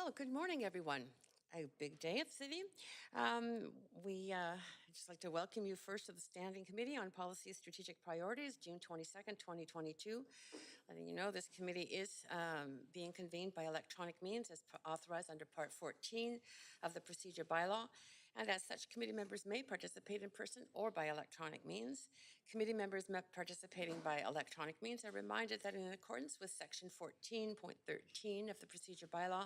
Well, good morning, everyone. A big day at the city. We just like to welcome you first to the Standing Committee on Policy Strategic Priorities, June 22nd, 2022. Letting you know this committee is being convened by electronic means as authorized under Part 14 of the Procedure Bylaw. And as such, committee members may participate in person or by electronic means. Committee members participating by electronic means are reminded that in accordance with Section 14.13 of the Procedure Bylaw,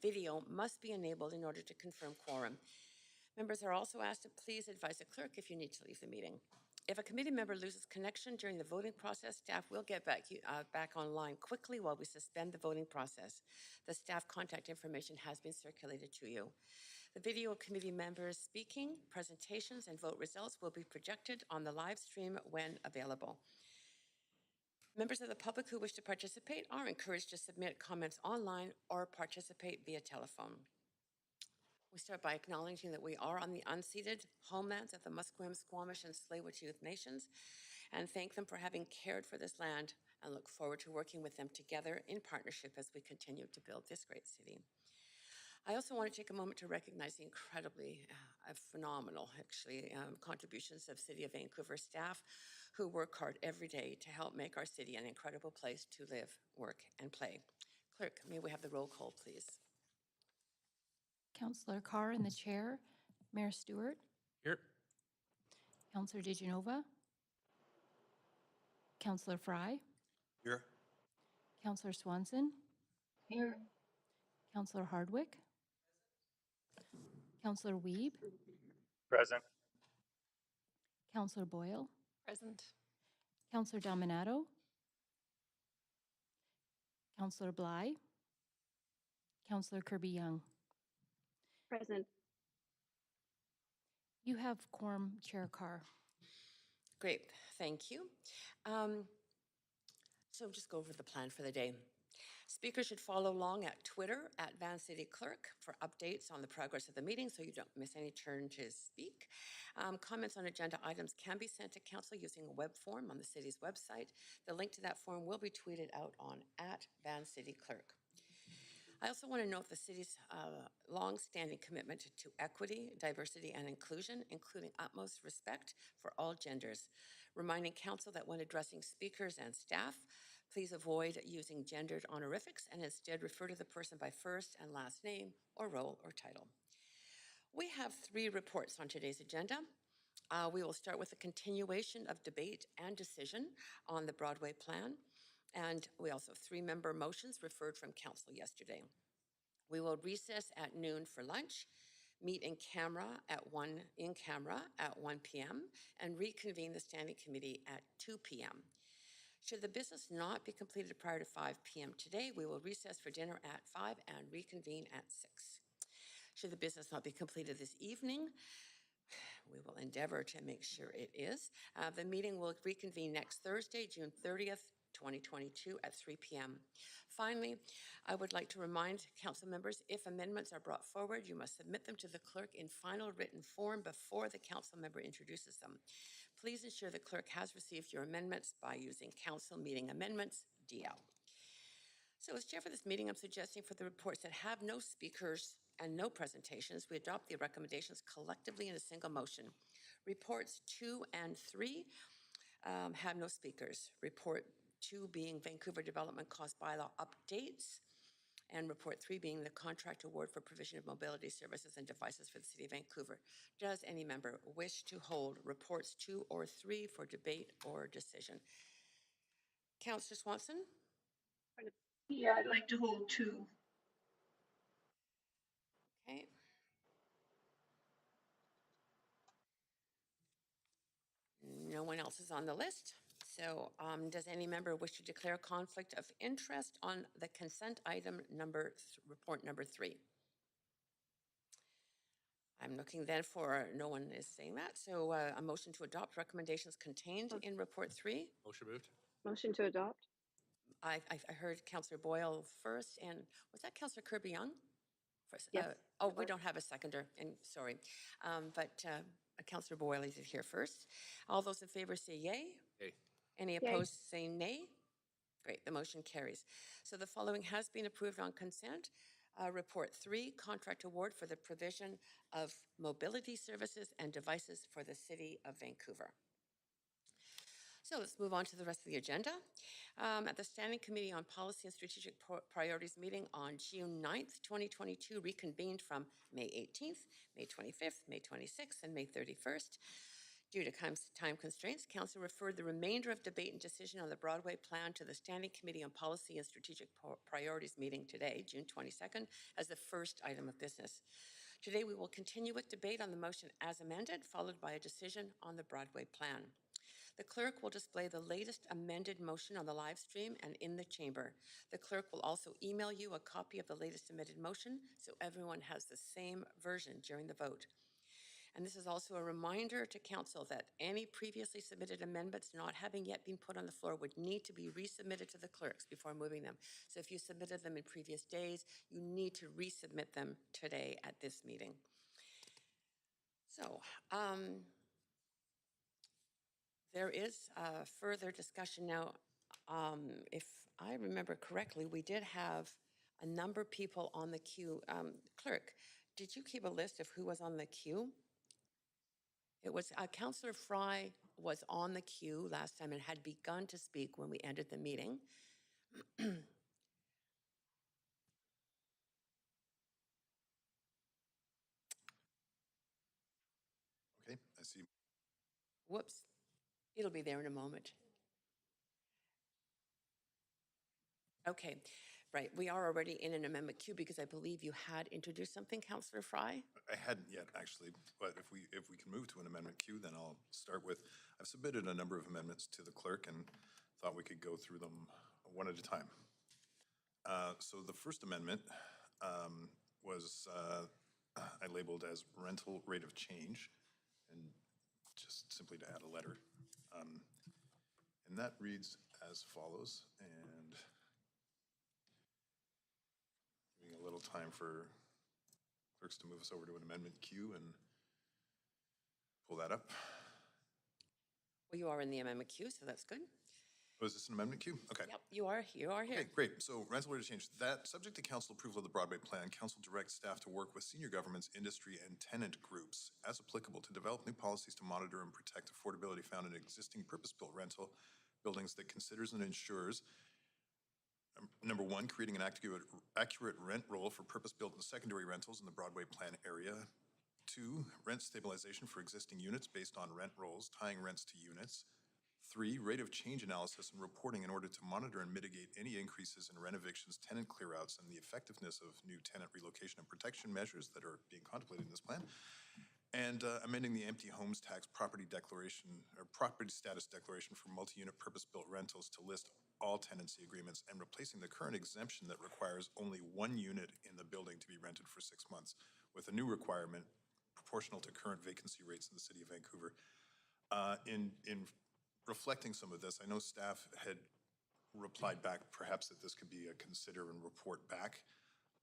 video must be enabled in order to confirm quorum. Members are also asked to please advise the clerk if you need to leave the meeting. If a committee member loses connection during the voting process, staff will get back online quickly while we suspend the voting process. The staff contact information has been circulated to you. The video of committee members speaking, presentations, and vote results will be projected on the live stream when available. Members of the public who wish to participate are encouraged to submit comments online or participate via telephone. We start by acknowledging that we are on the unceded homelands of the Musqueam, Squamish, and Tsleil-Waututh nations, and thank them for having cared for this land and look forward to working with them together in partnership as we continue to build this great city. I also want to take a moment to recognize the incredibly phenomenal, contributions of City of Vancouver staff who work hard every day to help make our city an incredible place to live, work, and play. Clerk, may we have the roll call, please? Councillor Carr in the chair. Mayor Stewart. Here. Councillor DeGenova. Councillor Fry. Here. Councillor Swanson. Here. Councillor Hardwick. Councillor Wiebe. Present. Councillor Boyle. Present. Councillor Dominato. Councillor Bligh. Councillor Kirby Young. Present. You have quorum, Chair Carr. Great, thank you. So just go over the plan for the day. Speakers should follow along at Twitter at Van City Clerk for updates on the progress of the meeting so you don't miss any turn to speak. Comments on agenda items can be sent to council using a web form on the city's website. The link to that form will be tweeted out on at Van City Clerk. I also want to note the city's long-standing commitment to equity, diversity, and inclusion, including utmost respect for all genders. Reminding council that when addressing speakers and staff, please avoid using gendered honorifics and instead refer to the person by first and last name or role or title. We have 3 reports on today's agenda. We will start with a continuation of debate and decision on the Broadway plan. And we also have 3-member motions referred from council yesterday. We will recess at noon for lunch, meet in camera at 1 p.m. and reconvene the standing committee at 2 p.m. Should the business not be completed prior to 5 p.m. today, we will recess for dinner at 5 and reconvene at 6. Should the business not be completed this evening, we will endeavor to make sure it is. The meeting will reconvene next Thursday, June 30th, 2022 at 3 p.m. Finally, I would like to remind council members, if amendments are brought forward, you must submit them to the clerk in final written form before the council member introduces them. Please ensure the clerk has received your amendments by using council meeting amendments, DL. So as chair for this meeting, I'm suggesting for the reports that have no speakers and no presentations, we adopt the recommendations collectively in a single motion. Reports 2 and 3 have no speakers. Report 2 being Vancouver Development Cost Bylaw updates, and report 3 being the contract award for provision of mobility services and devices for the City of Vancouver. Does any member wish to hold reports 2 or 3 for debate or decision? Councillor Swanson? Yeah, I'd like to hold 2. Okay. No one else is on the list. So does any member wish to declare a conflict of interest on the consent item report number 3? I'm looking then for, no one is saying that. So a motion to adopt recommendations contained in report 3. Motion moved. Motion to adopt. I heard Councillor Boyle first, and was that Councillor Kirby Young? First, Yes. We don't have a seconder, and sorry. But Councillor Boyle is here first. All those in favor say yay. Yay. Any opposed say nay. Great, the motion carries. So the following has been approved on consent. Report 3, contract award for the provision of mobility services and devices for the City of Vancouver. So let's move on to the rest of the agenda. At the Standing Committee on Policy and Strategic Priorities meeting on June 9th, 2022, reconvened from May 18th, May 25th, May 26th, and May 31st. Due to time constraints, Council referred the remainder of debate and decision on the Broadway plan to the Standing Committee on Policy and Strategic Priorities meeting today, June 22nd, as the first item of business. Today, we will continue with debate on the motion as amended, followed by a decision on the Broadway plan. The clerk will display the latest amended motion on the live stream and in the chamber. The clerk will also email you a copy of the latest amended motion so everyone has the same version during the vote. And this is also a reminder to Council that any previously submitted amendments not having yet been put on the floor would need to be resubmitted to the clerks before moving them. So if you submitted them in previous days, you need to resubmit them today at this meeting. So, there is further discussion now. If I remember correctly, we did have a number of people on the queue. Clerk, did you keep a list of who was on the queue? It was Councillor Fry was on the queue last time and had begun to speak when we ended the meeting. Okay, I see. Whoops, it'll be there in a moment. Okay, right. We are already in an amendment queue because I believe you had introduced something, Councillor Fry. I hadn't yet actually, but if we can move to an amendment queue, then I'll start with, I've submitted a number of amendments to the clerk and thought we could go through them one at a time. So the first amendment was I labeled as rental rate of change, and just simply to add a letter. And that reads as follows, and giving a little time for clerks to move us over to an amendment queue and pull that up. Well, you are in the amendment queue, so that's good. Oh, is this an amendment queue? Okay. Yep, you are here. Okay, great. So rental rate of change. That, subject to council approval of the Broadway plan, council directs staff to work with senior governments, industry, and tenant groups as applicable to develop new policies to monitor and protect affordability found in existing purpose-built rental buildings that considers and ensures number one, creating an accurate rent roll for purpose-built and secondary rentals in the Broadway plan area. 2, rent stabilization for existing units based on rent rolls, tying rents to units. 3, rate of change analysis and reporting in order to monitor and mitigate any increases in rent evictions, tenant clearouts, and the effectiveness of new tenant relocation and protection measures that are being contemplated in this plan. And amending the empty homes tax property declaration or property status declaration for multi-unit purpose-built rentals to list all tenancy agreements and replacing the current exemption that requires only one unit in the building to be rented for 6 months with a new requirement proportional to current vacancy rates in the City of Vancouver. In reflecting some of this, I know staff had replied back perhaps that this could be a consider and report back.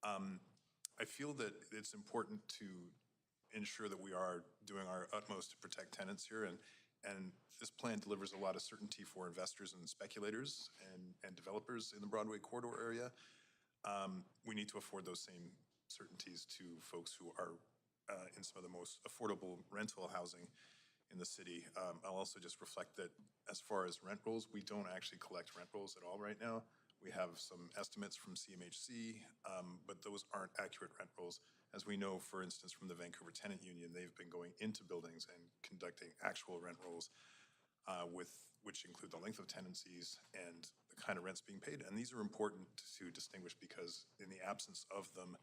I feel that it's important to ensure that we are doing our utmost to protect tenants here, and this plan delivers a lot of certainty for investors and speculators and developers in the Broadway corridor area. We need to afford those same certainties to folks who are in some of the most affordable rental housing in the city. I'll also just reflect that as far as rent rolls, we don't actually collect rent rolls at all right now. We have some estimates from CMHC, but those aren't accurate rent rolls. As we know, for instance, from the Vancouver Tenant Union, they've been going into buildings and conducting actual rent rolls which include the length of tenancies and the kind of rents being paid. And these are important to distinguish because in the absence of them,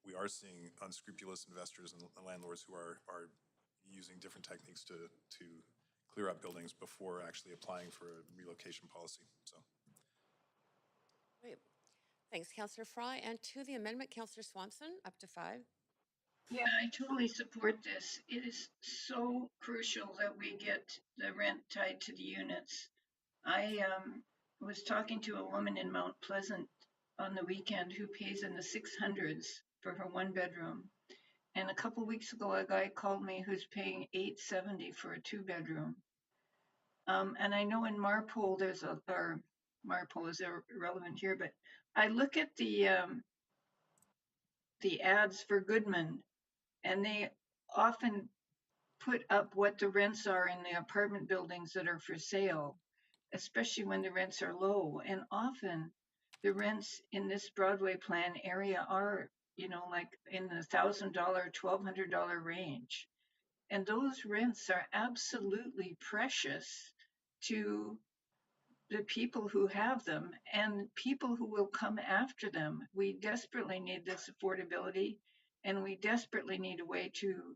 we are seeing unscrupulous investors and landlords who are using different techniques to clear up buildings before actually applying for a relocation policy. So. Great. Thanks, Councillor Fry. And to the amendment, Councillor Swanson, up to 5. Yeah, I totally support this. It is so crucial that we get the rent tied to the units. I was talking to a woman in Mount Pleasant on the weekend who pays in the 600s for her one bedroom. And a couple weeks ago, a guy called me who's paying $870 for a 2-bedroom. And I know in Marpole, Marpole is irrelevant here, but I look at the the ads for Goodman, and they often put up what the rents are in the apartment buildings that are for sale, especially when the rents are low. And often the rents in this Broadway plan area are, like in the $1,000, $1,200 range. And those rents are absolutely precious to the people who have them and people who will come after them. We desperately need this affordability, and we desperately need a way to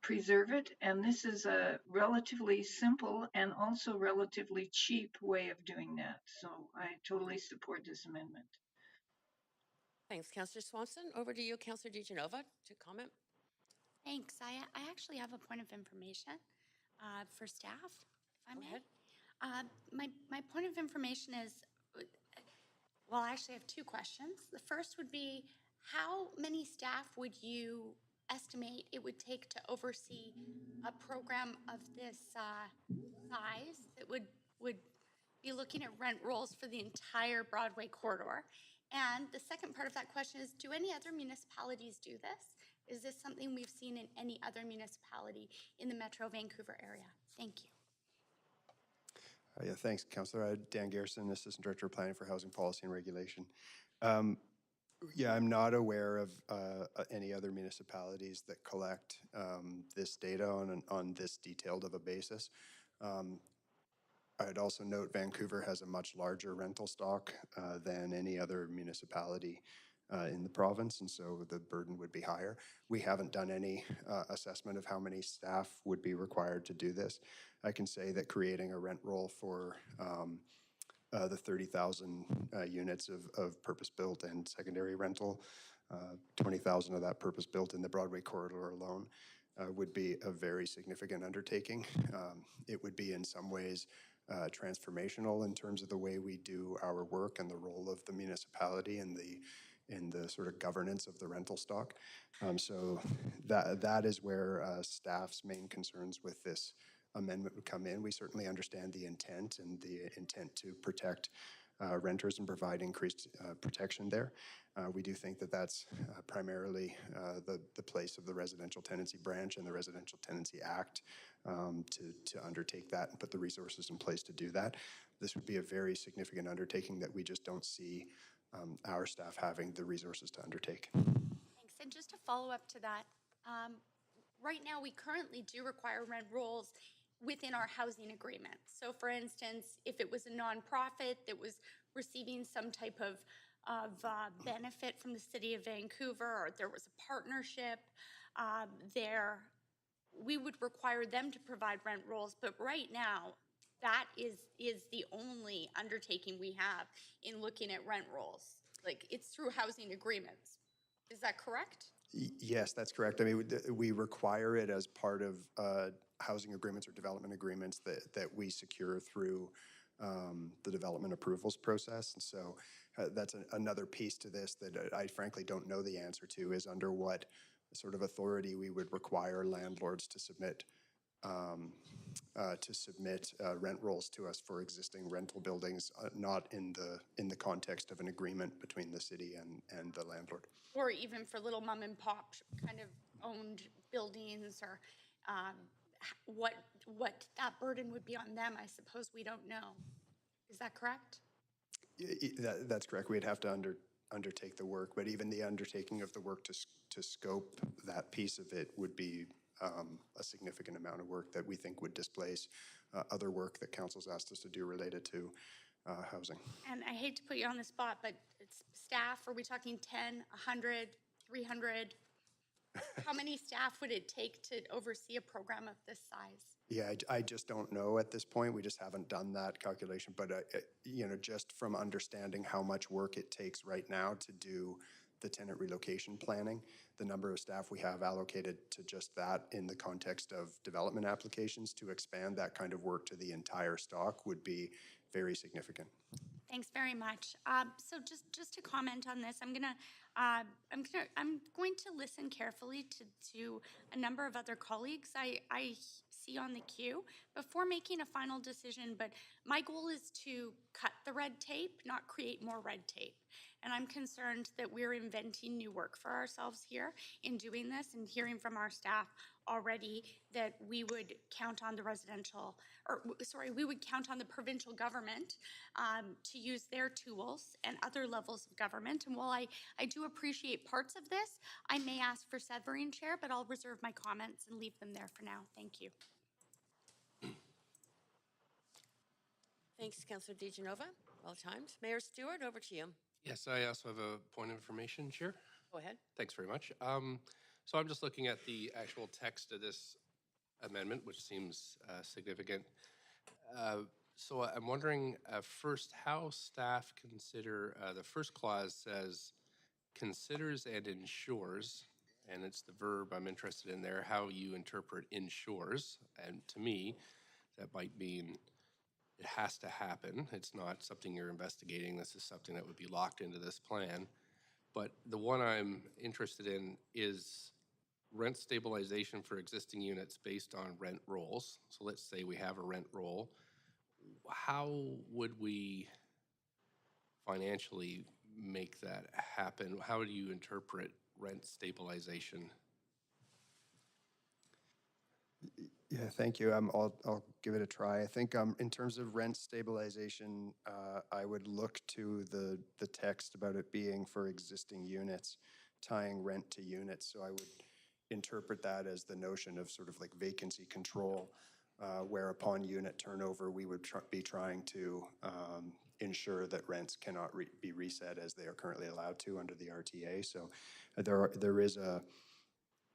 preserve it. And this is a relatively simple and also relatively cheap way of doing that. So I totally support this amendment. Thanks, Councillor Swanson. Over to you, Councillor DeGenova, to comment. Thanks. I actually have a point of information for staff, if I Go may. ahead. My point of information is, well, I actually have two questions. The first would be, how many staff would you estimate it would take to oversee a program of this size that would be looking at rent rolls for the entire Broadway corridor? And the second part of that question is, do any other municipalities do this? Is this something we've seen in any other municipality in the Metro Vancouver area? Thank you. Yeah, thanks, Councillor. Dan Garrison, Assistant Director of Planning for Housing Policy and Regulation. Yeah, I'm not aware of any other municipalities that collect this data on this detailed of a basis. I'd also note Vancouver has a much larger rental stock than any other municipality in the province, and so the burden would be higher. We haven't done any assessment of how many staff would be required to do this. I can say that creating a rent roll for the 30,000 units of purpose-built and secondary rental, 20,000 of that purpose-built in the Broadway corridor alone, would be a very significant undertaking. It would be in some ways transformational in terms of the way we do our work and the role of the municipality and in the sort of governance of the rental stock. So that is where staff's main concerns with this amendment would come in. We certainly understand the intent and the intent to protect renters and provide increased protection there. We do think that that's primarily the place of the Residential Tenancy Branch and the Residential Tenancy Act to undertake that and put the resources in place to do that. This would be a very significant undertaking that we just don't see our staff having the resources to undertake. Thanks. And just to follow up to that, right now we currently do require rent rolls within our housing agreement. So for instance, if it was a nonprofit that was receiving some type of benefit from the City of Vancouver, or there was a partnership we would require them to provide rent rolls. But right now, that is the only undertaking we have in looking at rent rolls. Like, it's through housing agreements. Is that correct? Yes, that's correct. I mean, we require it as part of housing agreements or development agreements that we secure through the development approvals process. And so that's another piece to this that I frankly don't know the answer to, is under what sort of authority we would require landlords to submit rent rolls to us for existing rental buildings, not in the context of an agreement between the city and the landlord. Or even for little mom and pop kind of owned buildings, or what that burden would be on them, I suppose we don't know. Is that correct? That's correct. We'd have to undertake the work, but even the undertaking of the work to scope that piece of it would be a significant amount of work that we think would displace other work that council's asked us to do related to housing. And I hate to put you on the spot, but it's staff, are we talking 10, 100, 300? How many staff would it take to oversee a program of this size? Yeah, I just don't know at this point. We just haven't done that calculation. But, just from understanding how much work it takes right now to do the tenant relocation planning, the number of staff we have allocated to just that in the context of development applications to expand that kind of work to the entire stock would be very significant. Thanks very much. So just to comment on this, I'm going to listen carefully to a number of other colleagues. I see on the queue before making a final decision. But my goal is to cut the red tape, not create more red tape. And I'm concerned that we're inventing new work for ourselves here in doing this, and hearing from our staff already that we would count on the residential, or sorry, we would count on the provincial government to use their tools and other levels of government. And while I do appreciate parts of this, I may ask for severing, Chair, but I'll reserve my comments and leave them there for now. Thank you. Thanks, Councillor DeGenova. Well timed. Mayor Stewart, over to you. Yes, I also have a point of information, Chair. Go ahead. Thanks very much. So I'm just looking at the actual text of this amendment, which seems significant. So I'm wondering first how staff consider, the first clause says considers and ensures, and it's the verb I'm interested in there, how you interpret ensures. And to me, that might mean it has to happen. It's not something you're investigating. This is something that would be locked into this plan. But the one I'm interested in is rent stabilization for existing units based on rent rolls. So let's say we have a rent roll. How would we financially make that happen? How do you interpret rent stabilization? Yeah, thank you. I'll give it a try. I think in terms of rent stabilization, I would look to the text about it being for existing units, tying rent to units. So I would interpret that as the notion of sort of like vacancy control, where upon unit turnover, we would be trying to ensure that rents cannot be reset as they are currently allowed to under the RTA. So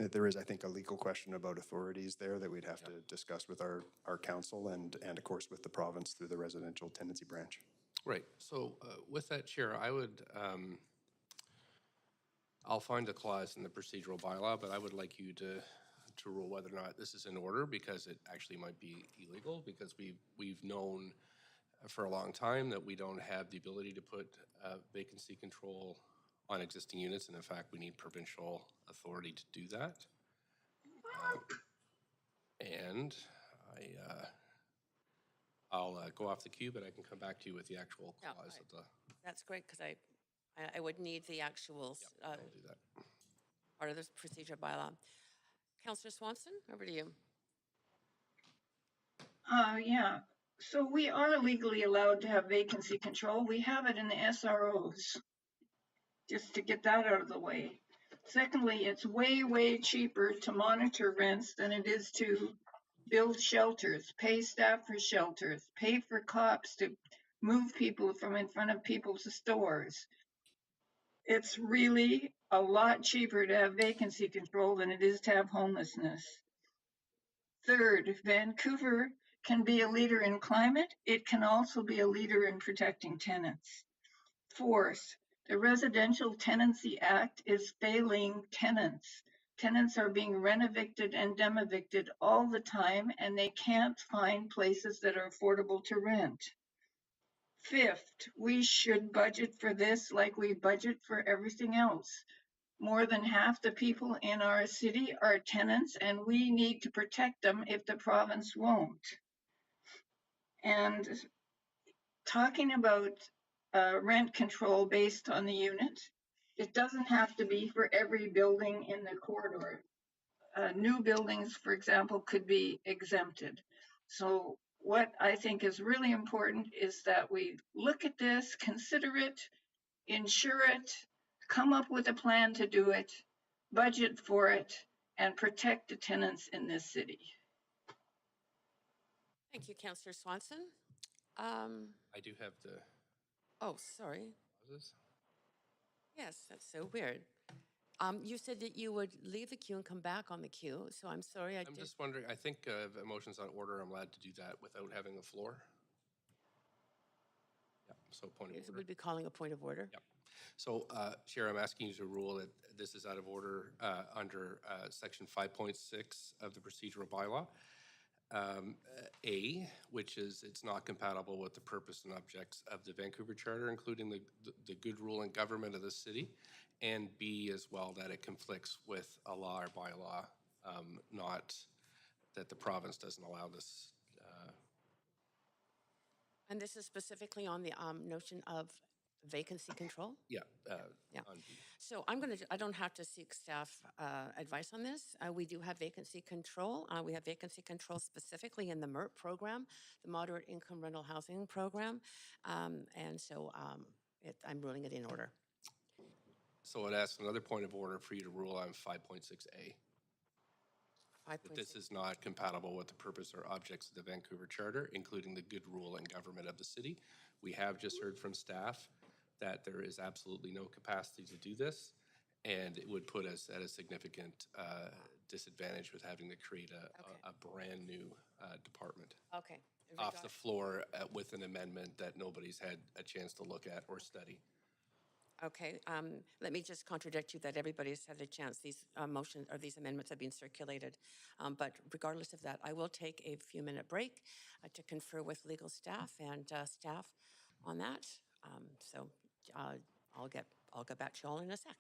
there is, I think, a legal question about authorities there that we'd have to discuss with our council and of course with the province through the residential tenancy branch. Right. So with that, Chair, I would, I'll find a clause in the procedural bylaw, but I would like you to rule whether or not this is in order, because it actually might be illegal, because we've known for a long time that we don't have the ability to put vacancy control on existing units, and in fact, we need provincial authority to do that. And I'll go off the queue, but I can come back to you with the actual clause of the. That's great, because I would need the actual I'll do that. part of this procedure bylaw. Councillor Swanson, over to you. Yeah. So we are legally allowed to have vacancy control. We have it in the SROs, just to get that out of the way. Secondly, it's way, way cheaper to monitor rents than it is to build shelters, pay staff for shelters, pay for cops to move people from in front of people's stores. It's really a lot cheaper to have vacancy control than it is to have homelessness. Third, Vancouver can be a leader in climate. It can also be a leader in protecting tenants. Fourth, the Residential Tenancy Act is failing tenants. Tenants are being rent-evicted and dem-evicted all the time, and they can't find places that are affordable to rent. Fifth, we should budget for this like we budget for everything else. More than half the people in our city are tenants, and we need to protect them if the province won't. And talking about rent control based on the unit, it doesn't have to be for every building in the corridor. New buildings, for example, could be exempted. So what I think is really important is that we look at this, consider it, ensure it, come up with a plan to do it, budget for it, and protect the tenants in this city. Thank you, Councillor Swanson. I do have the Oh, sorry. clauses. Yes, that's so weird. You said that you would leave the queue and come back on the queue, so I'm sorry I I'm just wondering, I think if a motion's on order, I'm allowed to do that without having the floor. Yeah, so point of It order. would be calling a point of order. Yep. So, Chair, I'm asking you to rule that this is out of order under section 5.6 of the procedural bylaw. A, which is it's not compatible with the purpose and objects of the Vancouver Charter, including the good rule and government of the city, and B as well, that it conflicts with a law or bylaw not that the province doesn't allow this. And this is specifically on the notion of vacancy control? Yeah. Yeah. On B. So I don't have to seek staff advice on this. We do have vacancy control. We have vacancy control specifically in the MERP program, the Moderate Income Rental Housing Program. And so I'm ruling it in order. So I'd ask another point of order for you to rule on 5.6A. 5.6. That this is not compatible with the purpose or objects of the Vancouver Charter, including the good rule and government of the city. We have just heard from staff that there is absolutely no capacity to do this, and it would put us at a significant disadvantage with having to create a brand new department Okay. off the floor with an amendment that nobody's had a chance to look at or study. Okay, let me just contradict you that everybody's had a chance. These motions or these amendments have been circulated. But regardless of that, I will take a few-minute break to confer with legal staff and staff on that. So I'll get back to you all in a sec.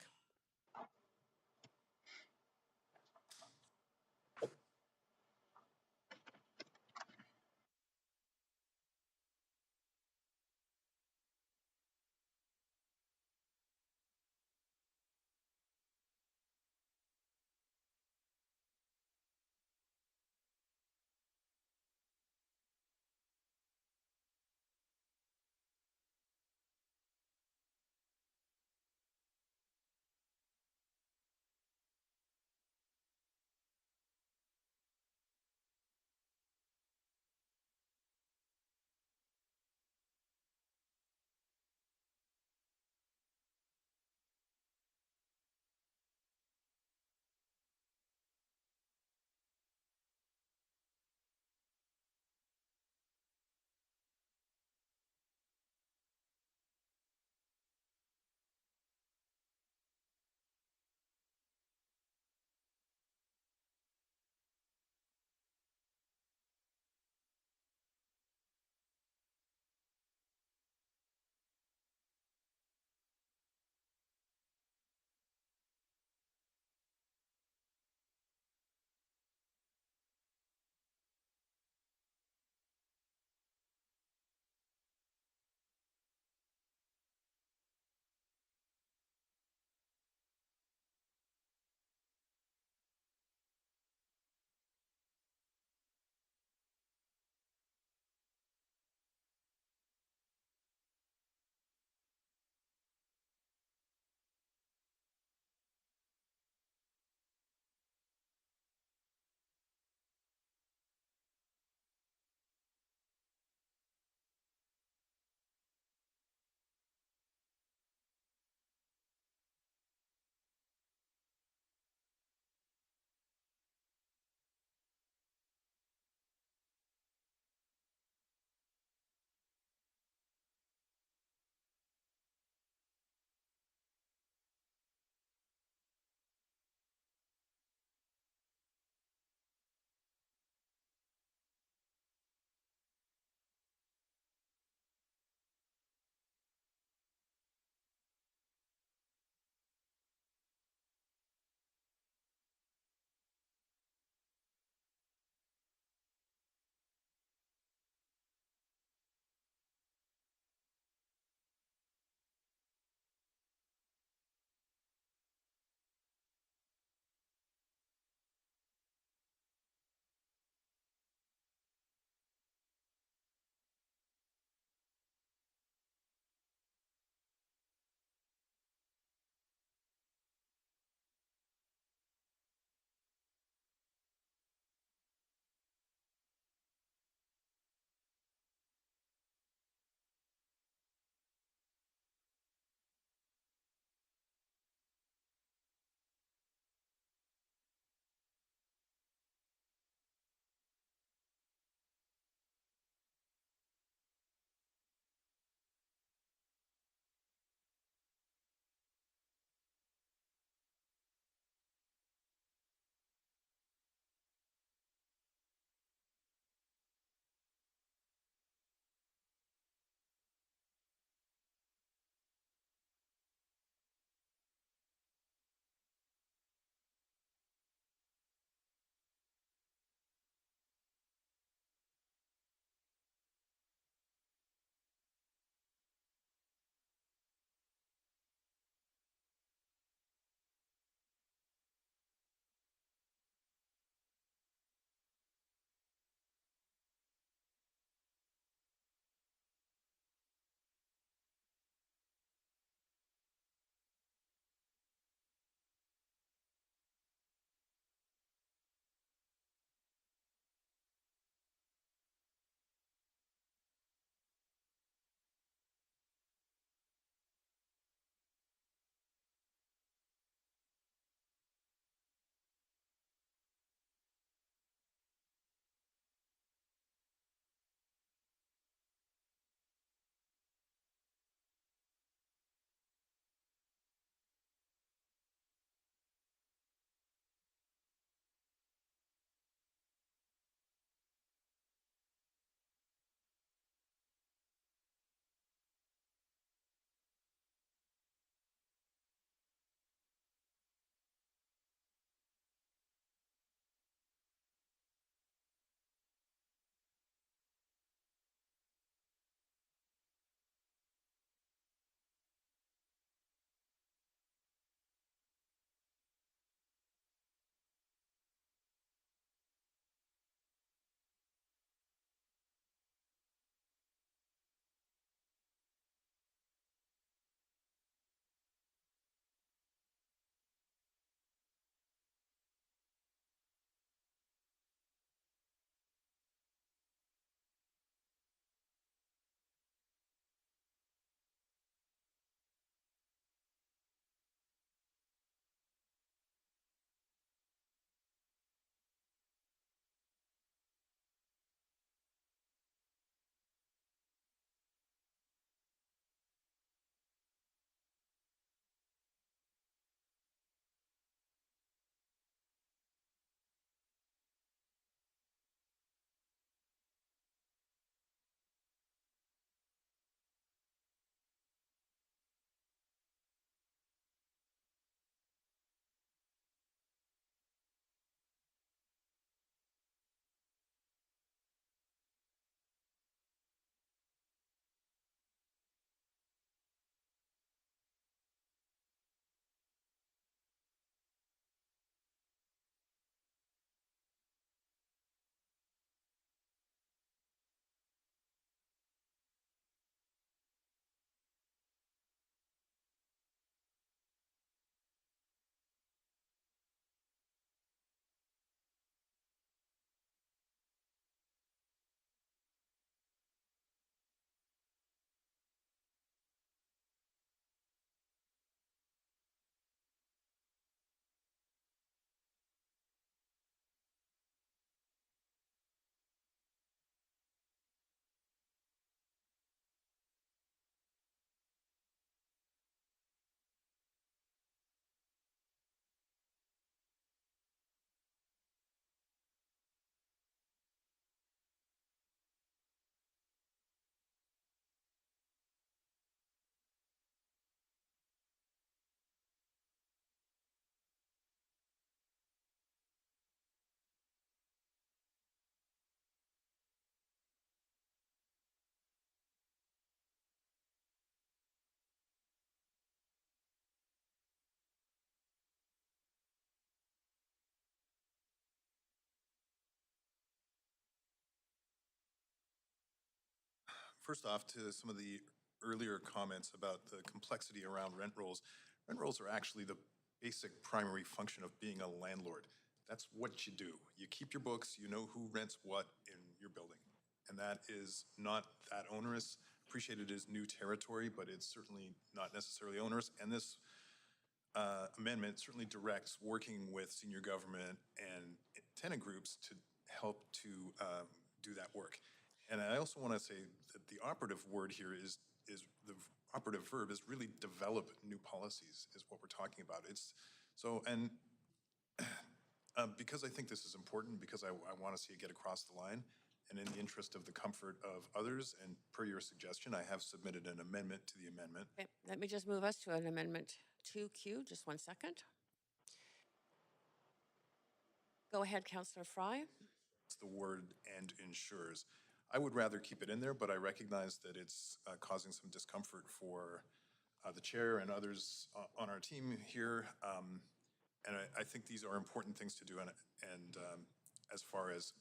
first off, to some of the earlier comments about the complexity around rent rolls. Rent rolls are actually the basic primary function of being a landlord. That's what you do. You keep your books, you know who rents what in your building. And that is not that onerous. Appreciate it is new territory, but it's certainly not necessarily onerous. And this amendment certainly directs working with senior government and tenant groups to help to do that work. And I also want to say that the operative word here is the operative verb is really develop new policies is what we're talking about. It's so, and because I think this is important, because I want to see it get across the line, and in the interest of the comfort of others, and per your suggestion, I have submitted an amendment to the amendment. Okay, let me just move us to an amendment 2Q, just 1 second. Go ahead, Councillor Fry. It's the word "and ensures." I would rather keep it in there, but I recognize that it's causing some discomfort for the chair and others on our team here. And I think these are important things to do, and as far as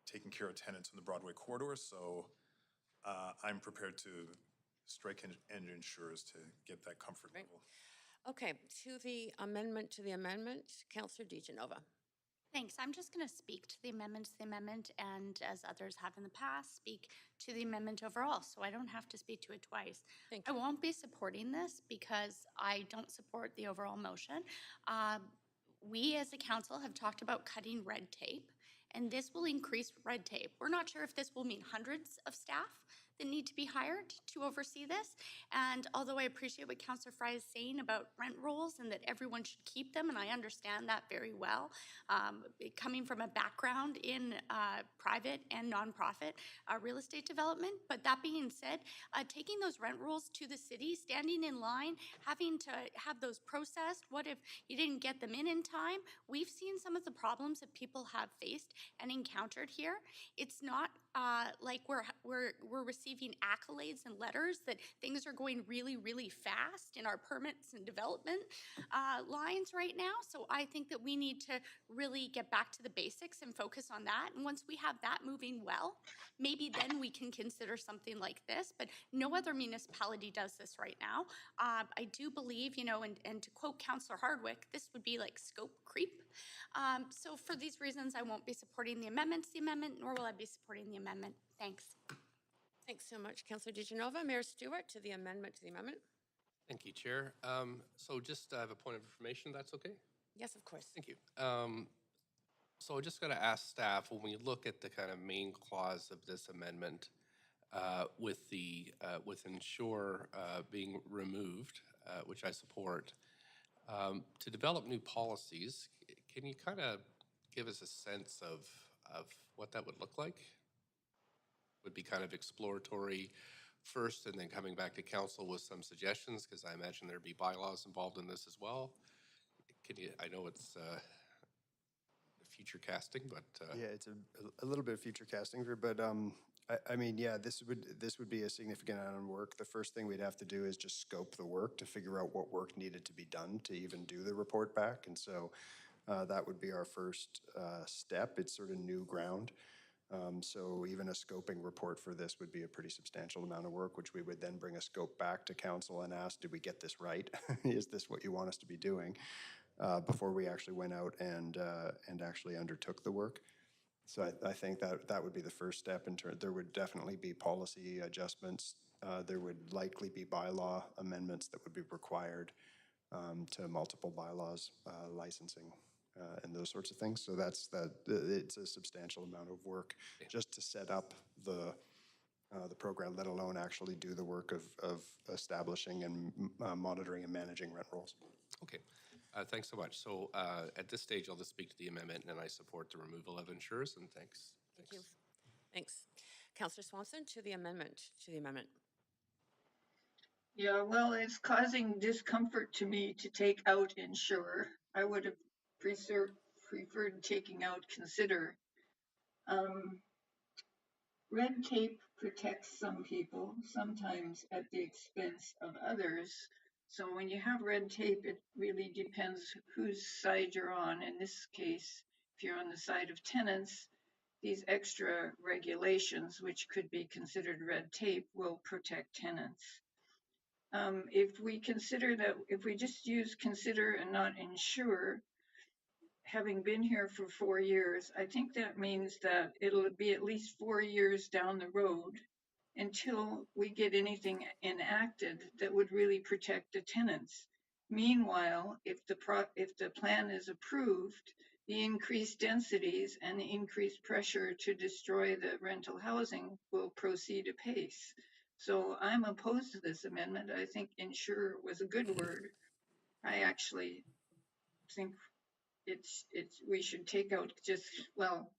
taking care of tenants in the Broadway corridor. So I'm prepared to strike and ensures to get that comfort Right. level. Okay, to the amendment, Councillor DeGenova. Thanks. I'm just going to speak to the amendment, and as others have in the past, speak to the amendment overall, so I don't have to speak to it twice. Thank I won't be supporting this because I don't support the overall motion. We as a council have talked about cutting red tape, and this will increase red tape. We're not sure if this will mean hundreds of staff that need to be hired to oversee this. And although I appreciate what Councillor Fry is saying about rent rolls and that everyone should keep them, and I understand that very well, coming from a background in private and nonprofit real estate development. But that being said, taking those rent rolls to the city, standing in line, having to have those processed, what if you didn't get them in time? We've seen some of the problems that people have faced and encountered here. It's not like we're receiving accolades and letters that things are going really, really fast in our permits and development lines right now. So I think that we need to really get back to the basics and focus on that. And once we have that moving well, maybe then we can consider something like this. But no other municipality does this right now. I do believe, and to quote Councillor Hardwick, this would be like scope creep. So for these reasons, I won't be supporting the amendment, nor will I be supporting the amendment. Thanks. Thanks so much, Councillor DeGenova. Mayor Stewart, to the amendment. Thank you, Chair. So just have a point of information, that's okay? Yes, of course. Thank you. So I just got to ask staff, when we look at the kind of main clause of this amendment, with ensure being removed, which I support, to develop new policies, can you kind of give us a sense of what that would look like? Would be kind of exploratory first and then coming back to council with some suggestions, because I imagine there'd be bylaws involved in this as well. I know it's future casting, but Yeah, it's a little bit of future casting, but I mean, yeah, this would be a significant amount of work. The first thing we'd have to do is just scope the work to figure out what work needed to be done to even do the report back, and so that would be our first step. It's sort of new ground. So even a scoping report for this would be a pretty substantial amount of work, which we would then bring a scope back to council and ask, did we get this right? Is this what you want us to be doing? Before we actually went out and actually undertook the work. So I think that would be the first step. There would definitely be policy adjustments. There would likely be bylaw amendments that would be required to multiple bylaws, licensing, and those sorts of things. So it's a substantial amount of work just to set up the program, let alone actually do the work of establishing and monitoring and managing rent rolls. okay. Thanks so much. So at this stage, I'll just speak to the amendment, and I support the removal of insurers, and thanks. Thank you. Thanks. Councillor Swanson, to the amendment. Yeah, well, it's causing discomfort to me to take out ensure. I would have preferred taking out consider. Red tape protects some people, sometimes at the expense of others. So when you have red tape, it really depends whose side you're on. In this case, if you're on the side of tenants, these extra regulations, which could be considered red tape, will protect tenants. If we consider that, if we just use consider and not ensure, having been here for 4 years, I think that means that it'll be at least 4 years down the road until we get anything enacted that would really protect the tenants. Meanwhile, if the plan is approved, the increased densities and the increased pressure to destroy the rental housing will proceed apace. So I'm opposed to this amendment. I think ensure was a good word. I actually think we should take out just, well,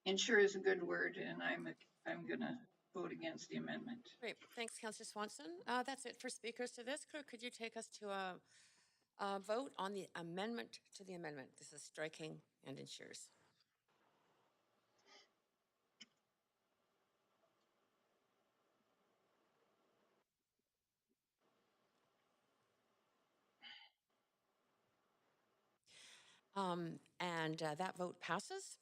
ensure is a good word, and I'm gonna vote against the amendment. Great. Thanks, Councillor Swanson. That's it for speakers to this. Clerk, could you take us to a vote on the amendment to the amendment? This is striking and ensures. That vote passes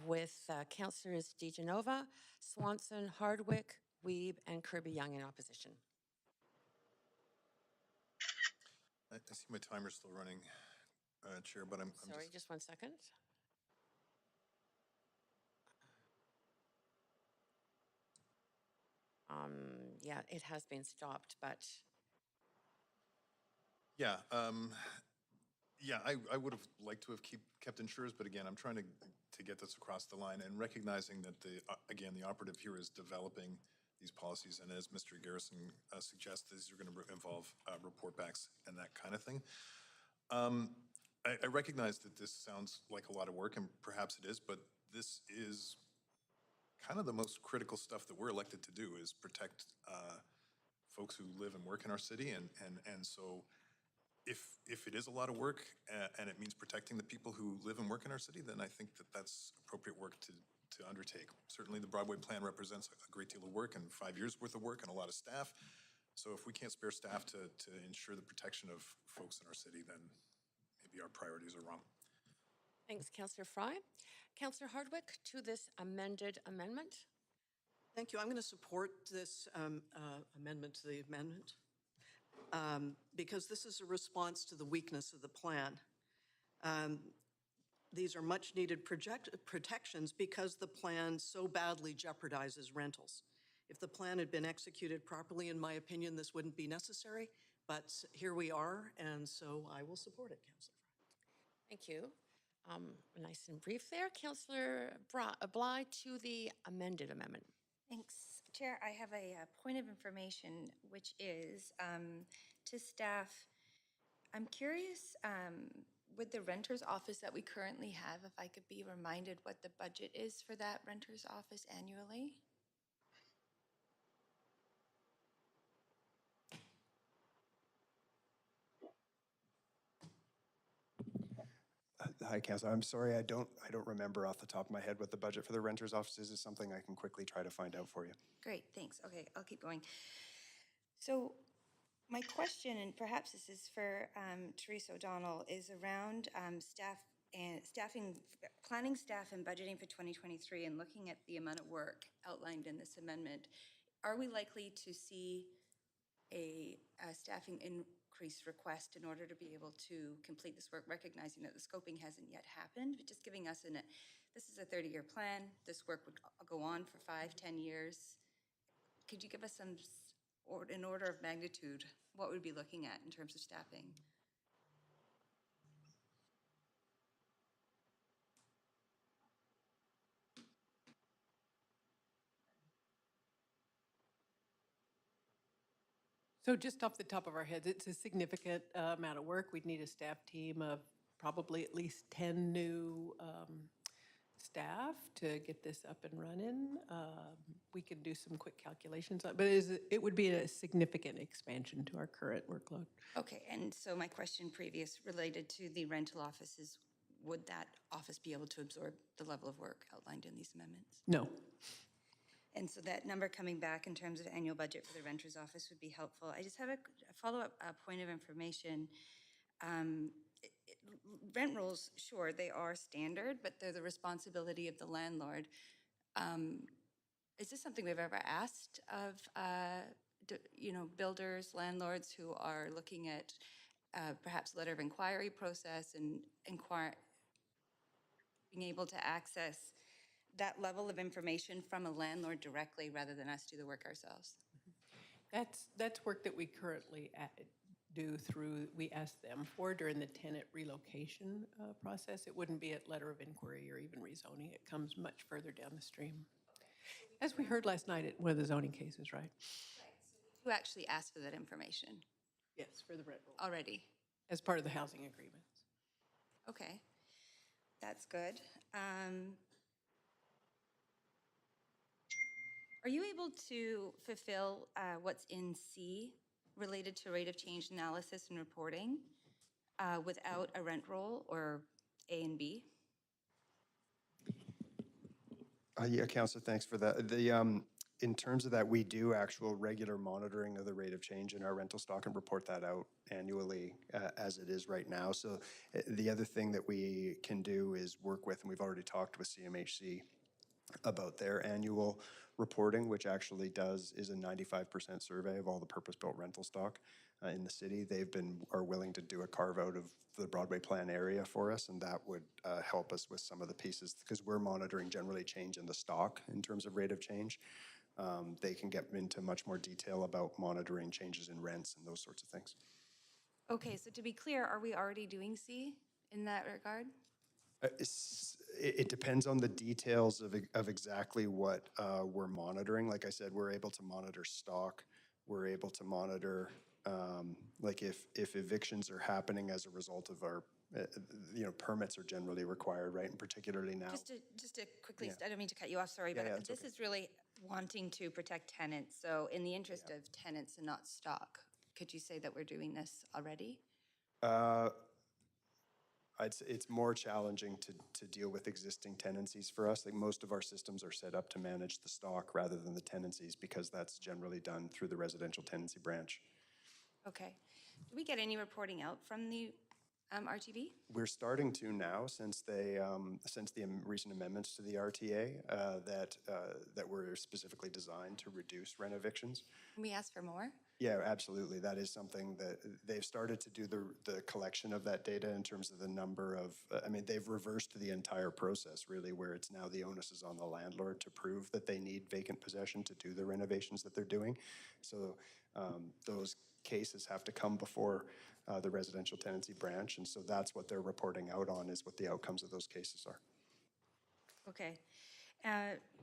with Councillors DeGenova, Swanson, Hardwick, Wiebe, and Kirby Young in opposition. I see my timer's still running, Chair, but I'm Sorry, just... just 1 second. Yeah, it has been stopped, but Yeah, yeah, I would have liked to have kept insurers, but again, I'm trying to get this across the line and recognizing that again, the operative here is developing these policies, and as Mr. Garrison suggests, these are going to involve report backs and that kind of thing. I recognize that this sounds like a lot of work, and perhaps it is, but this is kind of the most critical stuff that we're elected to do, is protect folks who live and work in our city, and so if it is a lot of work and it means protecting the people who live and work in our city, then I think that that's appropriate work to undertake. Certainly the Broadway plan represents a great deal of work and 5 years worth of work and a lot of staff. So if we can't spare staff to ensure the protection of folks in our city, then maybe our priorities are wrong. thanks, Councillor Fry. Councillor Hardwick, to this amended amendment. Thank you. I'm going to support this amendment to the amendment because this is a response to the weakness of the plan. These are much needed protections because the plan so badly jeopardizes rentals. If the plan had been executed properly, in my opinion, this wouldn't be necessary, but here we are, and so I will support it, Councillor Fry. Thank you. Nice and brief there. Councillor Bligh, to the amended amendment. Thanks, Chair. I have a point of information, which is to staff. I'm curious, with the renter's office that we currently have, if I could be reminded what the budget is for that renter's office annually? Hi, Councillor. I'm sorry, I don't remember off the top of my head what the budget for the renter's office is. Is something I can quickly try to find out for you. Great, thanks. Okay, I'll keep going. So my question, and perhaps this is for Teresa O'Donnell, is around planning staff and budgeting for 2023 and looking at the amount of work outlined in this amendment. Are we likely to see a staffing increase request in order to be able to complete this work, recognizing that the scoping hasn't yet happened, but just giving us this is a 30-year plan. This work would go on for 5-10 years. Could you give us some, in order of magnitude, what we'd be looking at in terms of staffing? So just off the top of our heads, it's a significant amount of work. We'd need a staff team of probably at least 10 new staff to get this up and running. We can do some quick calculations, but it would be a significant expansion to our current workload. Okay, and so my question previous related to the rental offices, would that office be able to absorb the level of work outlined in these amendments? No. And so that number coming back in terms of annual budget for the renter's office would be helpful. I just have a follow-up point of information. rent rolls, sure, they are standard, but they're the responsibility of the landlord. Is this something we've ever asked of, builders, landlords who are looking at perhaps letter of inquiry process and being able to access that level of information from a landlord directly rather than us do the work ourselves? That's work that we currently do through, we ask them for during the tenant relocation process. It wouldn't be at letter of inquiry or even rezoning. It comes much further down the stream. As we heard last night at one of the zoning cases, right? Who actually asked for that information Yes, for the rent roll, already? as part of the housing agreements. Okay, that's good. Are you able to fulfill what's in C related to rate of change analysis and reporting without a rent roll or A and B? Yeah, Councillor, thanks for that. In terms of that, we do actual regular monitoring of the rate of change in our rental stock and report that out annually as it is right now. So the other thing that we can do is work with, and we've already talked with CMHC about their annual reporting, which actually is a 95% survey of all the purpose-built rental stock in the city. Are willing to do a carve out of the Broadway plan area for us, and that would help us with some of the pieces because we're monitoring generally change in the stock in terms of rate of change. They can get into much more detail about monitoring changes in rents and those sorts of things. Okay, so to be clear, are we already doing C in that regard? It depends on the details of exactly what we're monitoring. Like I said, we're able to monitor stock. We're able to monitor, like if evictions are happening as a result of our, permits are generally required, right? And particularly now. Just to quickly, Yeah. I don't mean to cut you off, sorry, Yeah, but yeah, it's this okay. is really wanting to protect tenants. So in the interest of tenants and not stock, could you say that we're doing this already? It's more challenging to deal with existing tenancies for us. Like most of our systems are set up to manage the stock rather than the tenancies because that's generally done through the residential tenancy branch. Okay. Do we get any reporting out from the RTB? We're starting to now since the recent amendments to the RTA that were specifically designed to reduce rent evictions. Can we ask for more? Yeah, absolutely. That is something that they've started to do the collection of that data in terms of the number of, they've reversed the entire process really where it's now the onus is on the landlord to prove that they need vacant possession to do the renovations that they're doing. So those cases have to come before the residential tenancy branch. And so that's what they're reporting out on is what the outcomes of those cases are. Okay.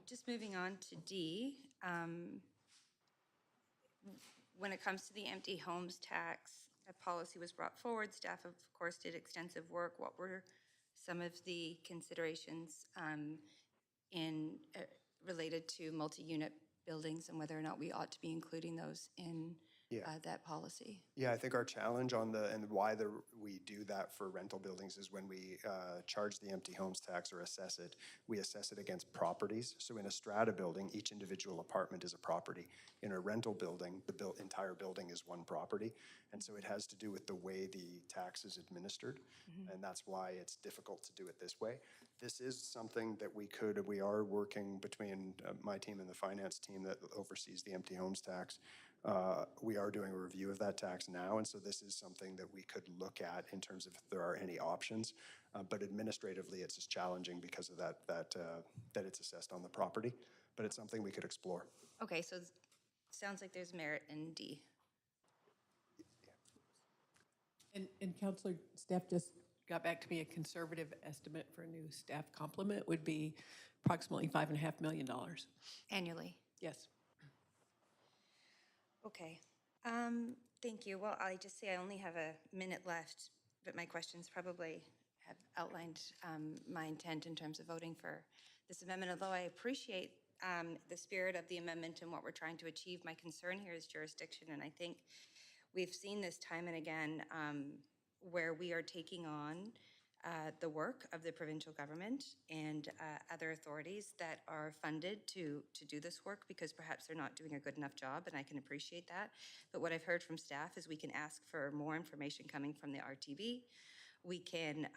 Just moving on to D. When it comes to the empty homes tax, a policy was brought forward. Staff, of course, did extensive work. What were some of the considerations related to multi-unit buildings and whether or not we ought to be including those in that policy? Yeah, I think our challenge and why we do that for rental buildings is when we charge the empty homes tax or assess it, we assess it against properties. So in a strata building, each individual apartment is a property. In a rental building, the entire building is one property. And so it has to do with the way the tax is administered. Mm-hmm. And that's why it's difficult to do it this way. This is something that we are working between my team and the finance team that oversees the empty homes tax. We are doing a review of that tax now, and so this is something that we could look at in terms of if there are any options. But administratively, it's just challenging because of that it's assessed on the property. But it's something we could explore. Okay, so it sounds like there's merit in D. And Councillor, staff just got back to me. A conservative estimate for a new staff complement would be approximately $5.5 million. Annually? Yes. Okay. Thank you. Well, I just say I only have a minute left, but my questions probably have outlined my intent in terms of voting for this amendment. Although I appreciate the spirit of the amendment and what we're trying to achieve, my concern here is jurisdiction, and I think we've seen this time and again where we are taking on the work of the provincial government and other authorities that are funded to do this work because perhaps they're not doing a good enough job, and I can appreciate that. But what I've heard from staff is we can ask for more information coming from the RTB we can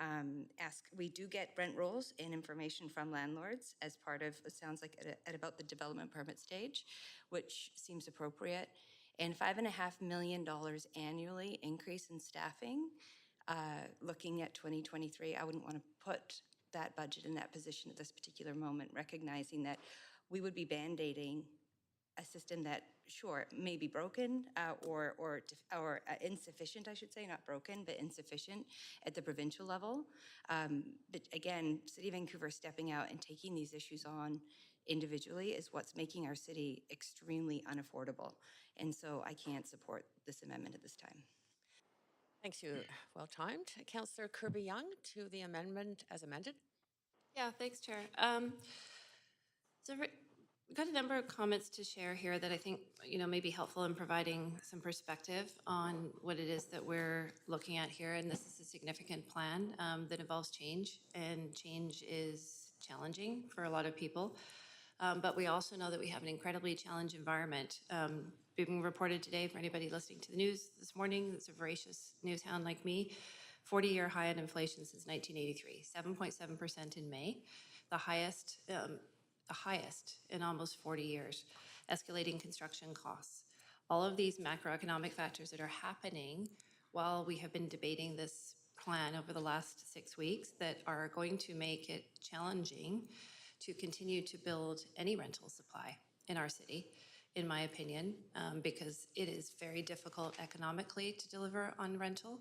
we do get rent rolls and information from landlords as part of, it sounds like at about the development permit stage, which seems appropriate. And $5.5 million annually increase in staffing, looking at 2023, I wouldn't want to put that budget in that position at this particular moment, recognizing that we would be band-aiding a system that, sure, may be broken or insufficient, I should say, not broken, but insufficient at the provincial level. But again, City of Vancouver stepping out and taking these issues on individually is what's making our city extremely unaffordable. And so I can't support this amendment at this time. Thanks, you. Well timed. Councillor Kirby Young to the amendment as amended. Yeah, thanks, Chair. We've got a number of comments to share here that I think, may be helpful in providing some perspective on what it is that we're looking at here. And this is a significant plan that involves change, and change is challenging for a lot of people. But we also know that we have an incredibly challenged environment. Being reported today, for anybody listening to the news this morning, that's a voracious news hound like me, 40-year high in inflation since 1983, 7.7% in May, the highest in almost 40 years, escalating construction costs. All of these macroeconomic factors that are happening while we have been debating this plan over the last 6 weeks that are going to make it challenging to continue to build any rental supply in our city, in my opinion, because it is very difficult economically to deliver on rental.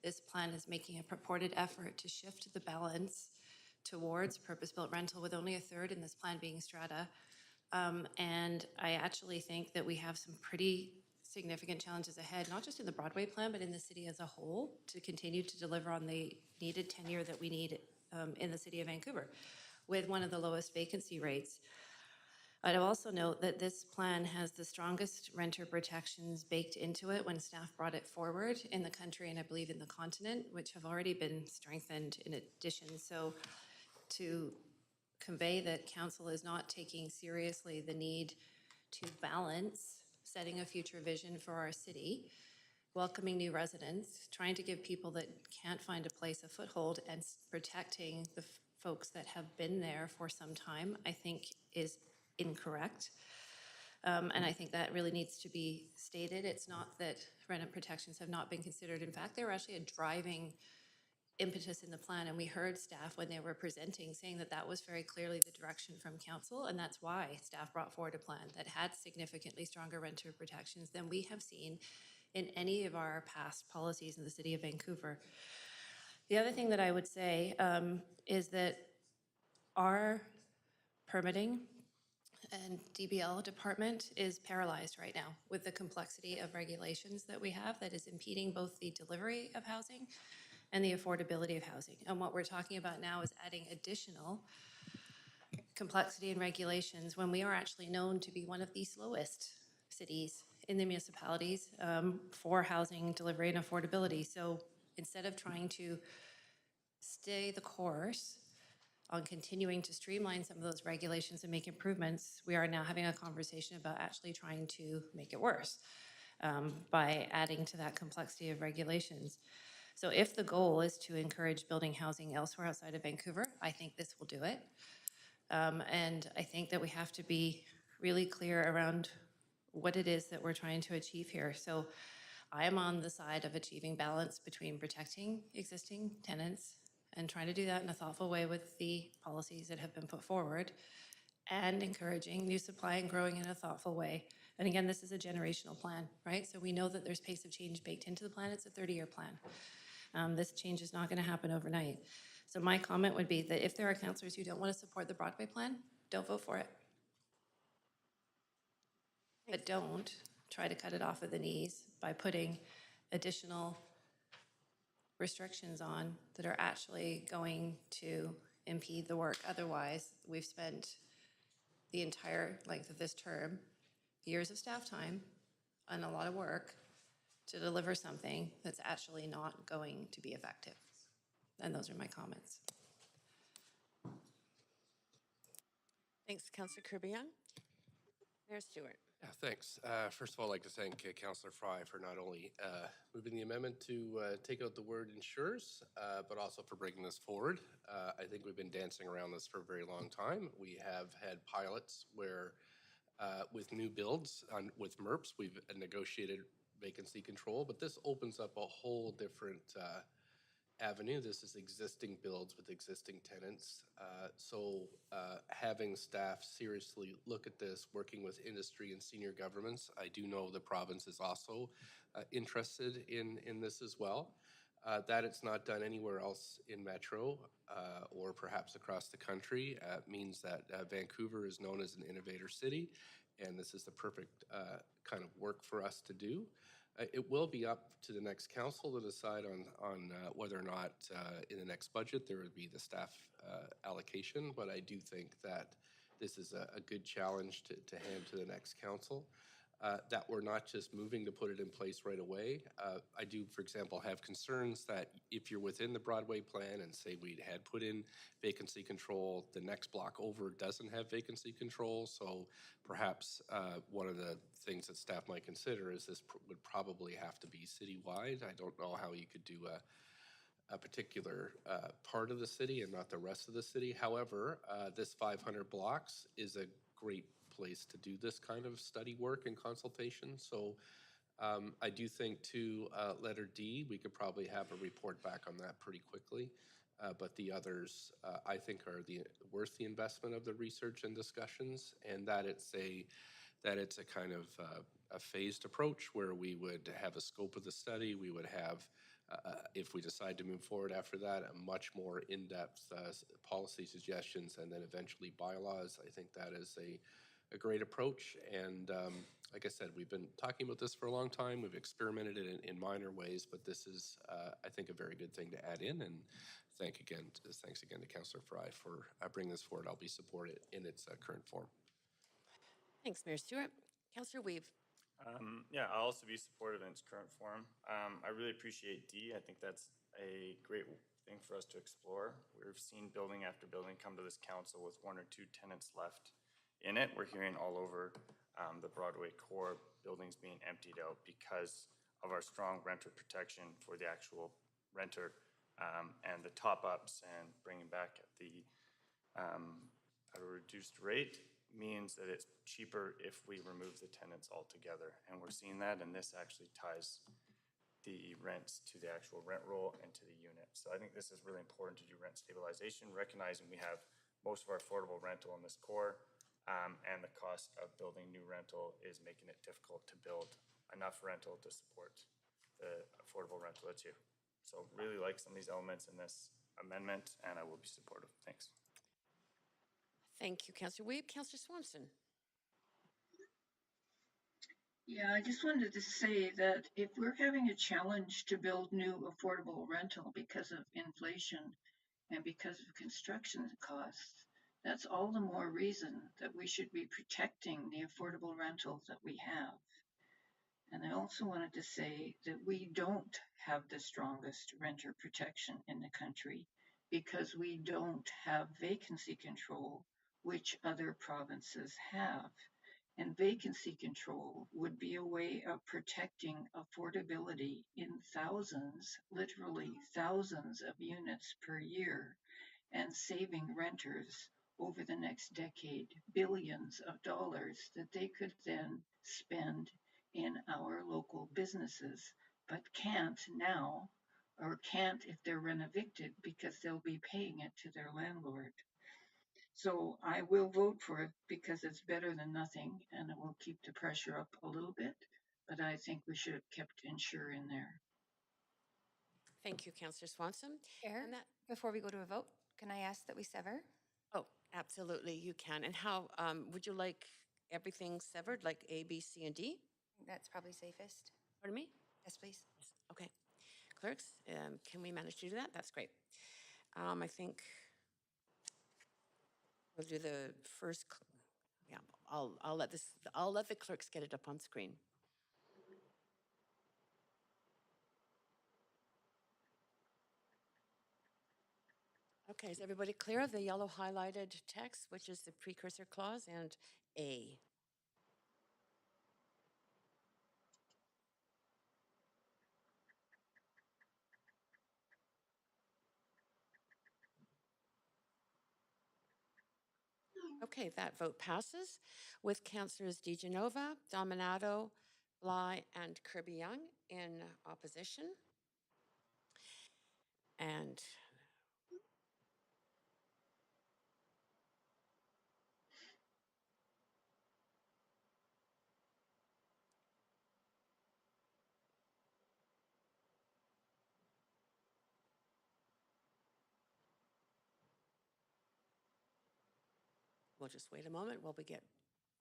This plan is making a purported effort to shift the balance towards purpose-built rental, with only a third in this plan being strata. And I actually think that we have some pretty significant challenges ahead, not just in the Broadway plan, but in the city as a whole, to continue to deliver on the needed tenure that we need in the city of Vancouver, with one of the lowest vacancy rates. I'd also note that this plan has the strongest renter protections baked into it when staff brought it forward in the country, and I believe in the continent, which have already been strengthened in addition. So to convey that council is not taking seriously the need to balance setting a future vision for our city, welcoming new residents, trying to give people that can't find a place a foothold, and protecting the folks that have been there for some time, I think is incorrect. And I think that really needs to be stated. It's not that rent protections have not been considered. In fact, they were actually a driving impetus in the plan, and we heard staff when they were presenting saying that that was very clearly the direction from council, and that's why staff brought forward a plan that had significantly stronger renter protections than we have seen in any of our past policies in the city of Vancouver. The other thing that I would say is that our permitting and DBL department is paralyzed right now with the complexity of regulations that we have that is impeding both the delivery of housing and the affordability of housing. And what we're talking about now is adding additional complexity and regulations when we are actually known to be one of the slowest cities in the municipalities for housing delivery and affordability. So instead of trying to stay the course on continuing to streamline some of those regulations and make improvements, we are now having a conversation about actually trying to make it worse by adding to that complexity of regulations. So if the goal is to encourage building housing elsewhere outside of Vancouver, I think this will do it. And I think that we have to be really clear around what it is that we're trying to achieve here. So I am on the side of achieving balance between protecting existing tenants and trying to do that in a thoughtful way with the policies that have been put forward, and encouraging new supply and growing in a thoughtful way. And again, this is a generational plan, right? So we know that there's pace of change baked into the plan. It's a 30-year plan. This change is not going to happen overnight. So my comment would be that if there are councillors who don't want to support the Broadway plan, don't vote for it. But don't try to cut it off at the knees by putting additional restrictions on that are actually going to impede the work. Otherwise, we've spent the entire length of this term, years of staff time, and a lot of work to deliver something that's actually not going to be effective. And those are my comments. Thanks, Councillor Kirby Young. Mayor Stewart. Yeah, thanks. First of all, I'd like to thank Councillor Fry for not only moving the amendment to take out the word ensures, but also for bringing this forward. I think we've been dancing around this for a very long time. We have had pilots where with new builds with MERPs, we've negotiated vacancy control, but this opens up a whole different avenue. This is existing builds with existing tenants. Having staff seriously look at this, working with industry and senior governments, I do know the province is also interested in this as well. That it's not done anywhere else in Metro or perhaps across the country means that Vancouver is known as an innovator city, and this is the perfect kind of work for us to do. It will be up to the next council to decide on whether or not in the next budget there would be the staff allocation, but I do think that this is a good challenge to hand to the next council. That we're not just moving to put it in place right away. I do, for example, have concerns that if you're within the Broadway plan and say we had put in vacancy control, the next block over doesn't have vacancy control. So perhaps one of the things that staff might consider is this would probably have to be citywide. I don't know how you could do a particular part of the city and not the rest of the city. However, this 500 blocks is a great place to do this kind of study work and consultation. So I do think to letter D, we could probably have a report back on that pretty quickly. But the others, I think, are worth the investment of the research and discussions, and that it's a kind of a phased approach where we would have a scope of the study. We would have, if we decide to move forward after that, a much more in-depth policy suggestions and then eventually bylaws. I think that is a great approach. And like I said, we've been talking about this for a long time. We've experimented it in minor ways, but this is, I think, a very good thing to add in. And thanks again to Councillor Fry for bringing this forward. I'll be supported in its current form. Thanks, Mayor Stewart. Councillor Weave. Yeah, I'll also be supportive in its current form. I really appreciate D. I think that's a great thing for us to explore. We've seen building after building come to this council with 1 or 2 tenants left in it. We're hearing all over the Broadway core buildings being emptied out because of our strong renter protection for the actual renter and the top-ups and bringing back at a reduced rate means that it's cheaper if we remove the tenants altogether. And we're seeing that, and this actually ties the rents to the actual rent roll and to the unit. So I think this is really important to do rent stabilization, recognizing we have most of our affordable rental in this core, and the cost of building new rental is making it difficult to build enough rental to support the affordable rental that's here. So really like some of these elements in this amendment, and I will be supportive. Thanks. Thank you, Councillor Weave. Councillor Swanson. Yeah, I just wanted to say that if we're having a challenge to build new affordable rental because of inflation and because of construction costs, that's all the more reason that we should be protecting the affordable rentals that we have. And I also wanted to say that we don't have the strongest renter protection in the country because we don't have vacancy control, which other provinces have. And vacancy control would be a way of protecting affordability in thousands, literally thousands of units per year, and saving renters over the next decade billions of dollars that they could then spend in our local businesses, but can't now, or can't if they're rent evicted because they'll be paying it to their landlord. So I will vote for it because it's better than nothing and it will keep the pressure up a little bit, but I think we should have kept insure in there. Thank you, Councillor Swanson. Chair, And that, before we go to a vote, can I ask that we sever? oh, absolutely, you can. And how, would you like everything severed, like A, B, C, and D? That's probably safest. Pardon me? Yes, please. Okay. Clerks, can we manage to do that? That's great. I think we'll do the first, yeah, I'll let the clerks get it up on screen. Okay, is everybody clear of the yellow highlighted text, which is the precursor clause, and A? Okay, that vote passes with Councillors DeGenova, Dominato, Bligh, and Kirby Young in opposition. And we'll just wait a moment while we get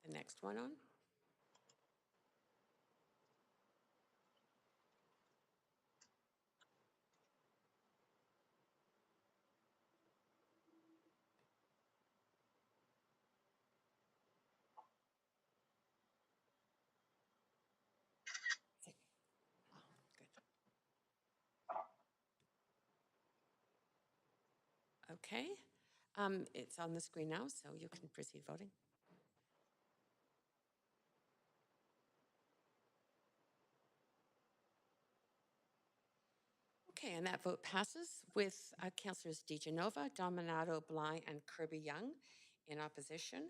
the next one on. Good. Okay, it's on the screen now, so you can proceed voting. Okay, and that vote passes with Councillors DeGenova, Dominato, Bligh, and Kirby Young in opposition.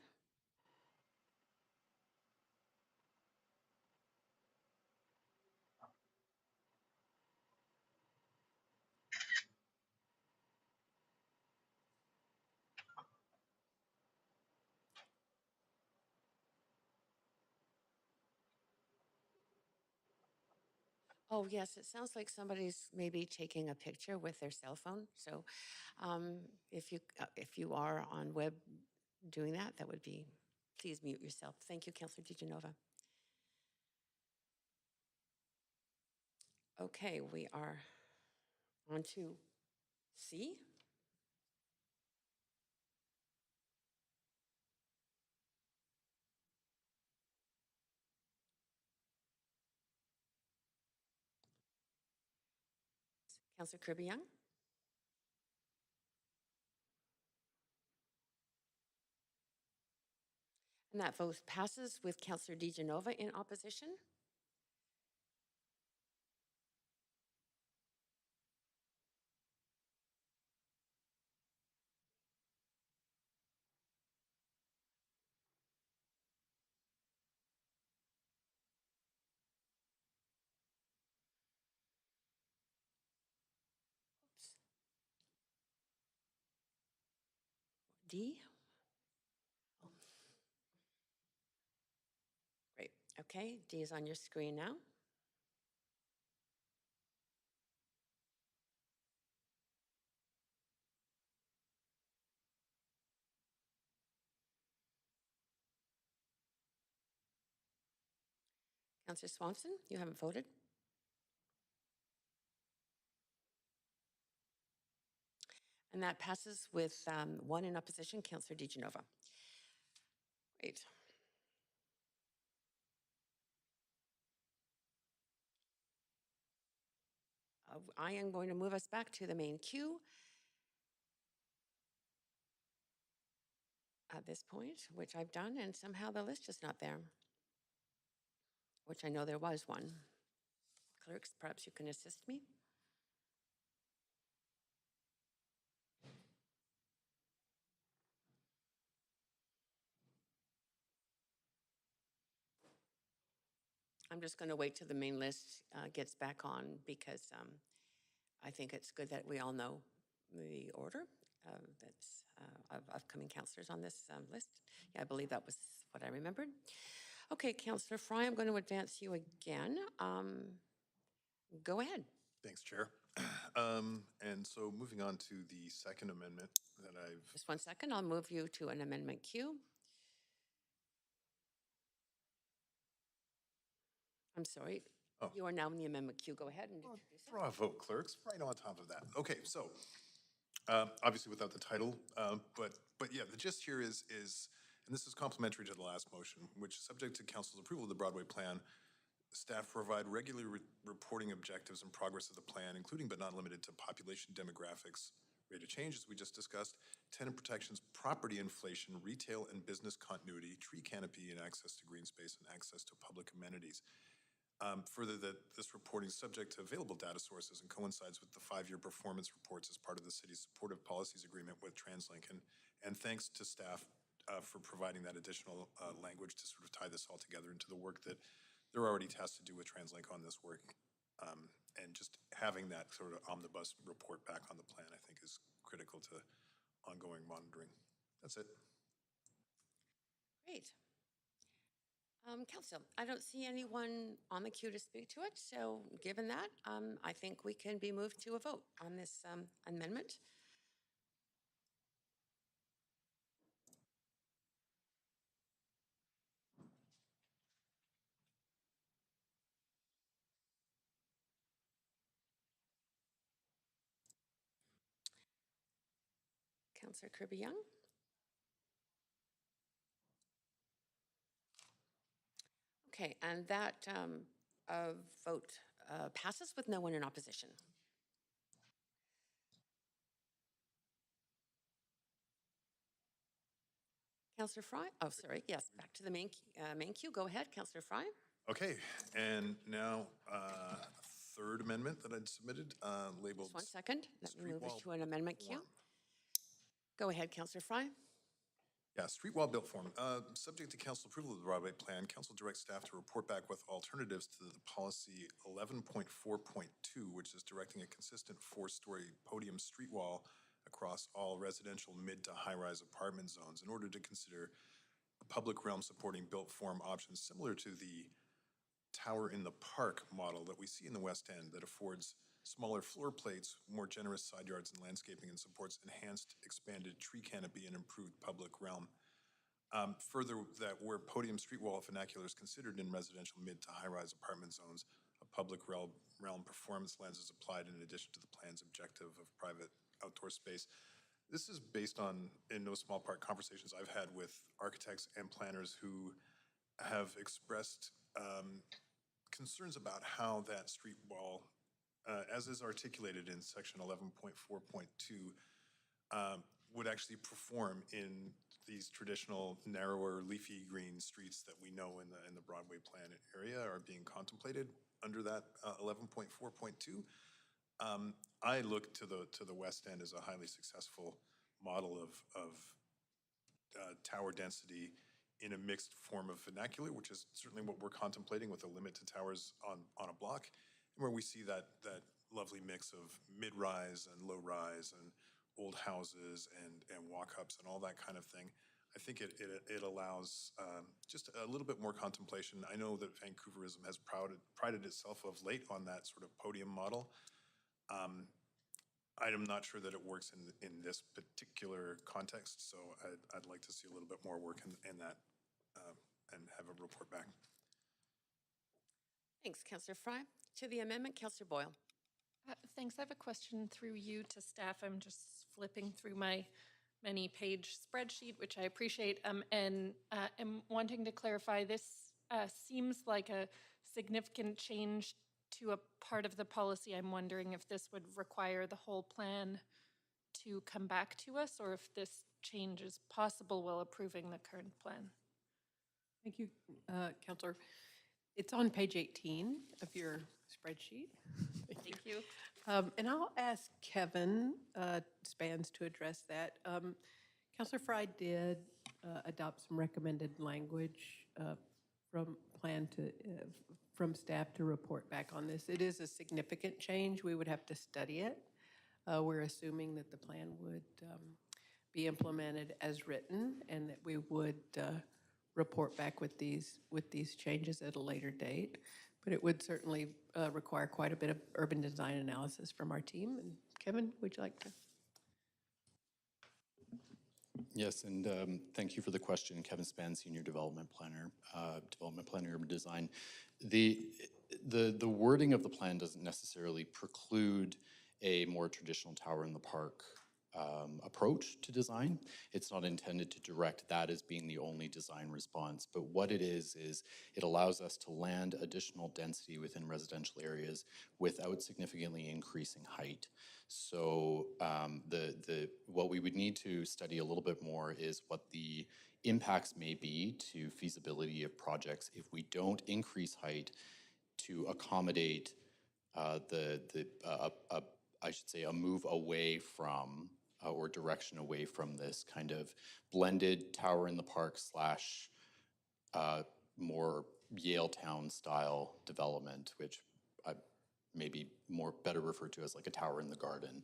Oh, yes, it sounds like somebody's maybe taking a picture with their cell phone. So if you are on web doing that, that would be, please mute yourself. Thank you, Councillor DeGenova. Okay, we are on to C. Councillor Kirby Young. And that vote passes with Councillor DeGenova in opposition. D. Great. Okay, D is on your screen now. Councillor Swanson, you haven't voted. And that passes with 1 in opposition, Councillor DeGenova. Great. I am going to move us back to the main queue at this point, which I've done, and somehow the list is not there, which I know there was one. Clerks, perhaps you can assist me? I'm just going to wait till the main list gets back on because I think it's good that we all know the order of upcoming councillors on this list. Yeah, I believe that was what I remembered. Okay, Councillor Fry, I'm going to advance you again. Go ahead. Thanks, Chair. And so moving on to the second amendment that I've... Just 1 second, I'll move you to an amendment queue. I'm sorry. Oh. You are now in the amendment queue. Go ahead and introduce it. Bravo, clerks, right on top of that. Okay, so obviously without the title, but yeah, the gist here is, and this is complementary to the last motion, which subject to council's approval of the Broadway plan, staff provide regular reporting objectives and progress of the plan, including but not limited to population demographics, rate of change, as we just discussed, tenant protections, property inflation, retail and business continuity, tree canopy and access to green space and access to public amenities. Further, that this reporting is subject to available data sources and coincides with the 5-year performance reports as part of the city's supportive policies agreement with TransLink. And thanks to staff for providing that additional language to sort of tie this all together into the work that they're already tasked to do with TransLink on this work. And just having that sort of omnibus report back on the plan, I think, is critical to ongoing monitoring. That's it. Great. Council, I don't see anyone on the queue to speak to it, so given that, I think we can be moved to a vote on this amendment. Councillor Kirby Young. Okay, and that vote passes with no one in opposition. Councillor Fry, oh, sorry, yes, back to the main queue. Go ahead, Councillor Fry. Okay, and now third amendment that I'd submitted labeled. Just 1 second. Let me move us Street to an amendment queue. form. Go ahead, Councillor Fry. Yeah, street wall built form. Subject to council approval of the Broadway plan, council directs staff to report back with alternatives to the policy 11.4.2, which is directing a consistent 4-story podium street wall across all residential mid to high-rise apartment zones in order to consider a public realm supporting built form options similar to the tower in the park model that we see in the West End that affords smaller floor plates, more generous side yards and landscaping, and supports enhanced expanded tree canopy and improved public realm. Further, that where podium street wall vernacular is considered in residential mid to high-rise apartment zones, a public realm performance lens is applied in addition to the plan's objective of private outdoor space. This is based on, in no small part, conversations I've had with architects and planners who have expressed concerns about how that street wall, as is articulated in section 11.4.2, would actually perform in these traditional narrower leafy green streets that we know in the Broadway plan area are being contemplated under that 11.4.2. I look to the West End as a highly successful model of tower density in a mixed form of vernacular, which is certainly what we're contemplating with a limit to towers on a block, where we see that lovely mix of mid-rise and low-rise and old houses and walk-ups and all that kind of thing. I think it allows just a little bit more contemplation. I know that Vancouverism has prided itself of late on that sort of podium model. I'm not sure that it works in this particular context, so I'd like to see a little bit more work in that and have a report back. Thanks, Councillor Fry. To the amendment, Councillor Boyle. Thanks. I have a question through you to staff. I'm just flipping through my many-page spreadsheet, which I appreciate, and am wanting to clarify. This seems like a significant change to a part of the policy. I'm wondering if this would require the whole plan to come back to us, or if this change is possible while approving the current plan. Thank you, Councillor. It's on page 18 of your spreadsheet. Thank you. And I'll ask Kevin Spans to address that. Councillor Fry did adopt some recommended language from staff to report back on this. It is a significant change. We would have to study it. We're assuming that the plan would be implemented as written, and that we would report back with these changes at a later date. But it would certainly require quite a bit of urban design analysis from our team. And Kevin, would you like to? Yes, and thank you for the question. Kevin Span, Senior Development Planner, Urban Design. The wording of the plan doesn't necessarily preclude a more traditional tower in the park approach to design. It's not intended to direct that as being the only design response, but what it is it allows us to land additional density within residential areas without significantly increasing height. So what we would need to study a little bit more is what the impacts may be to feasibility of projects if we don't increase height to accommodate I should say a move away from or direction away from this kind of blended tower in the park slash more Yale Town style development, which I maybe more better referred to as like a tower in the garden,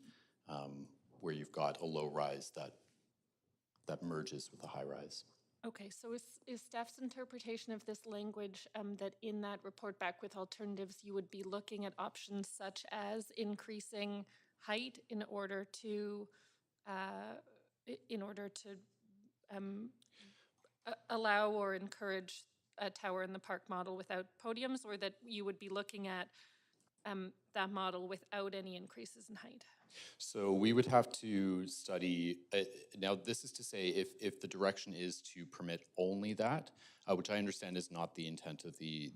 where you've got a low rise that merges with a high rise. Okay, so is staff's interpretation of this language that in that report back with alternatives, you would be looking at options such as increasing height in order to allow or encourage a tower in the park model without podiums, or that you would be looking at that model without any increases in height? So we would have to study, now this is to say if the direction is to permit only that, which I understand is not the intent of the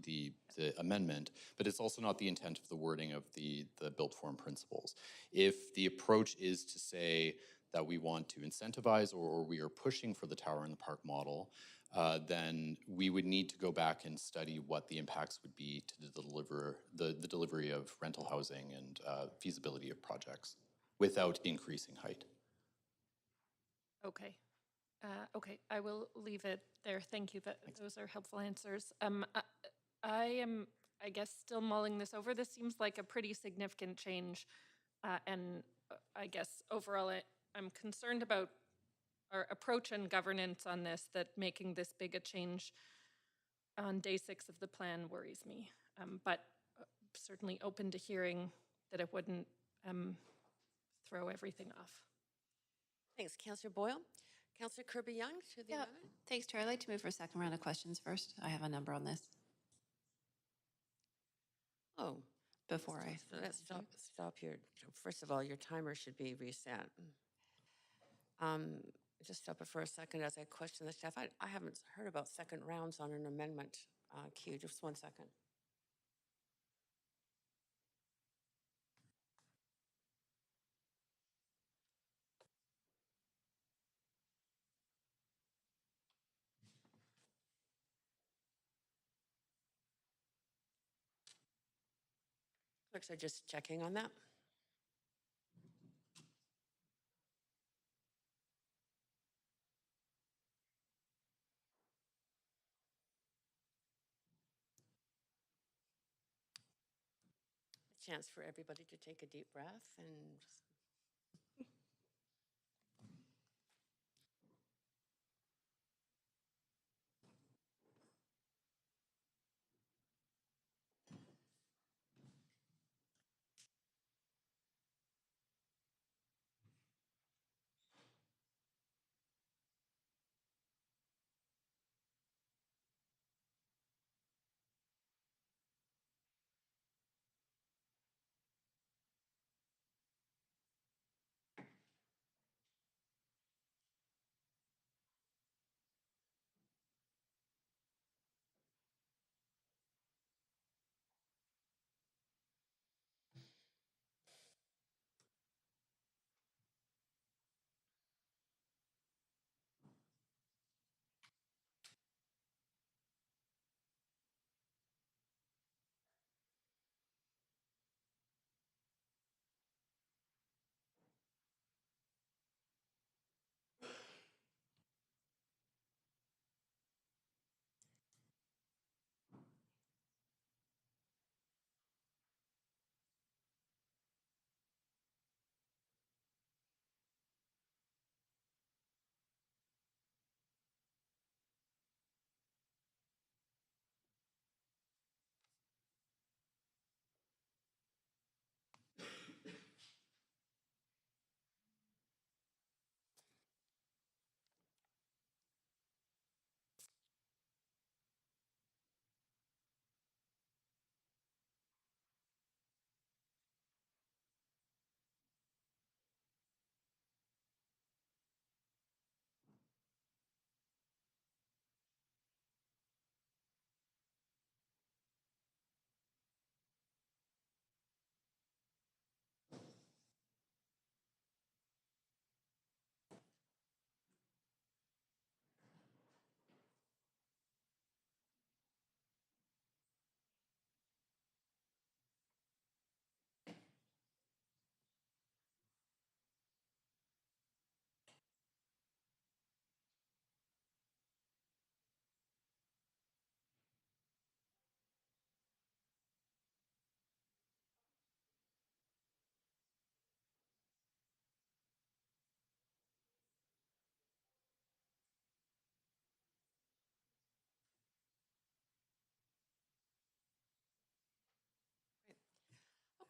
amendment, but it's also not the intent of the wording of the built form principles. If the approach is to say that we want to incentivize or we are pushing for the tower in the park model, then we would need to go back and study what the impacts would be to the delivery of rental housing and feasibility of projects without increasing height. Okay. Okay, I will leave it there. Thank you. Those are helpful answers. I am, I guess, still mulling this over. This seems like a pretty significant change. And I guess overall, I'm concerned about our approach and governance on this, that making this big a change on day 6 of the plan worries me. But certainly open to hearing that it wouldn't throw everything off. Thanks, Councillor Boyle. Councillor Kirby Young to the amendment. Thanks, Chair. I'd like to move for a second round of questions first. I have a number on this. Oh, before I. so let's stop here. First of all, your timer should be reset. Just stop it for a second as I question the staff. I haven't heard about second rounds on an amendment queue. Just 1 second. Clerks are just checking on that. A chance for everybody to take a deep breath and just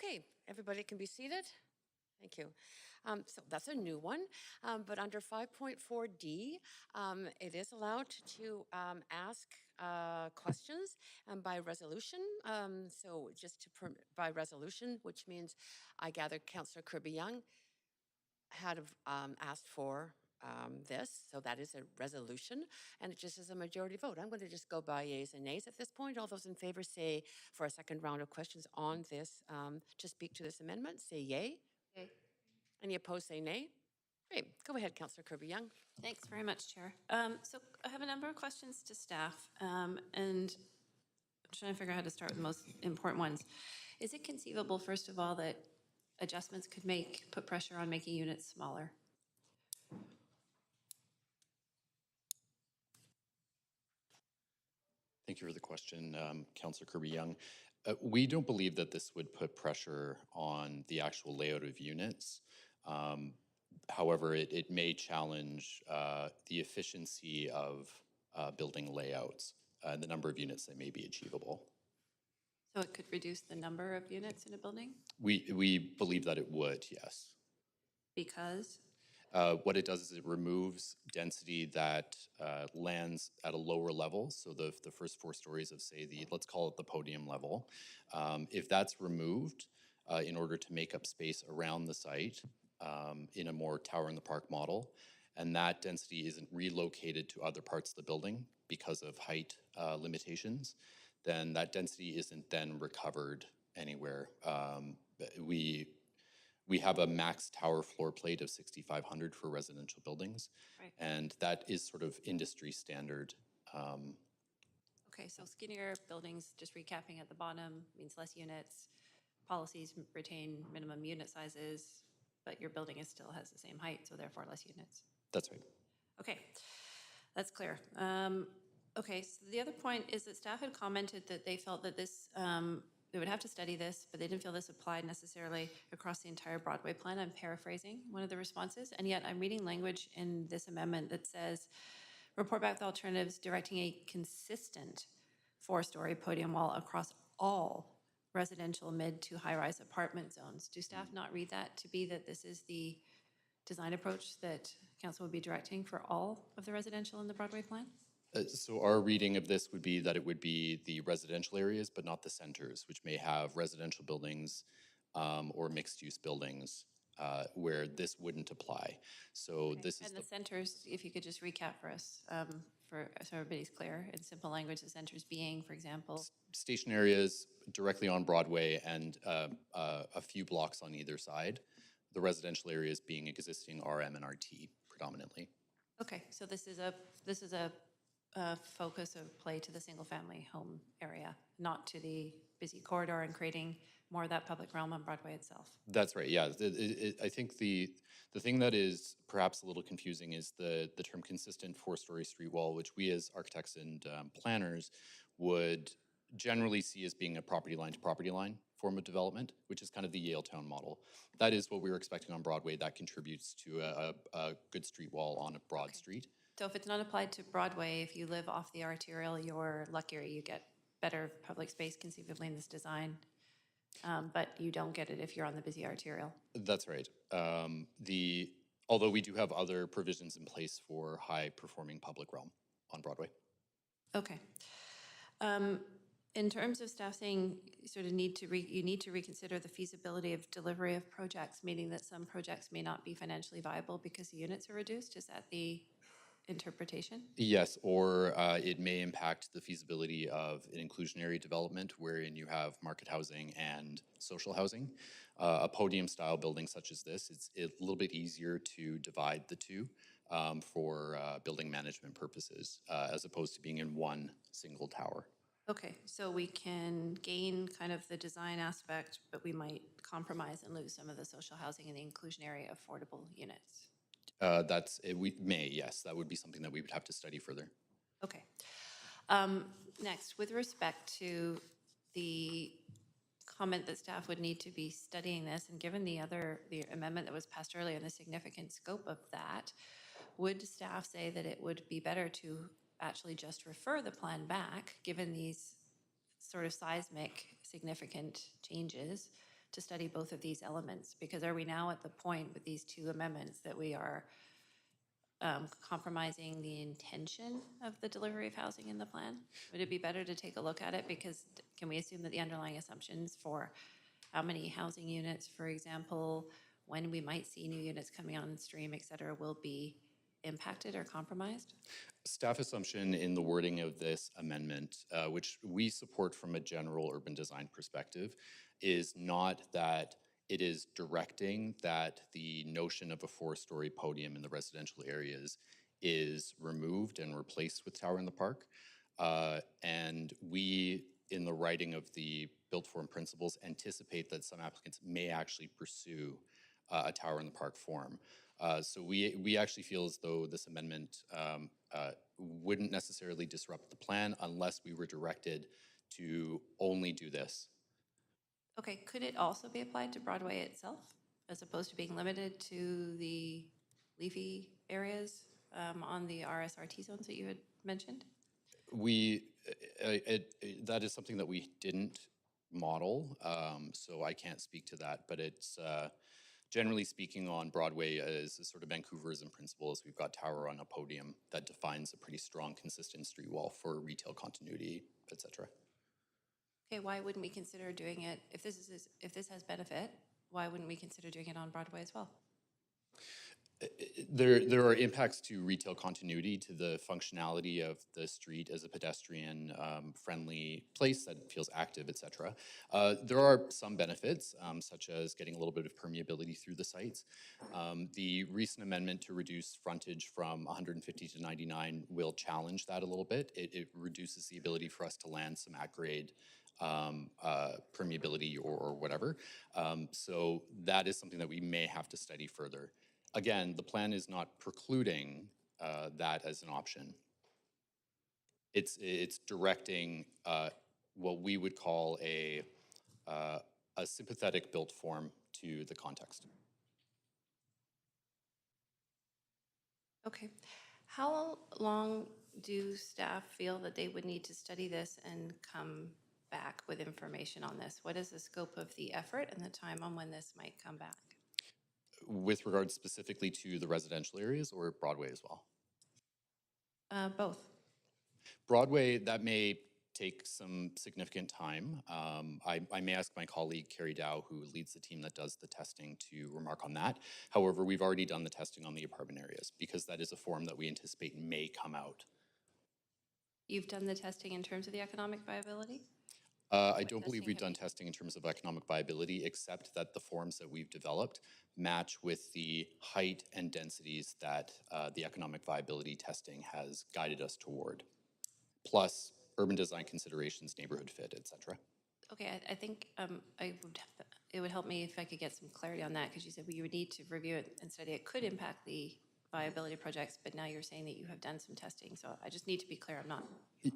Okay, everybody can be seated. Thank you. So that's a new one, but under 5.4D, it is allowed to ask questions by resolution. So just to by resolution, which means I gather Councillor Kirby Young had asked for this, so that is a resolution, and it just is a majority vote. I'm going to just go by yeas and nays at this point. All those in favor say for a second round of questions on this to speak to this amendment, say yay. Okay. Any opposed, say nay. Great. Go ahead, Councillor Kirby Young. Thanks very much, Chair. So I have a number of questions to staff, and I'm trying to figure out how to start with the most important ones. Is it conceivable, first of all, that adjustments could put pressure on making units smaller? Thank you for the question, Councillor Kirby Young. We don't believe that this would put pressure on the actual layout of units. However, it may challenge the efficiency of building layouts and the number of units that may be achievable. So it could reduce the number of units in a building? We believe that it would, yes. Because? What it does is it removes density that lands at a lower level. So the first 4 stories of, say, let's call it the podium level. If that's removed in order to make up space around the site in a more tower in the park model, and that density isn't relocated to other parts of the building because of height limitations, then that density isn't then recovered anywhere. We have a max tower floor plate of 6,500 for residential buildings, right, and that is sort of industry standard. Okay, so skinnier buildings, just recapping at the bottom, means less units. Policies retain minimum unit sizes, but your building still has the same height, so therefore less units. That's right. Okay, that's clear. Okay, so the other point is that staff had commented that they felt that this, they would have to study this, but they didn't feel this applied necessarily across the entire Broadway plan. I'm paraphrasing one of the responses, and yet I'm reading language in this amendment that says, report back the alternatives directing a consistent 4-story podium wall across all residential mid to high-rise apartment zones. Do staff not read that to be that this is the design approach that council would be directing for all of the residential in the Broadway plan? So our reading of this would be that it would be the residential areas, but not the centers, which may have residential buildings or mixed-use buildings where this wouldn't apply. So Okay. this is and the centers, if you could just recap for us, so everybody's clear, in simple language, the centers being, for example? Station areas directly on Broadway and a few blocks on either side. The residential areas being existing RM and RT predominantly. Okay, so this is a focus of play to the single-family home area, not to the busy corridor and creating more of that public realm on Broadway itself. That's right, yeah. I think the thing that is perhaps a little confusing is the term consistent 4-story street wall, which we as architects and planners would generally see as being a property line to property line form of development, which is kind of the Yaletown model. That is what we were expecting on Broadway. That contributes to a good street wall on a broad street. So if it's not applied to Broadway, if you live off the arterial, you're luckier. You get better public space conceivably in this design, but you don't get it if you're on the busy arterial. That's right. Although we do have other provisions in place for high-performing public realm on Broadway. Okay. In terms of staff saying you sort of need to reconsider the feasibility of delivery of projects, meaning that some projects may not be financially viable because the units are reduced, is that the interpretation? Yes, or it may impact the feasibility of an inclusionary development wherein you have market housing and social housing. A podium-style building such as this, it's a little bit easier to divide the two for building management purposes as opposed to being in one single tower. Okay, so we can gain kind of the design aspect, but we might compromise and lose some of the social housing and the inclusionary affordable units. We may, yes. That would be something that we would have to study further. Okay. Next, with respect to the comment that staff would need to be studying this, and given the amendment that was passed earlier and the significant scope of that, would staff say that it would be better to actually just refer the plan back, given these sort of seismic significant changes, to study both of these elements? Because are we now at the point with these two amendments that we are compromising the intention of the delivery of housing in the plan? Would it be better to take a look at it? Because can we assume that the underlying assumptions for how many housing units, for example, when we might see new units coming on stream, et cetera, will be impacted or compromised? Staff assumption in the wording of this amendment, which we support from a general urban design perspective, is not that it is directing that the notion of a four-story podium in the residential areas is removed and replaced with tower in the park. And we, in the writing of the built form principles, anticipate that some applicants may actually pursue a tower in the park form. So we actually feel as though this amendment wouldn't necessarily disrupt the plan unless we were directed to only do this. Okay, could it also be applied to Broadway itself as opposed to being limited to the leafy areas on the RSRT zones that you had mentioned? That is something that we didn't model, so I can't speak to that, but it's generally speaking on Broadway as a sort of Vancouverism principles. We've got tower on a podium that defines a pretty strong, consistent street wall for retail continuity, et cetera. Okay, why wouldn't we consider doing it, if this has benefit, why wouldn't we consider doing it on Broadway as well? There are impacts to retail continuity, to the functionality of the street as a pedestrian friendly place that feels active, et cetera. There are some benefits, such as getting a little bit of permeability through the sites. The recent amendment to reduce frontage from 150 to 99 will challenge that a little bit. It reduces the ability for us to land some at-grade permeability or whatever. So that is something that we may have to study further. Again, the plan is not precluding that as an option. It's directing what we would call a sympathetic built form to the context. Okay. How long do staff feel that they would need to study this and come back with information on this? What is the scope of the effort and the time on when this might come back? With regard specifically to the residential areas or Broadway as well? Both. Broadway, that may take some significant time. I may ask my colleague, Carrie Dow, who leads the team that does the testing, to remark on that. However, we've already done the testing on the apartment areas because that is a form that we anticipate may come out. You've done the testing in terms of the economic viability? I don't believe we've done testing in terms of economic viability, except that the forms that we've developed match with the height and densities that the economic viability testing has guided us toward, plus urban design considerations, neighborhood fit, et cetera. Okay, I think it would help me if I could get some clarity on that, because you said we would need to review it and study it could impact the viability projects, but now you're saying that you have done some testing, so I just need to be clear, I'm not.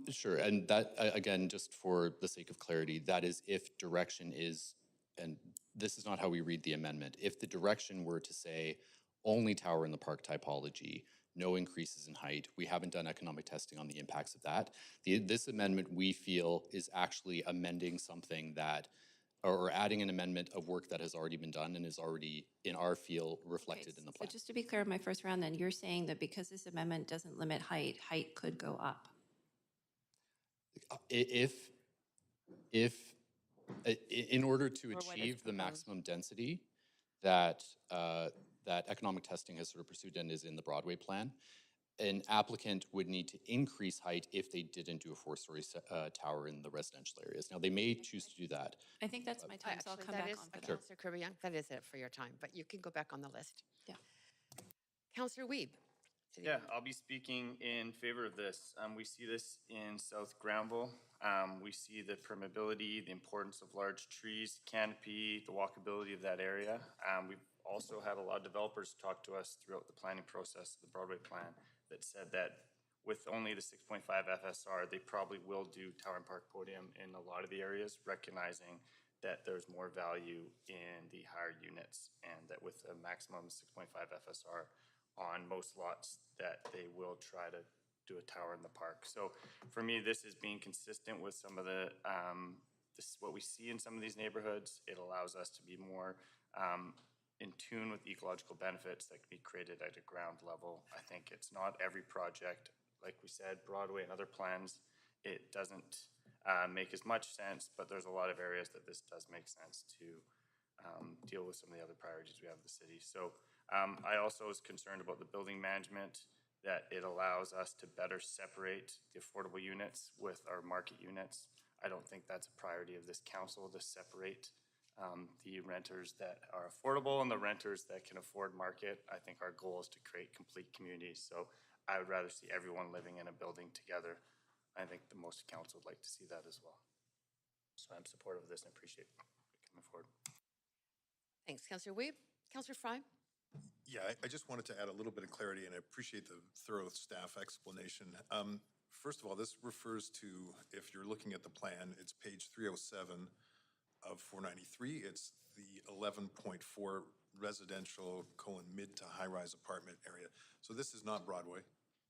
Sure, and that, again, just for the sake of clarity, that is if direction is, and this is not how we read the amendment, if the direction were to say only tower in the park typology, no increases in height, we haven't done economic testing on the impacts of that. This amendment, we feel, is actually amending something that, or adding an amendment of work that has already been done and is already, in our feel, reflected in the plan. So just to be clear, my first round then, you're saying that because this amendment doesn't limit height, height could go up? In order to achieve the maximum density that that economic testing has sort of pursued and is in the Broadway plan, an applicant would need to increase height if they didn't do a four-story tower in the residential areas. Now, they may choose to do that. I think that's my time, so I'll come back on for that. Councillor Kirby Young, that is it for your time, but you can go back on the list. Yeah. Councillor Wiebe. Yeah, I'll be speaking in favor of this. We see this in South Granville. We see the permeability, the importance of large trees, canopy, the walkability of that area. We've also had a lot of developers talk to us throughout the planning process, the Broadway plan, that said that with only the 6.5 FSR, they probably will do tower and park podium in a lot of the areas, recognizing that there's more value in the higher units, and that with a maximum 6.5 FSR on most lots, that they will try to do a tower in the park. So for me, this is being consistent with some of the this, what we see in some of these neighborhoods, it allows us to be more in tune with ecological benefits that can be created at a ground level. I think it's not every project, like we said, Broadway and other plans, it doesn't make as much sense, but there's a lot of areas that this does make sense to deal with some of the other priorities we have in the city. So I also was concerned about the building management, that it allows us to better separate the affordable units with our market units. I don't think that's a priority of this council, to separate the renters that are affordable and the renters that can afford market. I think our goal is to create complete communities. So I would rather see everyone living in a building together. I think the most council would like to see that as well. So I'm supportive of this and appreciate it coming forward. Thanks, Councillor Weeb. Councillor Fry? Yeah, I just wanted to add a little bit of clarity, and I appreciate the thorough staff explanation. First of all, this refers to, if you're looking at the plan, it's page 307 of 493. It's the 11.4 residential mid to high-rise apartment area. So this is not Broadway.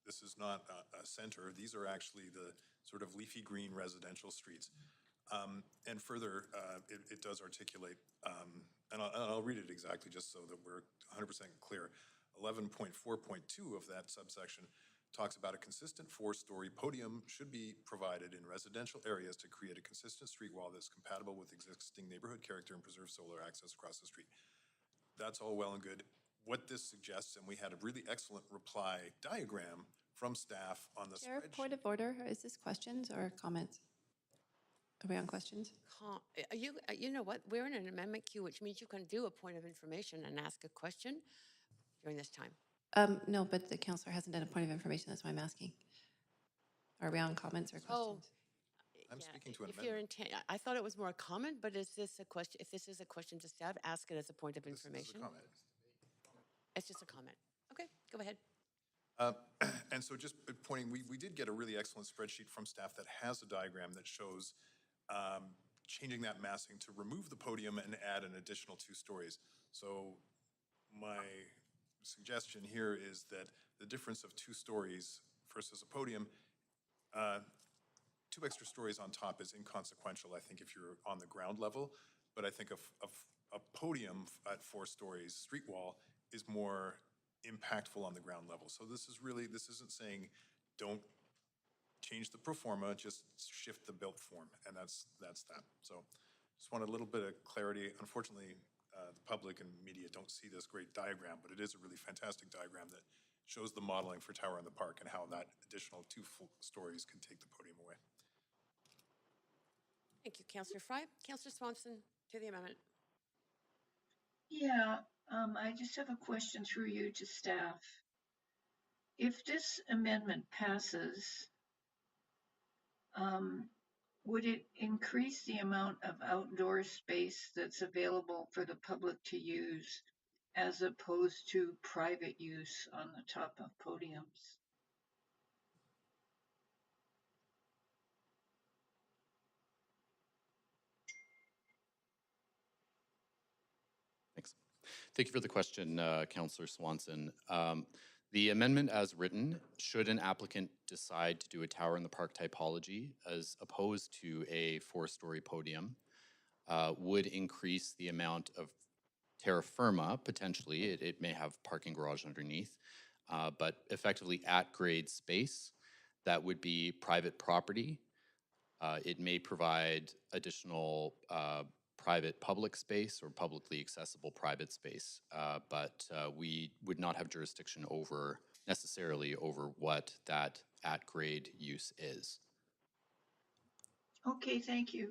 This is not a center. These are actually the sort of leafy green residential streets. And further, it does articulate, and I'll read it exactly just so that we're 100% clear. 11.4.2 of that subsection talks about a consistent 4-story podium should be provided in residential areas to create a consistent street wall that's compatible with existing neighborhood character and preserve solar access across the street. That's all well and good. What this suggests, and we had a really excellent reply diagram from staff on the Chair, spreadsheet. point of order. Is this questions or comments? Are we on questions? You know what? We're in an amendment queue, which means you can do a point of information and ask a question during this time. No, but the councillor hasn't done a point of information. That's why I'm asking. Are we on comments or questions? I'm speaking to an If you're amendment. I thought it was more a comment, but is this a question? If this is a question to staff, ask it as a point of This is a information. comment. It's just a comment. Okay, go ahead. And so just pointing, we did get a really excellent spreadsheet from staff that has a diagram that shows changing that massing to remove the podium and add an additional 2 stories. So my suggestion here is that the difference of 2 stories versus a podium, 2 extra stories on top is inconsequential, I think, if you're on the ground level. But I think a podium at 4 stories, street wall, is more impactful on the ground level. So this isn't saying don't change the pro forma, just shift the built form, and that's that. So just want a little bit of clarity. Unfortunately, the public and media don't see this great diagram, but it is a really fantastic diagram that shows the modeling for Tower in the Park and how that additional 2 stories can take the podium away. Thank you, Councillor Fry. Councillor Swanson, to the amendment. Yeah, I just have a question through you to staff. If this amendment passes, would it increase the amount of outdoor space that's available for the public to use as opposed to private use on the top of podiums? Thanks. Thank you for the question, Councillor Swanson. The amendment as written, should an applicant decide to do a tower in the park typology as opposed to a 4-story podium, would increase the amount of terra firma, potentially. It may have parking garage underneath, but effectively at-grade space that would be private property. It may provide additional private public space or publicly accessible private space, but we would not have jurisdiction necessarily over what that at-grade use is. Okay, thank you.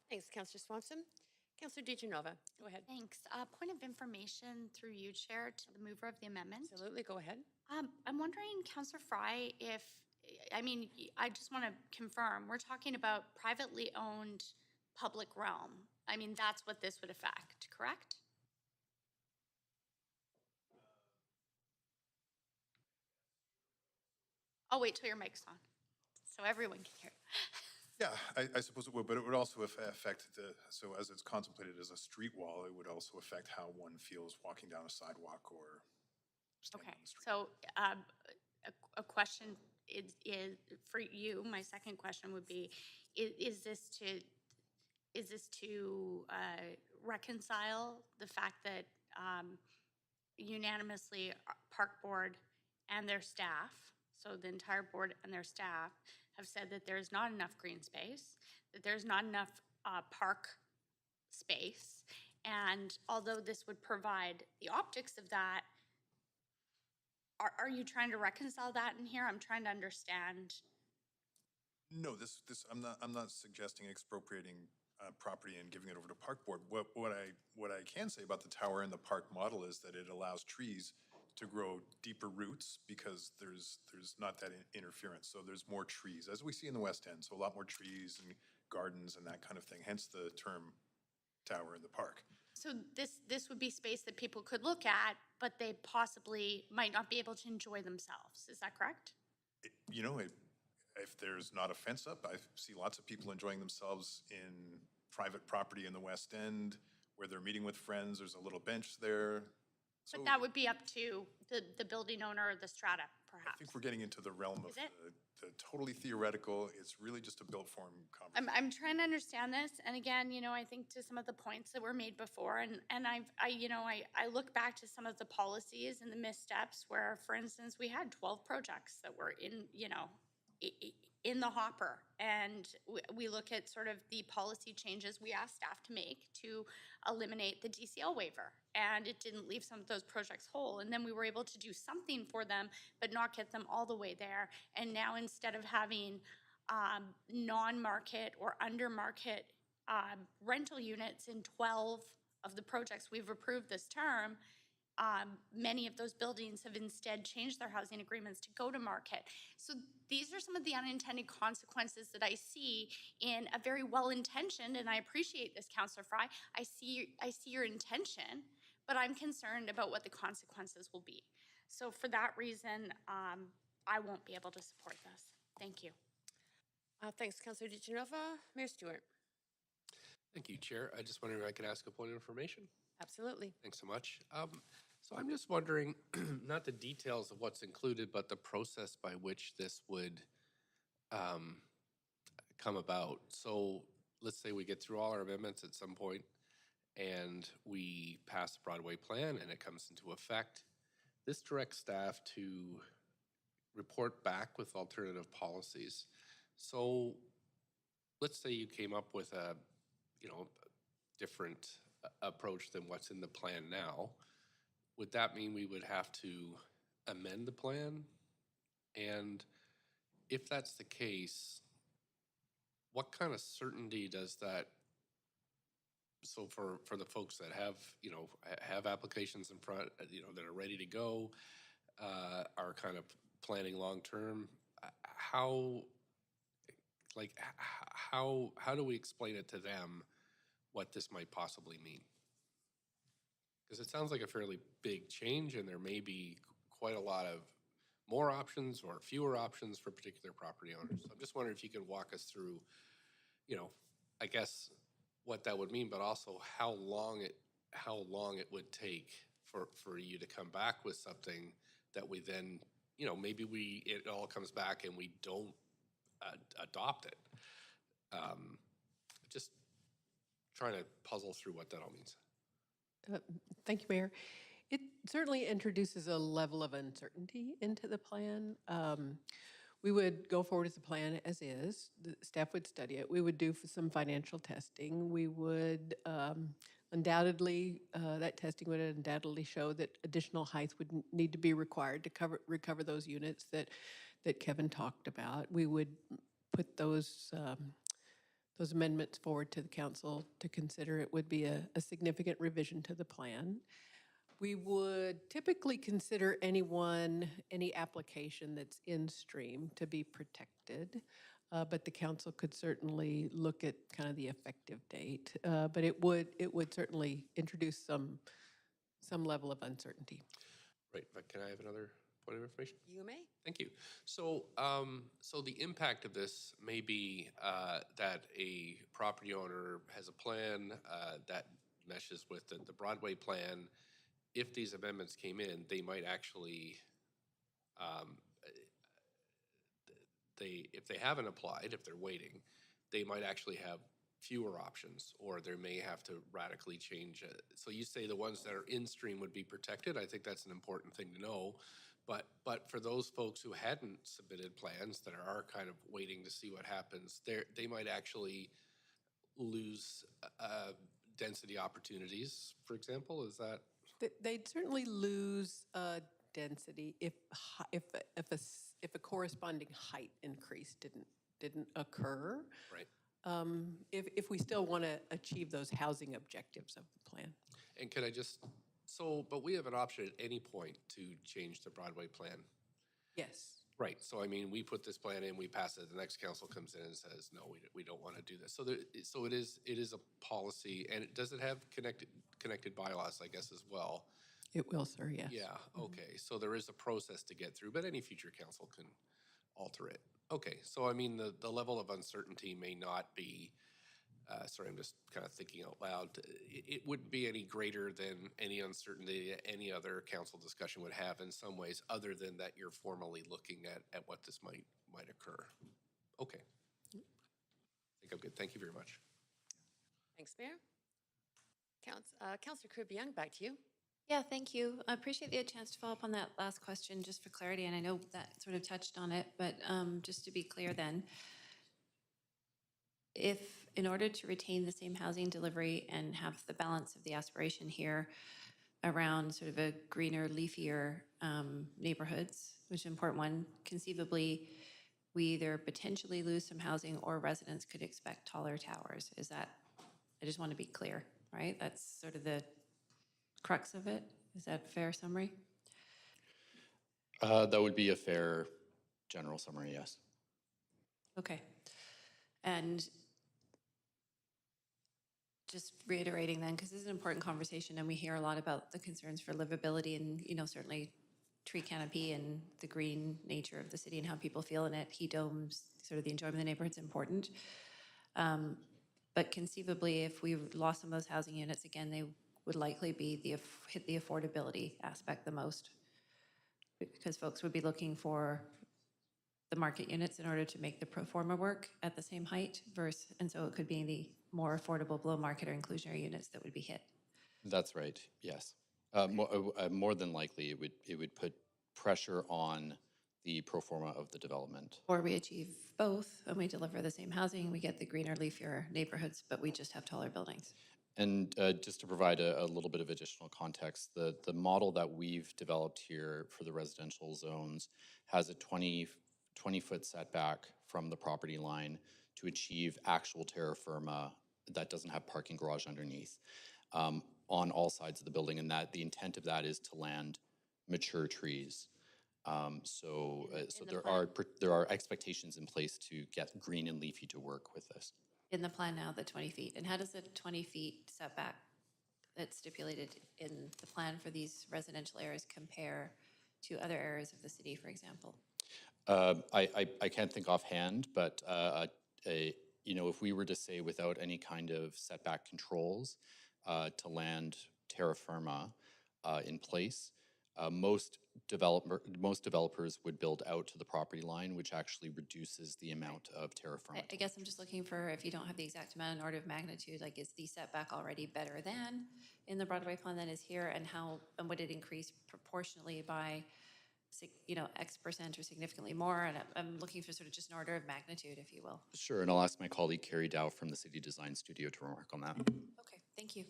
Thanks, Councillor Swanson. Councillor DeGenova, go ahead. Thanks. Point of information through you, Chair, to the mover of the amendment. Absolutely, go ahead. I'm wondering, Councillor Fry, I just want to confirm, we're talking about privately owned public realm. That's what this would affect, correct? I'll wait till your mic's on, so everyone can hear. Yeah, I suppose it would, but it would also affect so as it's contemplated as a street wall, it would also affect how one feels walking down a sidewalk or standing on the street. So a question is for you, my second question would be, is this to is this to reconcile the fact that unanimously Park Board and their staff, so the entire board and their staff, have said that there's not enough green space, that there's not enough park space, and although this would provide the optics of that, are you trying to reconcile that in here? I'm trying to understand. No, I'm not suggesting expropriating property and giving it over to Park Board. What I can say about the tower and the park model is that it allows trees to grow deeper roots because there's not that interference. So there's more trees, as we see in the West End. So a lot more trees and gardens and that kind of thing, hence the term tower in the park. So this would be space that people could look at, but they possibly might not be able to enjoy themselves. Is that correct? If there's not a fence up, I see lots of people enjoying themselves in private property in the West End where they're meeting with friends. There's a little bench there. So But that would be up to the building owner or the strata, perhaps. I think we're getting into the realm of Is it? the totally theoretical. It's really just a built form conversation. I'm trying to understand this, and again, I think to some of the points that were made before, and I look back to some of the policies and the missteps where, for instance, we had 12 projects that were in the hopper, and we look at sort of the policy changes we asked staff to make to eliminate the DCL waiver, and it didn't leave some of those projects whole, and then we were able to do something for them but not get them all the way there. And now, instead of having non-market or under-market rental units in 12 of the projects we've approved this term, many of those buildings have instead changed their housing agreements to go to market. So these are some of the unintended consequences that I see in a very well-intentioned, and I appreciate this, Councillor Fry. I see your intention, but I'm concerned about what the consequences will be. So for that reason, I won't be able to support this. Thank you. Thanks, Councillor DeGenova. Mayor Stewart. Thank you, Chair. I just wondering if I could ask a point of information. Absolutely. Thanks so much. So I'm just wondering, not the details of what's included, but the process by which this would come about. So let's say we get through all our amendments at some point and we pass the Broadway plan and it comes into effect. This directs staff to report back with alternative policies. So let's say you came up with a different approach than what's in the plan now. Would that mean we would have to amend the plan? And if that's the case, what kind of certainty does that, so for the folks that have applications in front, that are ready to go, are kind of planning long-term, how do we explain it to them what this might possibly mean? Because it sounds like a fairly big change and there may be quite a lot of more options or fewer options for particular property owners. So I'm just wondering if you could walk us through, I guess what that would mean, but also how long it would take for you to come back with something that we then, maybe it all comes back and we don't adopt it. Just trying to puzzle through what that all means. Thank you, Mayor. It certainly introduces a level of uncertainty into the plan. We would go forward with the plan as is. The staff would study it. We would do some financial testing. We would undoubtedly, that testing would undoubtedly show that additional height would need to be required to recover those units that Kevin talked about. We would put those amendments forward to the council to consider. It would be a significant revision to the plan. We would typically consider any application that's in stream to be protected, but the council could certainly look at kind of the effective date. But it would certainly introduce some level of uncertainty. Right, but can I have another point of information? You may. Thank you. So, so the impact of this may be that a property owner has a plan that meshes with the Broadway plan. If these amendments came in, they might actually, if they haven't applied, if they're waiting, they might actually have fewer options, or they may have to radically change it. So you say the ones that are in stream would be protected. I think that's an important thing to know. But for those folks who hadn't submitted plans that are kind of waiting to see what happens, they might actually lose density opportunities, for example. Is that? They'd certainly lose density if a corresponding height increase didn't occur. Right. If we still want to achieve those housing objectives of the plan. And can I just, but we have an option at any point to change the Broadway plan. Yes. Right. So I mean, we put this plan in, we pass it, the next council comes in and says, no, we don't want to do this. So it is a policy, and does it have connected bylaws, I guess, as well? It will, sir, yes. Yeah, okay. So there is a process to get through, but any future council can alter it. Okay, so I mean, the level of uncertainty may not be, sorry, I'm just kind of thinking out loud. It wouldn't be any greater than any uncertainty that any other council discussion would have in some ways, other than that you're formally looking at what this might occur. Okay. I think I'm good. Thank you very much. Thanks, Mayor. Councillor Kirby Young, back to you. Yeah, thank you. I appreciate the chance to follow up on that last question just for clarity, and I know that sort of touched on it, but just to be clear then, if in order to retain the same housing delivery and have the balance of the aspiration here around sort of a greener, leafier neighborhoods, which is an important one, conceivably we either potentially lose some housing or residents could expect taller towers. Is that, I just want to be clear, right? That's sort of the crux of it. Is that a fair summary? That would be a fair general summary, yes. Okay. And just reiterating then, because this is an important conversation and we hear a lot about the concerns for livability and, you know, certainly tree canopy and the green nature of the city and how people feel in it, heat domes, sort of the enjoyment of the neighborhood's important. But conceivably, if we lost some of those housing units, again, they would likely be hit the affordability aspect the most, because folks would be looking for the market units in order to make the pro forma work at the same height and so it could be the more affordable below market or inclusionary units that would be hit. That's right, yes. More than likely, it would put pressure on the pro forma of the development. Or we achieve both and we deliver the same housing, we get the greener, leafier neighborhoods, but we just have taller buildings. And just to provide a little bit of additional context, the model that we've developed here for the residential zones has a 20-foot setback from the property line to achieve actual terra firma that doesn't have parking garage underneath on all sides of the building. And that the intent of that is to land mature trees. So there are expectations in place to get green and leafy to work with this. In the plan now, the 20 feet. And how does the 20 feet setback that's stipulated in the plan for these residential areas compare to other areas of the city, for example? I can't think offhand, but you know, if we were to say without any kind of setback controls to land terra firma in place, most developers would build out to the property line, which actually reduces the amount of terra firma. I guess I'm just looking for, if you don't have the exact amount in order of magnitude, like is the setback already better than in the Broadway plan that is here, and would it increase proportionally by, you know, X percent or significantly more? And I'm looking for sort of just an order of magnitude, if you will. Sure, and I'll ask my colleague Carrie Dow from the City Design Studio to remark on that. Okay, thank you.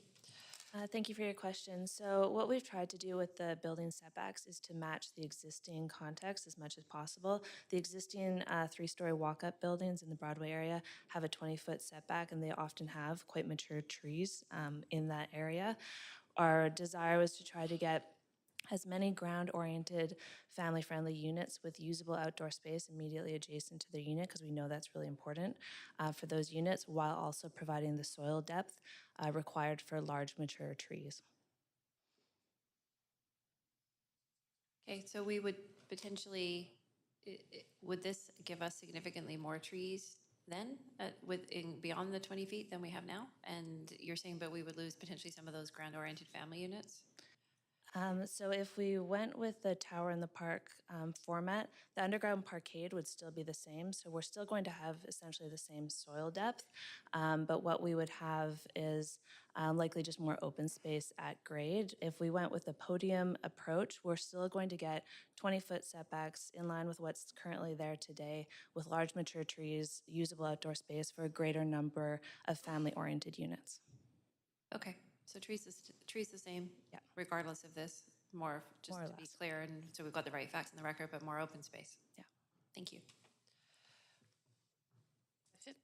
Thank you for your question. So what we've tried to do with the building setbacks is to match the existing context as much as possible. The existing three-story walk-up buildings in the Broadway area have a 20-foot setback, and they often have quite mature trees in that area. Our desire was to try to get as many ground-oriented, family-friendly units with usable outdoor space immediately adjacent to their unit, because we know that's really important for those units, while also providing the soil depth required for large, mature trees. Okay, so we would potentially, would this give us significantly more trees then, beyond the 20 feet than we have now? And you're saying, but we would lose potentially some of those ground-oriented family units? So if we went with the tower in the park format, the underground parkade would still be the same. So we're still going to have essentially the same soil depth, but what we would have is likely just more open space at grade. If we went with the podium approach, we're still going to get 20-foot setbacks in line with what's currently there today, with large mature trees, usable outdoor space for a greater number of family-oriented units. Okay, so trees the same? Yeah. Regardless of this, just More or to be less. clear, and so we've got the right facts in the record, but more open space? Yeah. Thank you. That's it.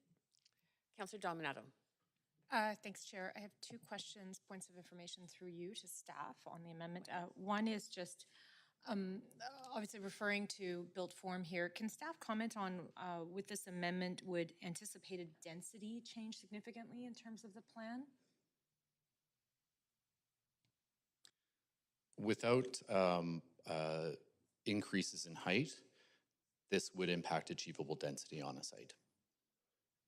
Councillor Dominato. Thanks, Chair. I have two questions, points of information through you to staff on the amendment. One is just obviously referring to built form here. Can staff comment on, with this amendment, would anticipated density change significantly in terms of the plan? Without increases in height, this would impact achievable density on a site.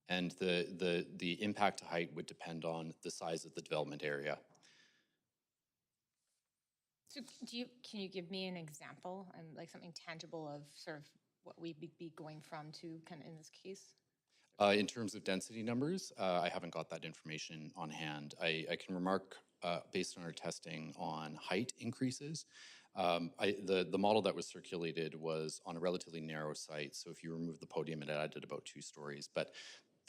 And the impact to height would depend on the size of the development area. So can you give me an example and like something tangible of sort of what we'd be going from to kind of in this case? In terms of density numbers, I haven't got that information on hand. I can remark, based on our testing on height increases, the model that was circulated was on a relatively narrow site. So if you remove the podium, it added about 2 stories. But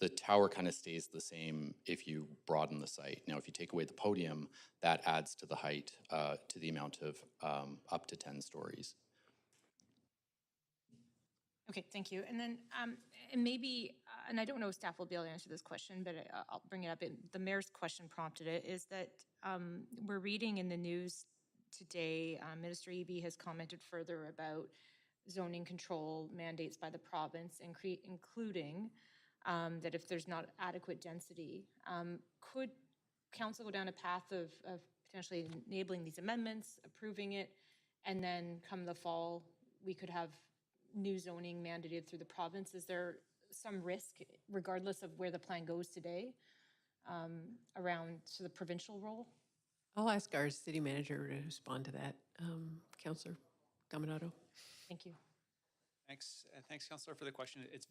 the tower kind of stays the same if you broaden the site. Now, if you take away the podium, that adds to the height, to the amount of up to 10 stories. Okay, thank you. And then, and maybe, and I don't know if staff will be able to answer this question, but I'll bring it up. The mayor's question prompted it, is that we're reading in the news today, Minister Eby has commented further about zoning control mandates by the province, including that if there's not adequate density, could council go down a path of potentially enabling these amendments, approving it, and then come the fall, we could have new zoning mandated through the province? Is there some risk, regardless of where the plan goes today, around the provincial role? I'll ask our city manager to respond to that. Councillor Dominato. Thank you. Thanks, Councillor, for the question. It's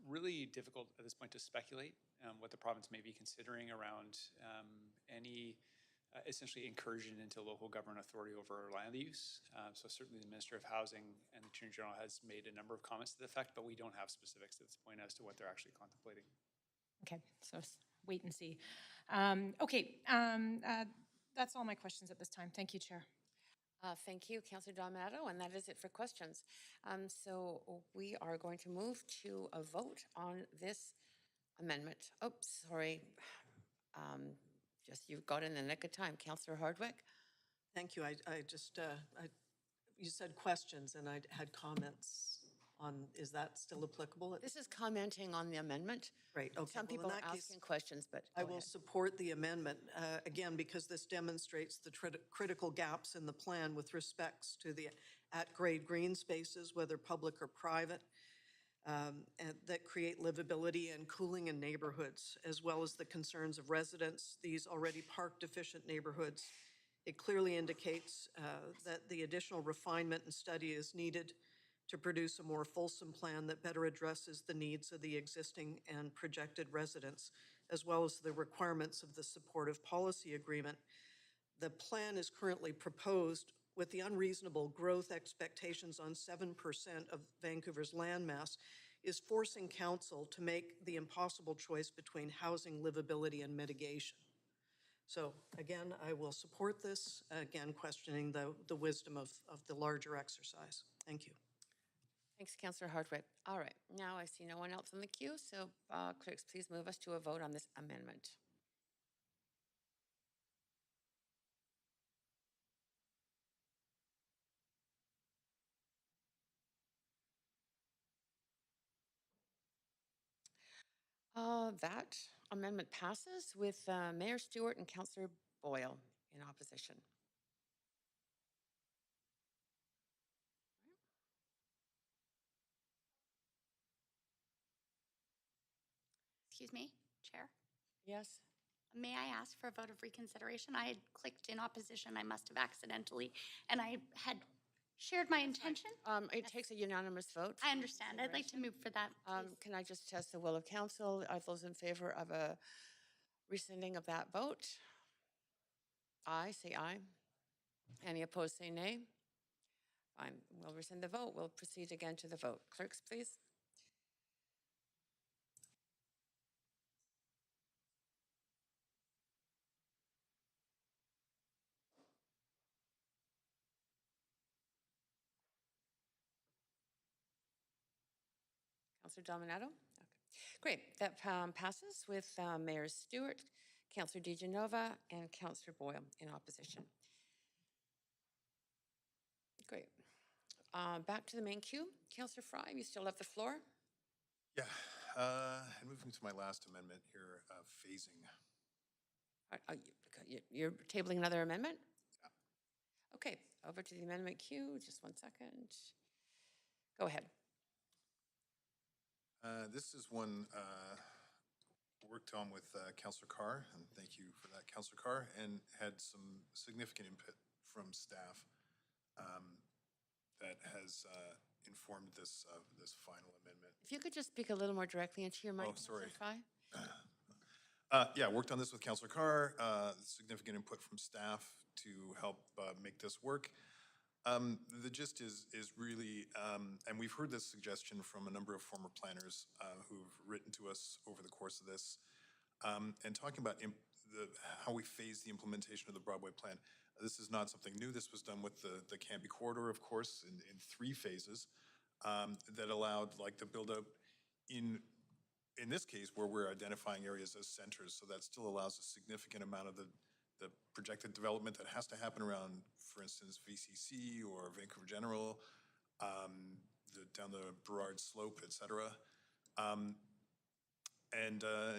really difficult at this point to speculate what the province may be considering around any essentially incursion into local government authority over land use. So certainly the Minister of Housing and the Attorney General has made a number of comments to the effect, but we don't have specifics at this point as to what they're actually contemplating. Okay, so wait and see. That's all my questions at this time. Thank you, Chair. Thank you, Councillor Dominato, and that is it for questions. So we are going to move to a vote on this amendment. Oops, sorry. Just you've got in the nick of time. Councillor Hardwick? Thank you. I just, you said questions and I had comments on, is that still applicable? This is commenting on the amendment. Right, okay. Some people are asking questions, but I will support the amendment, again, because this demonstrates the critical gaps in the plan with respects to the at-grade green spaces, whether public or private, and that create livability and cooling in neighborhoods, as well as the concerns of residents, these already park-deficient neighborhoods. It clearly indicates that the additional refinement and study is needed to produce a more fulsome plan that better addresses the needs of the existing and projected residents, as well as the requirements of the supportive policy agreement. The plan is currently proposed with the unreasonable growth expectations on 7% of Vancouver's landmass is forcing council to make the impossible choice between housing, livability, and mitigation. So again, I will support this, again, questioning the wisdom of the larger exercise. Thank you. Thanks, Councillor Hardwick. All right, now I see no one else in the queue, so clerks, please move us to a vote on this amendment. That amendment passes with Mayor Stewart and Councillor Boyle in opposition. Excuse me, Chair? Yes. May I ask for a vote of reconsideration? I had clicked in opposition, I must have accidentally, and I had shared my intention. It takes a unanimous vote. I understand. I'd like to move for that, please. Can I just test the will of council? Are those in favor of a rescinding of that vote? Aye, say aye. Any opposed, say nay. Fine, we'll rescind the vote. We'll proceed again to the vote. Clerks, please. Councillor Dominato? Okay. Great, that passes with Mayor Stewart, Councillor DeGenova, and Councillor Boyle in opposition. Great. Back to the main queue. Councillor Fry, you still have the floor. Yeah, and moving to my last amendment here, phasing. You're tabling another amendment? Yeah. Okay, over to the amendment queue. Just 1 second. Go ahead. This is one worked on with Councillor Carr, and thank you for that, Councillor Carr, and had some significant input from staff that has informed this this final amendment. If you could just speak a little more directly into your mic, sorry. Councillor Fry. Yeah, worked on this with Councillor Carr, significant input from staff to help make this work. The gist is really, and we've heard this suggestion from a number of former planners who've written to us over the course of this, and talking about how we phase the implementation of the Broadway plan. This is not something new. This was done with the Canby corridor, of course, in 3 phases that allowed like the build up in this case where we're identifying areas as centers. So that still allows a significant amount of the projected development that has to happen around, for instance, VCC or Vancouver General, down the Burrard Slope, et cetera.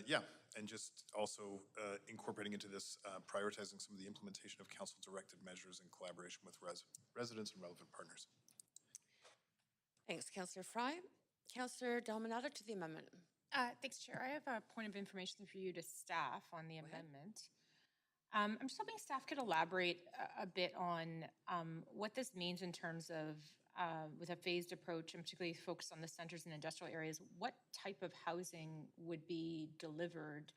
Yeah, and just also incorporating into this, prioritizing some of the implementation of council-directed measures in collaboration with residents and relevant partners. Thanks, Councillor Fry. Councillor Dominato to the amendment. Thanks, Chair. I have a point of information for you to staff on the amendment. I'm just hoping staff could elaborate a bit on what this means in terms of, with a phased approach, and particularly focused on the centers and industrial areas, what type of housing would be delivered?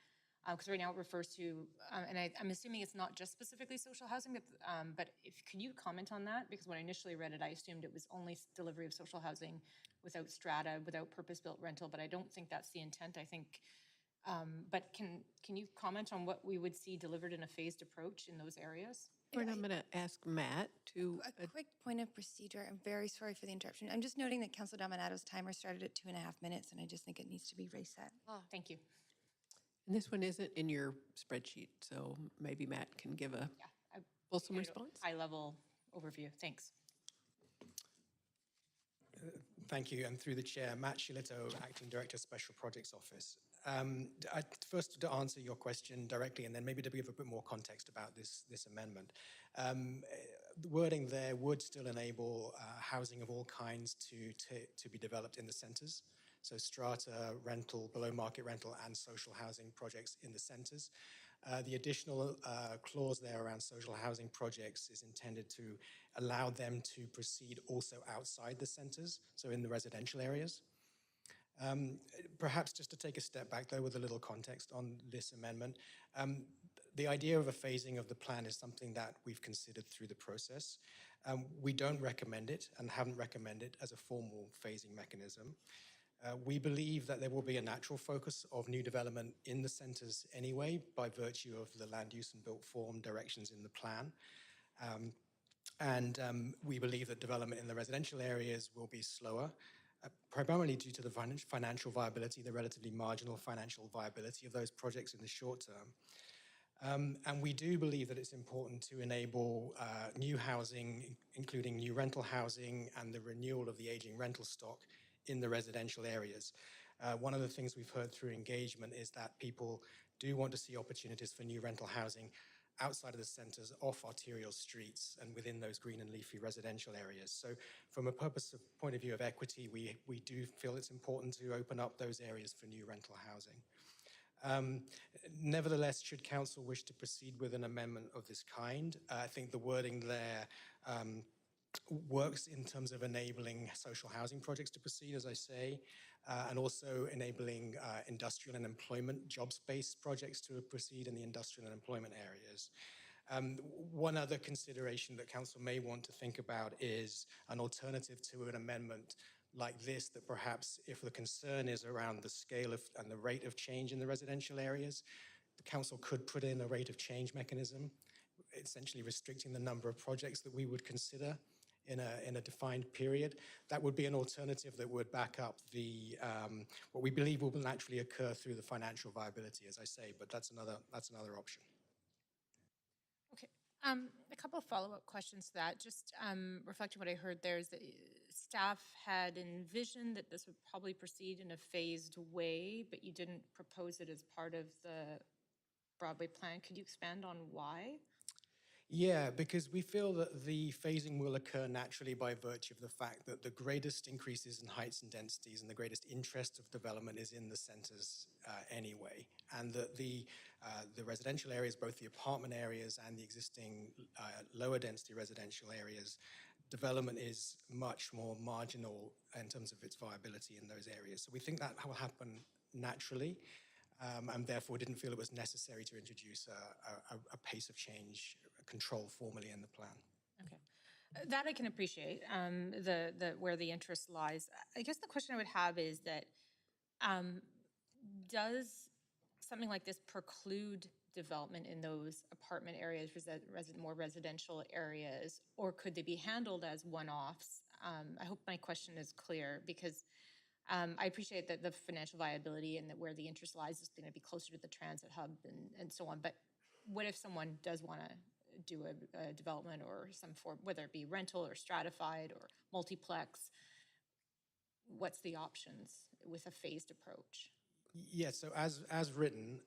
Because right now it refers to, and I'm assuming it's not just specifically social housing, but can you comment on that? Because when I initially read it, I assumed it was only delivery of social housing without strata, without purpose-built rental, but I don't think that's the intent. I think, but can you comment on what we would see delivered in a phased approach in those areas? And I'm going to ask Matt to... A quick point of procedure. I'm very sorry for the interruption. I'm just noting that Councillor Dominato's timer started at 2.5 minutes, and I just think it needs to be reset. Oh, thank you. And this one isn't in your spreadsheet, so maybe Matt can give a fulsome response. High-level overview. Thanks. Thank you, and through the chair, Matt Shillito, Acting Director, Special Projects Office. First, to answer your question directly, and then maybe to give a bit more context about this amendment. The wording there would still enable housing of all kinds to be developed in the centres. So strata, rental, below market rental, and social housing projects in the centres. The additional clause there around social housing projects is intended to allow them to proceed also outside the centres, so in the residential areas. Perhaps just to take a step back though with a little context on this amendment, the idea of a phasing of the plan is something that we've considered through the process. We don't recommend it and haven't recommended as a formal phasing mechanism. We believe that there will be a natural focus of new development in the centres anyway, by virtue of the land use and built form directions in the plan. We believe that development in the residential areas will be slower, primarily due to the financial viability, the relatively marginal financial viability of those projects in the short term. And we do believe that it's important to enable new housing, including new rental housing and the renewal of the aging rental stock in the residential areas. One of the things we've heard through engagement is that people do want to see opportunities for new rental housing outside of the centres, off arterial streets and within those green and leafy residential areas. So from a point of view of equity, we do feel it's important to open up those areas for new rental housing. Um, Nevertheless, should council wish to proceed with an amendment of this kind, I think the wording there works in terms of enabling social housing projects to proceed, as I say, and also enabling industrial and employment jobs-based projects to proceed in the industrial and employment areas. One other consideration that council may want to think about is an alternative to an amendment like this, that perhaps if the concern is around the scale of and the rate of change in the residential areas, the council could put in a rate of change mechanism, essentially restricting the number of projects that we would consider in a defined period. That would be an alternative that would back up the what we believe will naturally occur through the financial viability, as I say, but that's another option. Okay. A couple of follow-up questions to that. Just reflecting what I heard there is that staff had envisioned that this would probably proceed in a phased way, but you didn't propose it as part of the Broadway plan. Could you expand on why? Yeah, because we feel that the phasing will occur naturally by virtue of the fact that the greatest increases in heights and densities and the greatest interest of development is in the centres anyway, and that the residential areas, both the apartment areas and the existing lower density residential areas, development is much more marginal in terms of its viability in those areas. So we think that will happen naturally. And therefore didn't feel it was necessary to introduce a pace of change control formally in the plan. Okay. That I can appreciate, where the interest lies. I guess the question I would have is that, does something like this preclude development in those apartment areas, more residential areas, or could they be handled as one-offs? I hope my question is clear, because I appreciate that the financial viability and that where the interest lies is going to be closer to the transit hub and so on. But what if someone does want to do a development or some form, whether it be rental or stratified or multiplex? What's the options with a phased approach? Yes, so as written,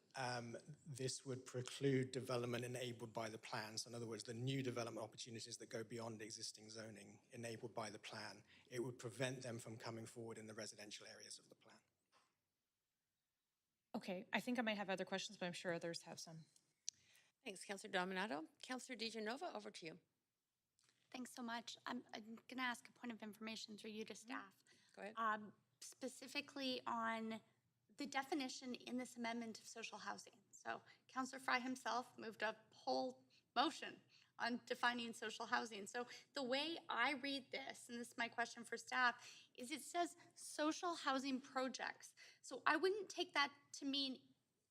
this would preclude development enabled by the plan. So in other words, the new development opportunities that go beyond existing zoning enabled by the plan, it would prevent them from coming forward in the residential areas of the plan. Okay, I think I might have other questions, but I'm sure others have some. Thanks, Councillor Dominato. Councillor DiGenova, over to you. Thanks so much. I'm going to ask a point of information through you to staff. Go ahead. Specifically on the definition in this amendment of social housing. So Councillor Fry himself moved a whole motion on defining social housing. So the way I read this, and this is my question for staff, is it says social housing projects. So I wouldn't take that to mean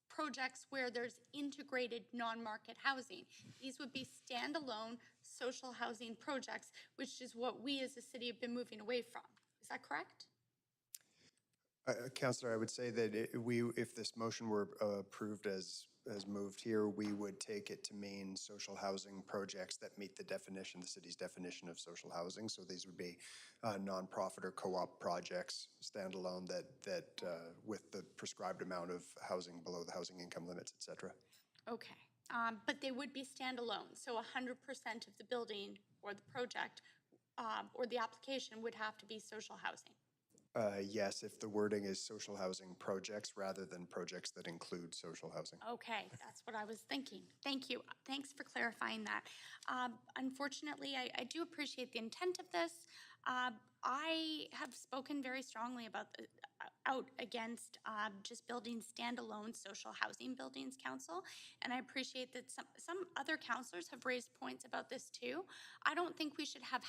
projects where there's integrated non-market housing. These would be standalone social housing projects, which is what we as a city have been moving away from. Is that correct? Councillor, I would say that if this motion were approved as moved here, we would take it to mean social housing projects that meet the definition, the city's definition of social housing. So these would be nonprofit or co-op projects, standalone, that with the prescribed amount of housing below the housing income limits, et cetera. Okay, but they would be standalone. So 100% of the building or the project or the application would have to be social housing. Yes, if the wording is social housing projects rather than projects that include social housing. Okay, that's what I was thinking. Thank you. Thanks for clarifying that. Unfortunately, I do appreciate the intent of this. I have spoken very strongly about out against just building standalone social housing buildings, council, and I appreciate that some other councillors have raised points about this too. I don't think we should have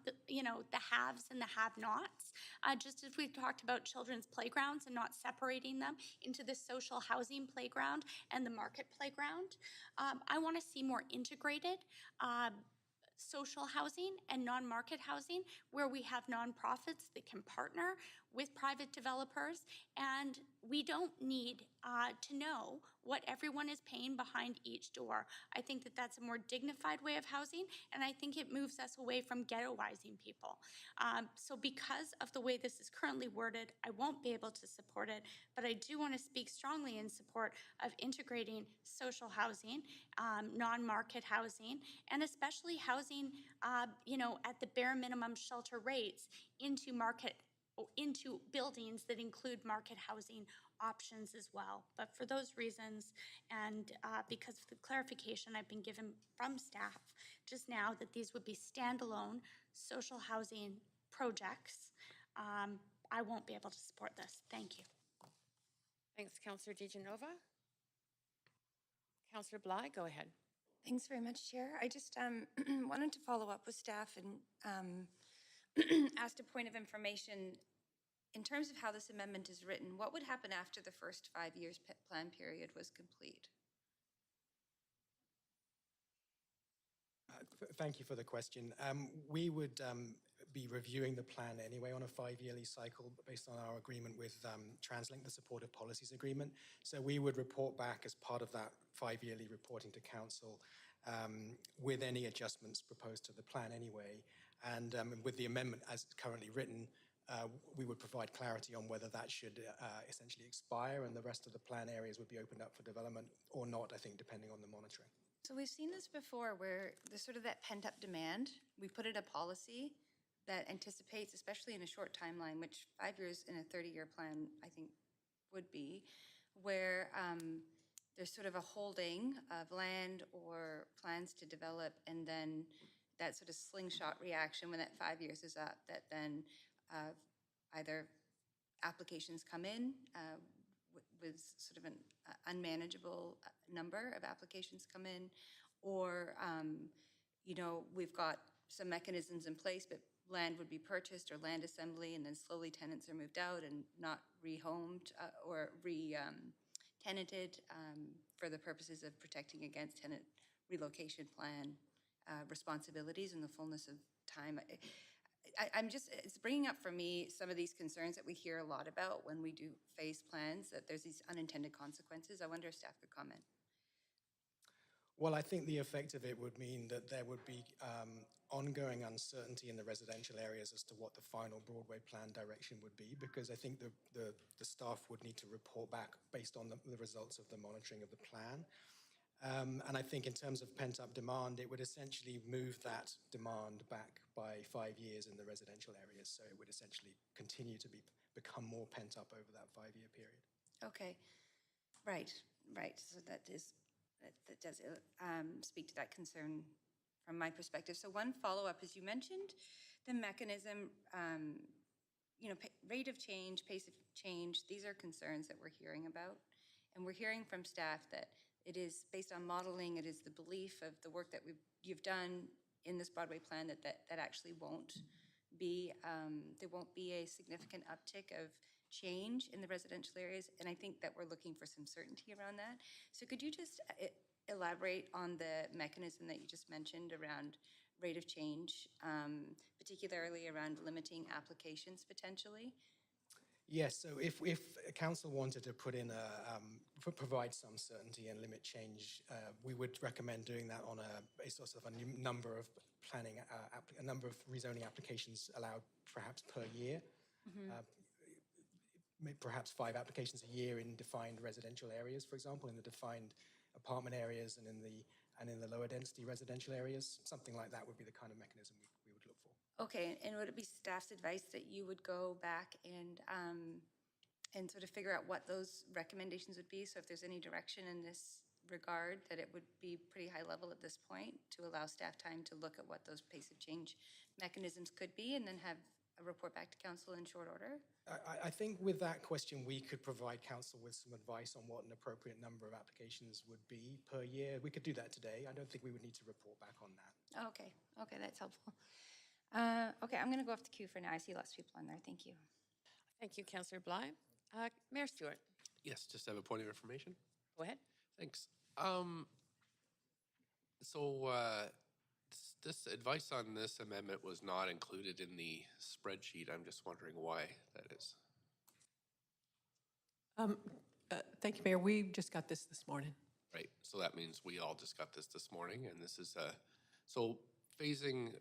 the haves and the have-nots. Just as we've talked about children's playgrounds and not separating them into the social housing playground and the market playground. I want to see more integrated social housing and non-market housing where we have nonprofits that can partner with private developers, and we don't need to know what everyone is paying behind each door. I think that that's a more dignified way of housing, and I think it moves us away from ghettoizing people. So because of the way this is currently worded, I won't be able to support it, but I do want to speak strongly in support of integrating social housing, non-market housing, and especially housing, at the bare minimum shelter rates into buildings that include market housing options as well. But for those reasons, and because of the clarification I've been given from staff just now that these would be standalone social housing projects, I won't be able to support this. Thank you. Thanks, Councillor DeGenova. Councillor Bligh, go ahead. Thanks very much, Chair. I just wanted to follow up with staff and asked a point of information. In terms of how this amendment is written, what would happen after the first 5 years plan period was complete? Thank you for the question. We would be reviewing the plan anyway on a 5-yearly cycle based on our agreement with TransLink, the Supportive Policies Agreement. So we would report back as part of that 5-yearly reporting to Council with any adjustments proposed to the plan anyway. And with the amendment as currently written, we would provide clarity on whether that should essentially expire and the rest of the plan areas would be opened up for development or not, I think, depending on the monitoring. So we've seen this before where there's sort of that pent-up demand. We put in a policy that anticipates, especially in a short timeline, which 5 years in a 30-year plan, I think, would be, where there's sort of a holding of land or plans to develop, and then that sort of slingshot reaction when that 5 years is up, that then either applications come in with sort of an unmanageable number of applications come in, or, you know, we've got some mechanisms in place, but land would be purchased or land assembly, and then slowly tenants are moved out and not rehomed or re-tenanted for the purposes of protecting against tenant relocation plan responsibilities in the fullness of time. I'm just, it's bringing up for me some of these concerns that we hear a lot about when we do phase plans, that there's these unintended consequences. I wonder if staff could comment. Well, I think the effect of it would mean that there would be ongoing uncertainty in the residential areas as to what the final Broadway plan direction would be, because I think the staff would need to report back based on the results of the monitoring of the plan. And I think in terms of pent-up demand, it would essentially move that demand back by 5 years in the residential areas. So it would essentially continue to become more pent-up over that 5-year period. Okay, right. So that does speak to that concern from my perspective. So one follow-up is you mentioned the mechanism, you know, rate of change, pace of change. These are concerns that we're hearing about. And we're hearing from staff that it is based on modeling, it is the belief of the work that you've done in this Broadway plan that actually won't be, there won't be a significant uptick of change in the residential areas. And I think that we're looking for some certainty around that. So could you just elaborate on the mechanism that you just mentioned around rate of change, particularly around limiting applications potentially? Yes, so if council wanted to put in provide some certainty and limit change, we would recommend doing that on a sort of a number of planning, a number of rezoning applications allowed perhaps per year. Perhaps 5 applications a year in defined residential areas, for example, in the defined apartment areas and in the lower density residential areas. Something like that would be the kind of mechanism we would look for. Okay, and would it be staff's advice that you would go back and sort of figure out what those recommendations would be? So if there's any direction in this regard, that it would be pretty high level at this point to allow staff time to look at what those pace of change mechanisms could be, and then have a report back to council in short order? I think with that question, we could provide council with some advice on what an appropriate number of applications would be per year. We could do that today. I don't think we would need to report back on that. Okay, that's helpful. Okay, I'm going to go off the queue for now. I see lots of people on there. Thank you. Thank you, Councillor Bligh. Mayor Stewart. Yes, just have a point of information. Go ahead. Thanks. So this advice on this amendment was not included in the spreadsheet. I'm just wondering why that is. Thank you, Mayor. We just got this morning. Right. So that means we all just got this morning, and this is so phasing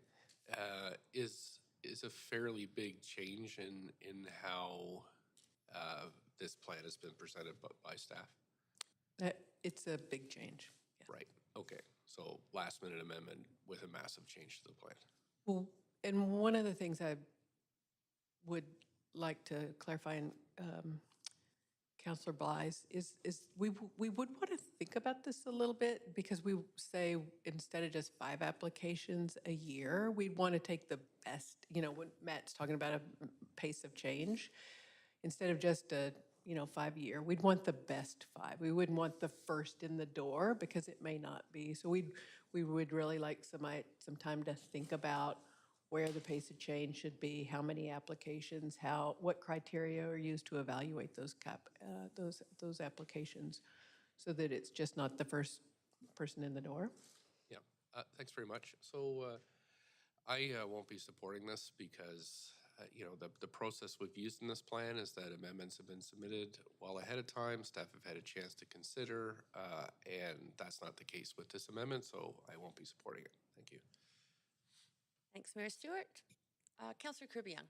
is a fairly big change in how this plan has been presented by staff. It's a big change. Yeah. Right. Okay. So last minute amendment with a massive change to the plan. Well, and one of the things I would like to clarify, and Councillor Bligh, is we would want to think about this a little bit, because we say instead of just 5 applications a year, we'd want to take the best, when Matt's talking about a pace of change, instead of just a, 5-year, we'd want the best 5. We wouldn't want the first in the door, because it may not be. So we would really like some time to think about where the pace of change should be, how many applications, what criteria are used to evaluate those applications, so that it's just not the first person in the door. Yeah, thanks very much. So I won't be supporting this because, the process we've used in this plan is that amendments have been submitted well ahead of time. Staff have had a chance to consider, and that's not the case with this amendment, so I won't be supporting it. Thank you. Thanks, Mayor Stewart. Councillor Kirby Young.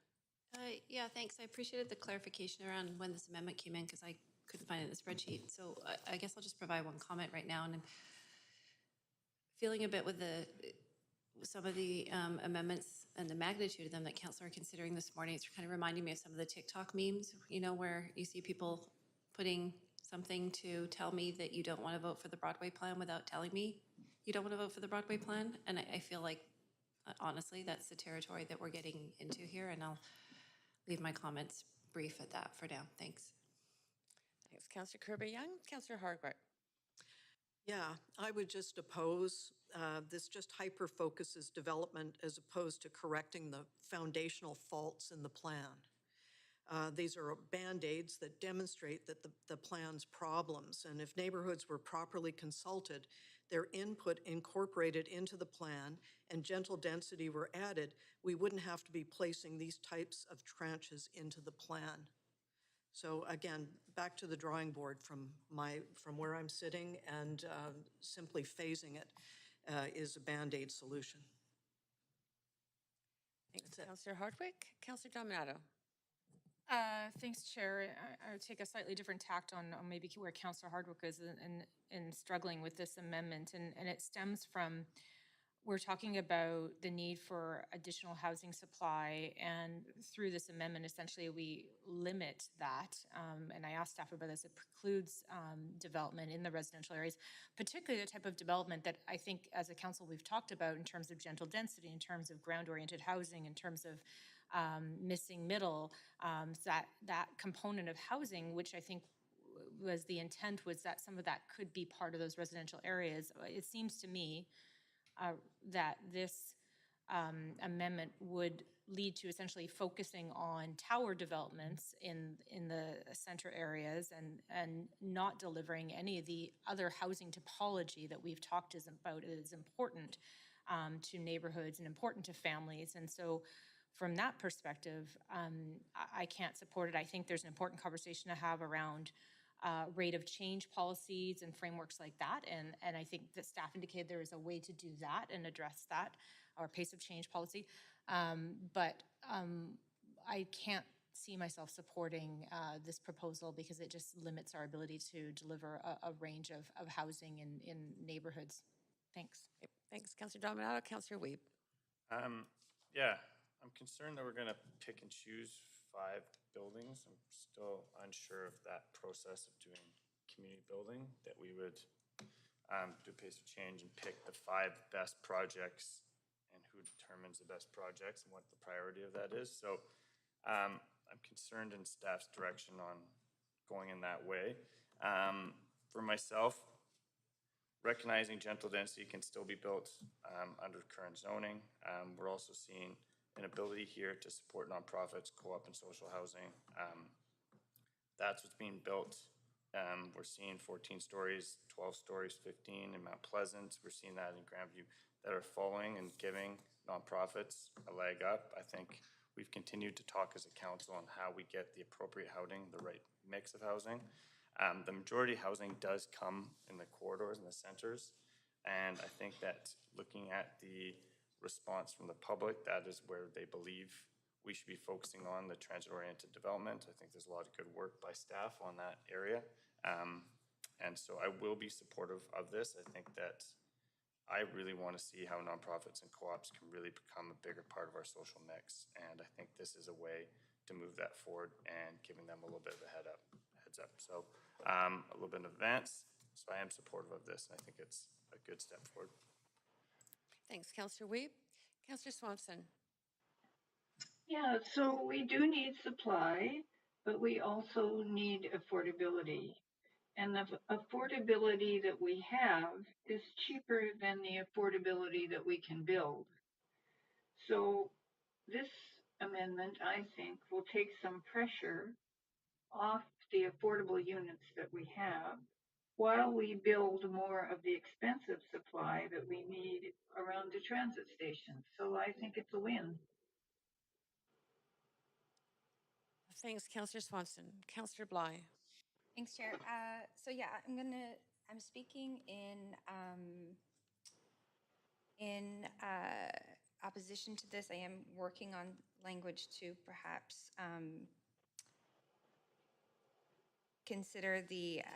Yeah, thanks. I appreciated the clarification around when this amendment came in, because I couldn't find it in the spreadsheet. So I guess I'll just provide one comment right now. And I'm feeling a bit with some of the amendments and the magnitude of them that Councillor are considering this morning. It's kind of reminding me of some of the TikTok memes, where you see people putting something to tell me that you don't want to vote for the Broadway plan without telling me you don't want to vote for the Broadway plan. And I feel like, honestly, that's the territory that we're getting into here, and I'll leave my comments brief at that for now. Thanks. Thanks, Councillor Kirby Young. Councillor Hargart. Yeah, I would just oppose. This just hyper-focuses development as opposed to correcting the foundational faults in the plan. These are Band-Aids that demonstrate that the plan's problems, and if neighborhoods were properly consulted, their input incorporated into the plan, and gentle density were added, we wouldn't have to be placing these types of tranches into the plan. So again, back to the drawing board from where I'm sitting, and simply phasing it is a Band-Aid solution. Thanks, Councillor Hardwick. Councillor Dominato. Thanks, Chair. I would take a slightly different tact on maybe where Councillor Hardwick is in struggling with this amendment, and it stems from, we're talking about the need for additional housing supply, and through this amendment, essentially, we limit that. And I asked staff about this. It precludes development in the residential areas, particularly the type of development that I think, as a council, we've talked about in terms of gentle density, in terms of ground-oriented housing, in terms of missing middle, that component of housing, which I think was the intent, was that some of that could be part of those residential areas. It seems to me that this amendment would lead to essentially focusing on tower developments in the center areas, and not delivering any of the other housing topology that we've talked about is important to neighborhoods and important to families. And so from that perspective, I can't support it. I think there's an important conversation to have around rate of change policies and frameworks like that. And I think that staff indicated there is a way to do that and address that, or pace of change policy. But I can't see myself supporting this proposal, because it just limits our ability to deliver a range of housing in neighborhoods. Thanks. Thanks, Councillor Dominato. Councillor Weeb. Yeah, I'm concerned that we're going to pick and choose 5 buildings. I'm still unsure of that process of doing community building, that we would do a pace of change and pick the 5 best projects, and who determines the best projects and what the priority of that is. So I'm concerned in staff's direction on going in that way. For myself, recognizing gentle density can still be built under current zoning. We're also seeing an ability here to support nonprofits, co-op, and social housing. That's what's being built. We're seeing 14 stories, 12 stories, 15 in Mount Pleasant. We're seeing that in Grandview, that are following and giving nonprofits a leg up. I think we've continued to talk as a council on how we get the appropriate housing, the right mix of housing. The majority housing does come in the corridors and the centers. And I think that looking at the response from the public, that is where they believe we should be focusing on the transit-oriented development. I think there's a lot of good work by staff on that area. And so I will be supportive of this. I think that I really want to see how nonprofits and co-ops can really become a bigger part of our social mix. And I think this is a way to move that forward and giving them a little bit of a heads heads up. So a little bit in advance. So I am supportive of this, and I think it's a good step forward. Thanks, Councillor Weeb. Councillor Swanson. Yeah, so we do need supply, but we also need affordability. And the affordability that we have is cheaper than the affordability that we can build. So this amendment, I think, will take some pressure off the affordable units that we have while we build more of the expensive supply that we need around the transit station. So I think it's a win. Thanks, Councillor Swanson. Councillor Bligh. Thanks, Chair. So yeah, I'm speaking in opposition to this. I am working on language to perhaps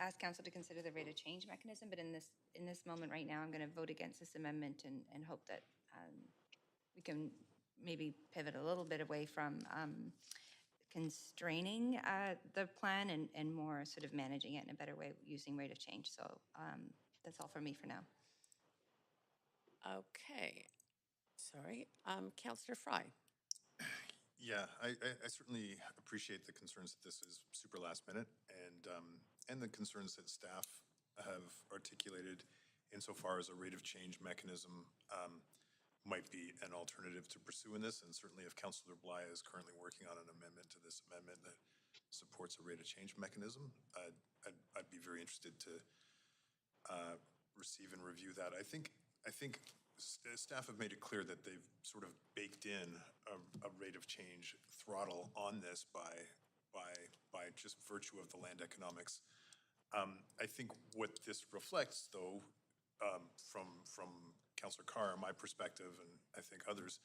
ask council to consider the rate of change mechanism, but in this moment right now, I'm going to vote against this amendment and hope that we can maybe pivot a little bit away from constraining the plan and more sort of managing it in a better way using rate of change. So that's all for me for now. Okay. Sorry. Councillor Fry. Yeah, I certainly appreciate the concerns that this is super last minute and the concerns that staff have articulated insofar as a rate of change mechanism might be an alternative to pursuing this. And certainly if Councillor Bligh is currently working on an amendment to this amendment that supports a rate of change mechanism, I'd be very interested to receive and review that. I think staff have made it clear that they've sort of baked in a rate of change throttle on this by just virtue of the land economics. I think what this reflects, though, from Councillor Carr, my perspective, and I think others,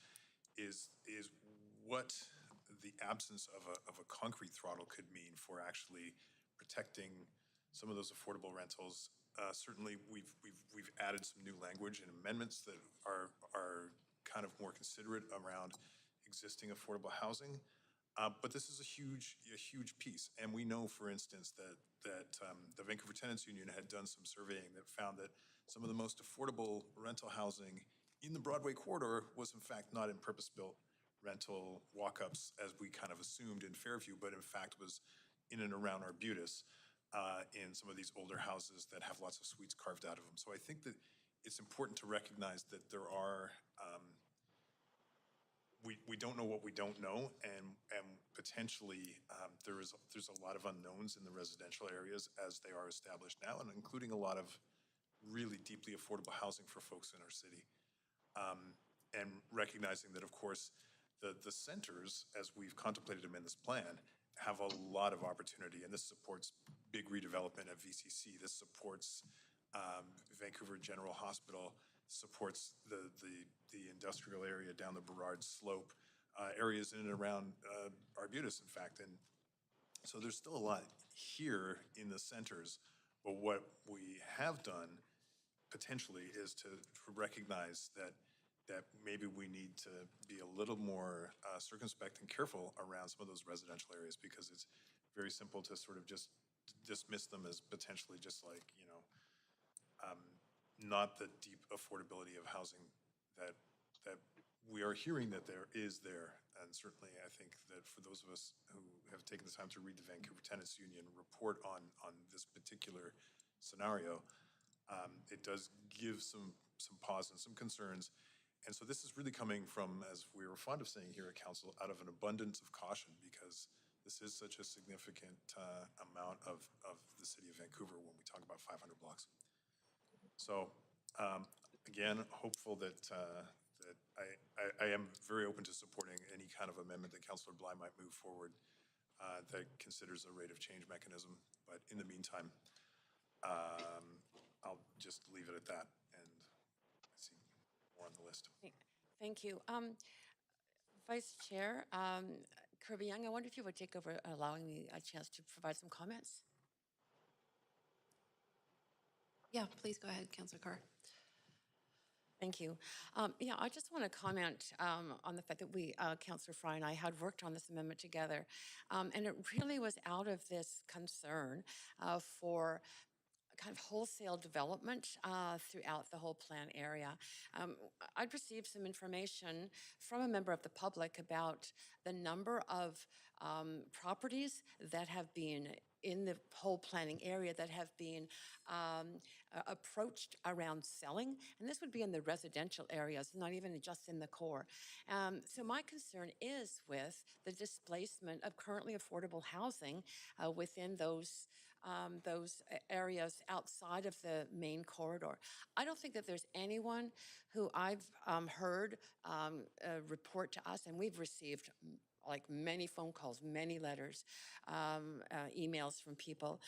is what the absence of a concrete throttle could mean for actually protecting some of those affordable rentals. Certainly, we've added some new language and amendments that are kind of more considerate around existing affordable housing. But this is a huge piece, and we know, for instance, that the Vancouver Tenants Union had done some surveying that found that some of the most affordable rental housing in the Broadway corridor was in fact not in purpose-built rental walk-ups as we kind of assumed in Fairview, but in fact was in and around Arbutus in some of these older houses that have lots of suites carved out of them. So I think that it's important to recognize that there are we don't know what we don't know, and potentially there's a lot of unknowns in the residential areas as they are established now, and including a lot of really deeply affordable housing for folks in our city. And recognizing that, of course, the centers, as we've contemplated them in this plan, have a lot of opportunity, and this supports big redevelopment at VCC. This supports Vancouver General Hospital, supports the industrial area down the Burrard Slope, areas in and around Arbutus, in fact. And so there's still a lot here in the centers, but what we have done potentially is to recognize that maybe we need to be a little more circumspect and careful around some of those residential areas, because it's very simple to sort of just dismiss them as potentially just like, not the deep affordability of housing that we are hearing that there is there. And certainly I think that for those of us who have taken the time to read the Vancouver Tenants Union report on this particular scenario, it does give some pause and some concerns. And so this is really coming from, as we were fond of saying here at Council, out of an abundance of caution, because this is such a significant amount of the city of Vancouver when we talk about 500 blocks. So again, hopeful that I am very open to supporting any kind of amendment that Councillor Bligh might move forward that considers a rate of change mechanism. But in the meantime, I'll just leave it at that and see more on the list. Thank you. Vice Chair, Kirby Young, I wonder if you would take over allowing me a chance to provide some comments. Yeah, please go ahead, Councillor Carr. Thank you. Yeah, I just want to comment on the fact that we, Councillor Fry and I, had worked on this amendment together, and it really was out of this concern for kind of wholesale development throughout the whole plan area. I'd received some information from a member of the public about the number of properties that have been in the whole planning area that have been approached around selling, and this would be in the residential areas, not even just in the core. So my concern is with the displacement of currently affordable housing within those areas outside of the main corridor. I don't think that there's anyone who I've heard report to us, and we've received like many phone calls, many letters, emails from people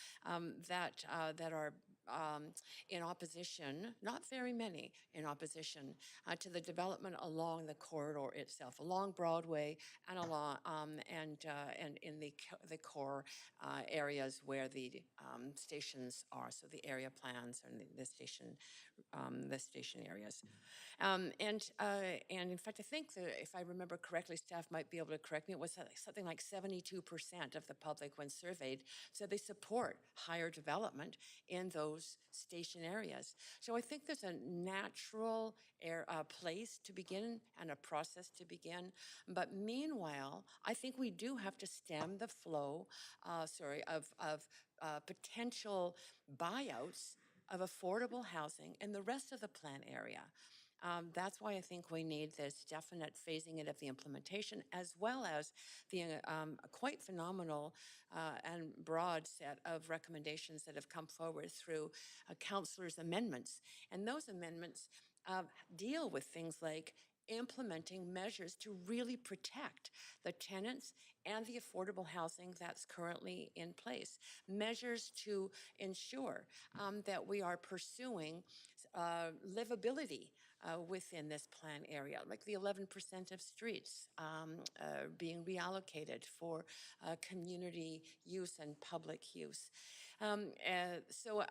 that are in opposition, not very many in opposition to the development along the corridor itself, along Broadway and along and in the core areas where the stations are. So the area plans and the station areas. And in fact, I think that if I remember correctly, staff might be able to correct me, it was something like 72% of the public when surveyed said they support higher development in those station areas. So I think there's a natural place to begin and a process to begin. But meanwhile, I think we do have to stem the flow, of potential buyouts of affordable housing in the rest of the plan area. That's why I think we need this definite phasing in of the implementation, as well as the quite phenomenal and broad set of recommendations that have come forward through councillors' amendments. And those amendments deal with things like implementing measures to really protect the tenants and the affordable housing that's currently in place. Measures to ensure that we are pursuing livability within this plan area, like the 11% of streets being reallocated for community use and public use. So,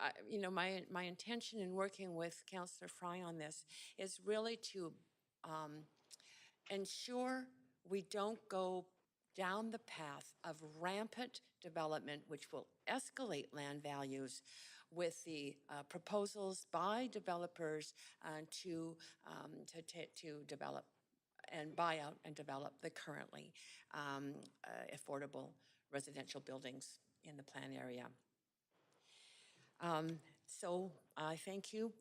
my intention in working with Councillor Fry on this is really to ensure we don't go down the path of rampant development, which will escalate land values with the proposals by developers to develop and buy out and develop the currently affordable residential buildings in the plan area. So I thank you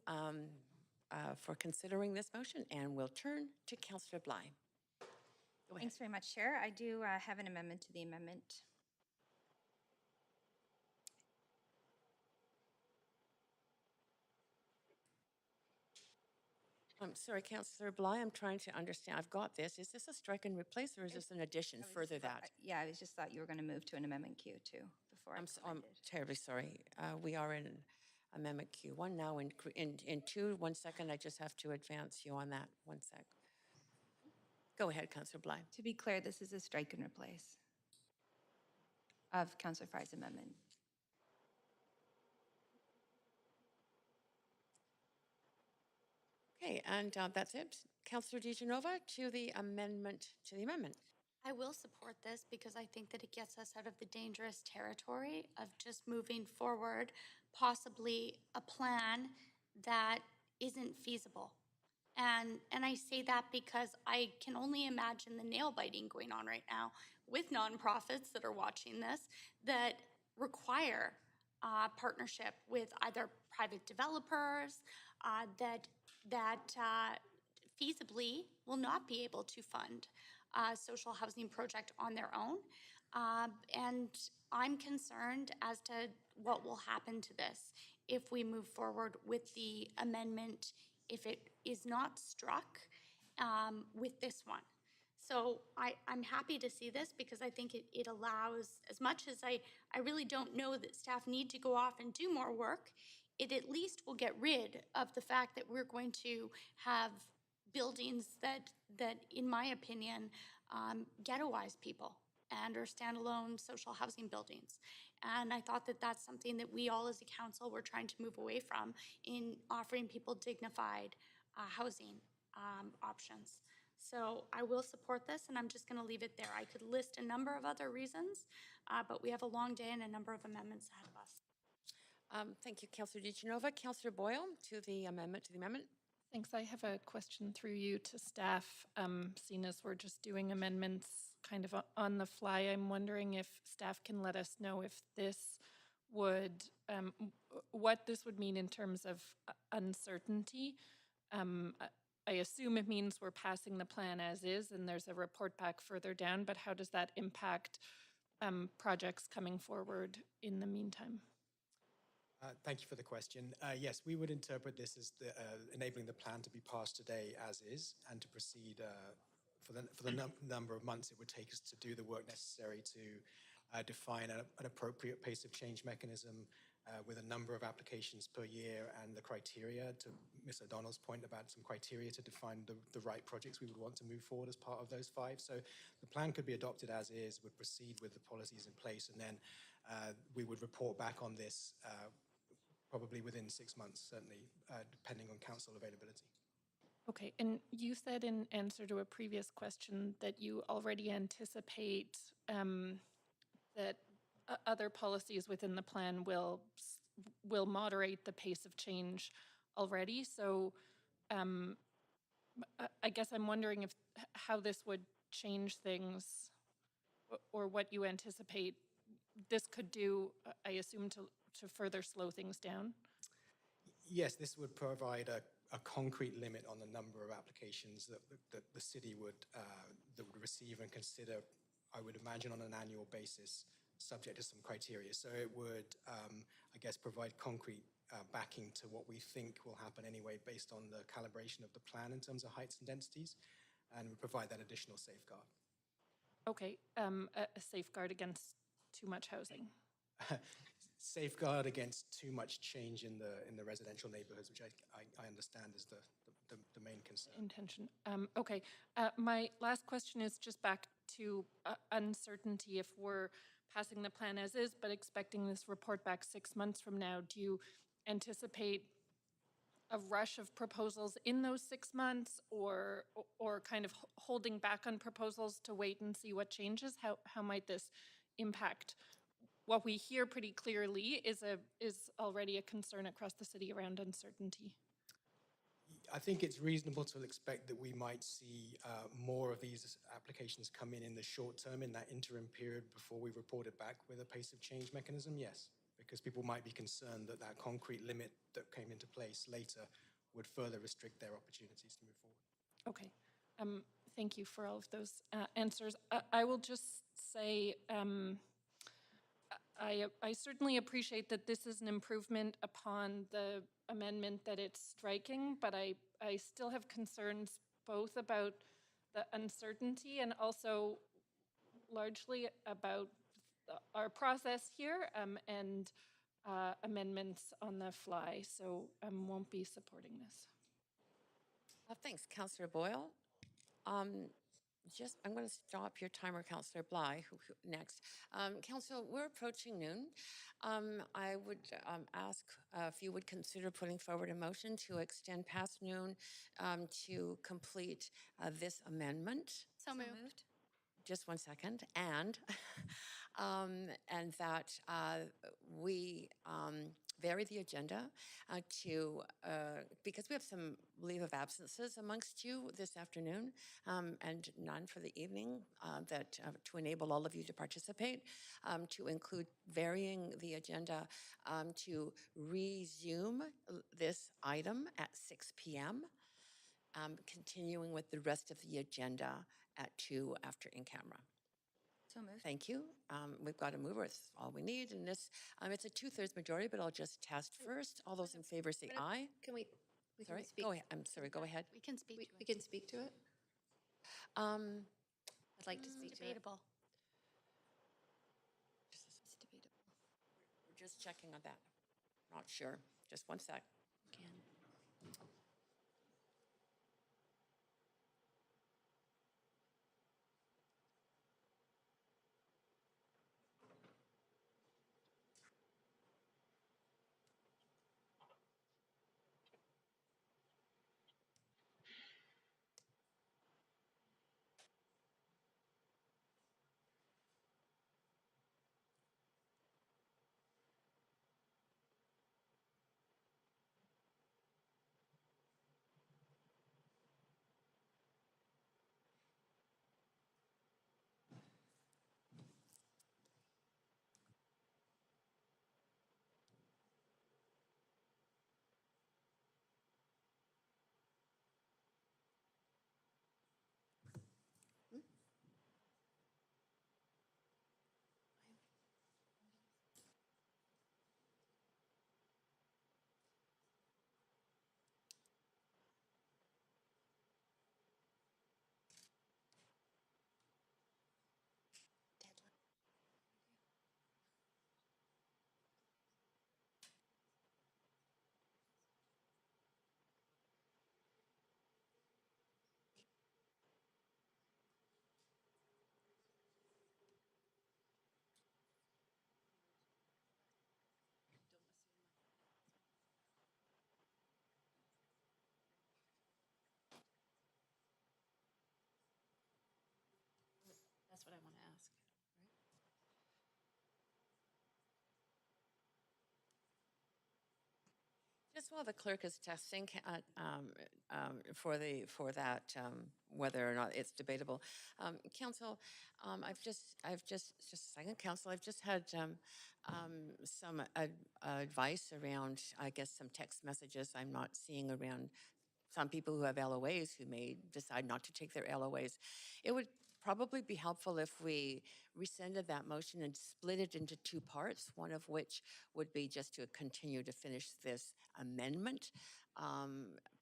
for considering this motion, and we'll turn to Councillor Bligh. Thanks very much, Chair. I do have an amendment to the amendment. I'm sorry, Councillor Bligh, I'm trying to understand. I've got this. Is this a strike and replace, or is this an addition further that? Yeah, I just thought you were going to move to an amendment queue too before I'm terribly sorry. We are in amendment Q1 now. In two, 1 second, I just have to advance you on that. 1 sec. Go ahead, Councillor Bligh. To be clear, this is a strike and replace of Councillor Fry's amendment. Okay, and that's it. Councillor DiGenova to the amendment I will support this because I think that it gets us out of the dangerous territory of just moving forward, possibly a plan that isn't feasible. And I say that because I can only imagine the nail biting going on right now with nonprofits that are watching this that require partnership with either private developers that feasibly will not be able to fund a social housing project on their own. And I'm concerned as to what will happen to this if we move forward with the amendment, if it is not struck with this one. So I'm happy to see this because I think it allows, as much as I really don't know that staff need to go off and do more work, it at least will get rid of the fact that we're going to have buildings that in my opinion, ghettoize people and are standalone social housing buildings. And I thought that that's something that we all as a council were trying to move away from in offering people dignified housing options. So I will support this, and I'm just going to leave it there. I could list a number of other reasons, but we have a long day and a number of amendments ahead of us. Thank you, Councillor DeGenova. Councillor Boyle, to the amendment. Thanks. I have a question through you to staff. Seeing as we're just doing amendments kind of on the fly, I'm wondering if staff can let us know if this would, what this would mean in terms of uncertainty. I assume it means we're passing the plan as is and there's a report back further down, but how does that impact projects coming forward in the meantime? Thank you for the question. Yes, we would interpret this as enabling the plan to be passed today as is and to proceed for the number of months it would take us to do the work necessary to define an appropriate pace of change mechanism with a number of applications per year and the criteria, to Ms. O'Donnell's point about some criteria to define the right projects we would want to move forward as part of those 5. So the plan could be adopted as is, would proceed with the policies in place, and then we would report back on this probably within 6 months, certainly, depending on council availability. Okay, and you said in answer to a previous question that you already anticipate that other policies within the plan will moderate the pace of change already. So I guess I'm wondering if how this would change things, or what you anticipate this could do, I assume, to further slow things down? Yes, this would provide a concrete limit on the number of applications that the city would receive and consider, I would imagine, on an annual basis, subject to some criteria. So it would, I guess, provide concrete backing to what we think will happen anyway based on the calibration of the plan in terms of heights and densities, and would provide that additional safeguard. Okay, a safeguard against too much housing. Safeguard against too much change in the residential neighborhoods, which I understand is the main concern. Intention. Okay, my last question is just back to uncertainty. If we're passing the plan as is, but expecting this report back 6 months from now, do you anticipate a rush of proposals in those 6 months, or kind of holding back on proposals to wait and see what changes? How might this impact? What we hear pretty clearly is already a concern across the city around uncertainty. I think it's reasonable to expect that we might see more of these applications come in the short term, in that interim period before we report it back with a pace of change mechanism, yes. Because people might be concerned that that concrete limit that came into place later would further restrict their opportunities to move forward. Okay. Thank you for all of those answers. I will just say I certainly appreciate that this is an improvement upon the amendment that it's striking, but I still have concerns both about the uncertainty and also largely about our process here and amendments on the fly. So I won't be supporting this. Thanks, Councillor Boyle. I'm going to stop your timer, Councillor Bligh, who next. Council, we're approaching noon. I would ask if you would consider putting forward a motion to extend past noon to complete this amendment. So moved. Just 1 second. And that we vary the agenda because we have some leave of absences amongst you this afternoon and none for the evening to enable all of you to participate, to include varying the agenda to resume this item at 6 p.m., continuing with the rest of the agenda at 2 after in camera. So moved. Thank you. We've got a mover. It's all we need. And this, it's a 2/3 majority, but I'll just test first. All those in favor say aye. Can we Sorry, can speak? go ahead. I'm sorry, go ahead. We can speak. We can speak to it. I'd like to speak to it. Debatable. It's debatable. We're just checking on that. Not sure. Just 1 sec. Can. Just while the clerk is testing for that, whether or not it's debatable, Council, just a second, Council, I've just had some advice around, I guess, some text messages I'm not seeing around some people who have LOAs who may decide not to take their LOAs. It would probably be helpful if we rescinded that motion and split it into two parts, one of which would be just to continue to finish this amendment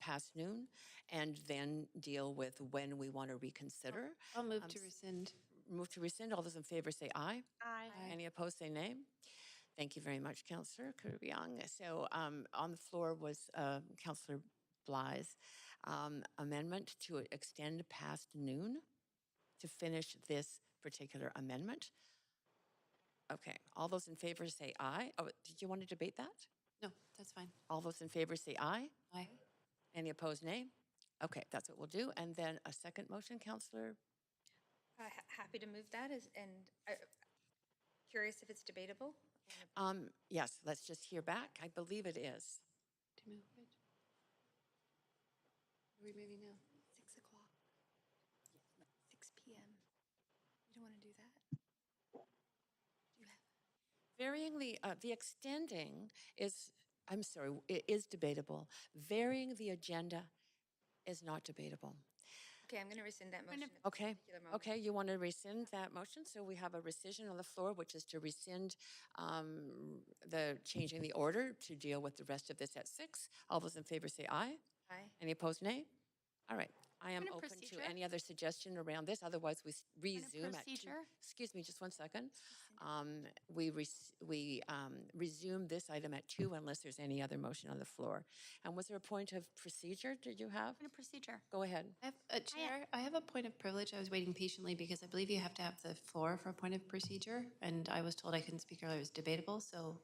past noon, and then deal with when we want to reconsider. I'll move to rescind. Move to rescind. All those in favor say aye. Aye. Any opposed say nay. Thank you very much, Councillor Kirby. So on the floor was Councillor Bligh's amendment to extend past noon to finish this particular amendment. Okay, all those in favor say aye. Oh, did you want to debate that? No, that's fine. All those in favor say aye. Aye. Any opposed, nay? Okay, that's what we'll do. And then a second motion, Councillor? Happy to move that and curious if it's debatable. Yes, let's just hear back. I believe it is. To move it. Are we moving now? 6 o'clock. 6 p.m. You don't want to do that? Varying the extending is, I'm sorry, it is debatable. Varying the agenda is not debatable. Okay, I'm going to rescind that motion. Okay, okay, you want to rescind that motion? So we have a rescission on the floor, which is to rescind the changing the order to deal with the rest of this at 6. All those in favor say aye. Aye. Any opposed, nay? All right. I am Point of open procedure? to any other suggestion around this. Otherwise, we resume at 2. procedure? Excuse me, just one second. We resume this item at 2 unless there's any other motion on the floor. And was there a point of procedure did you have? Point of procedure. Go ahead. I have Chair, I have a point of privilege. I was waiting patiently because I believe you have to have the floor for a point of procedure, and I was told I couldn't speak earlier. It was debatable, so,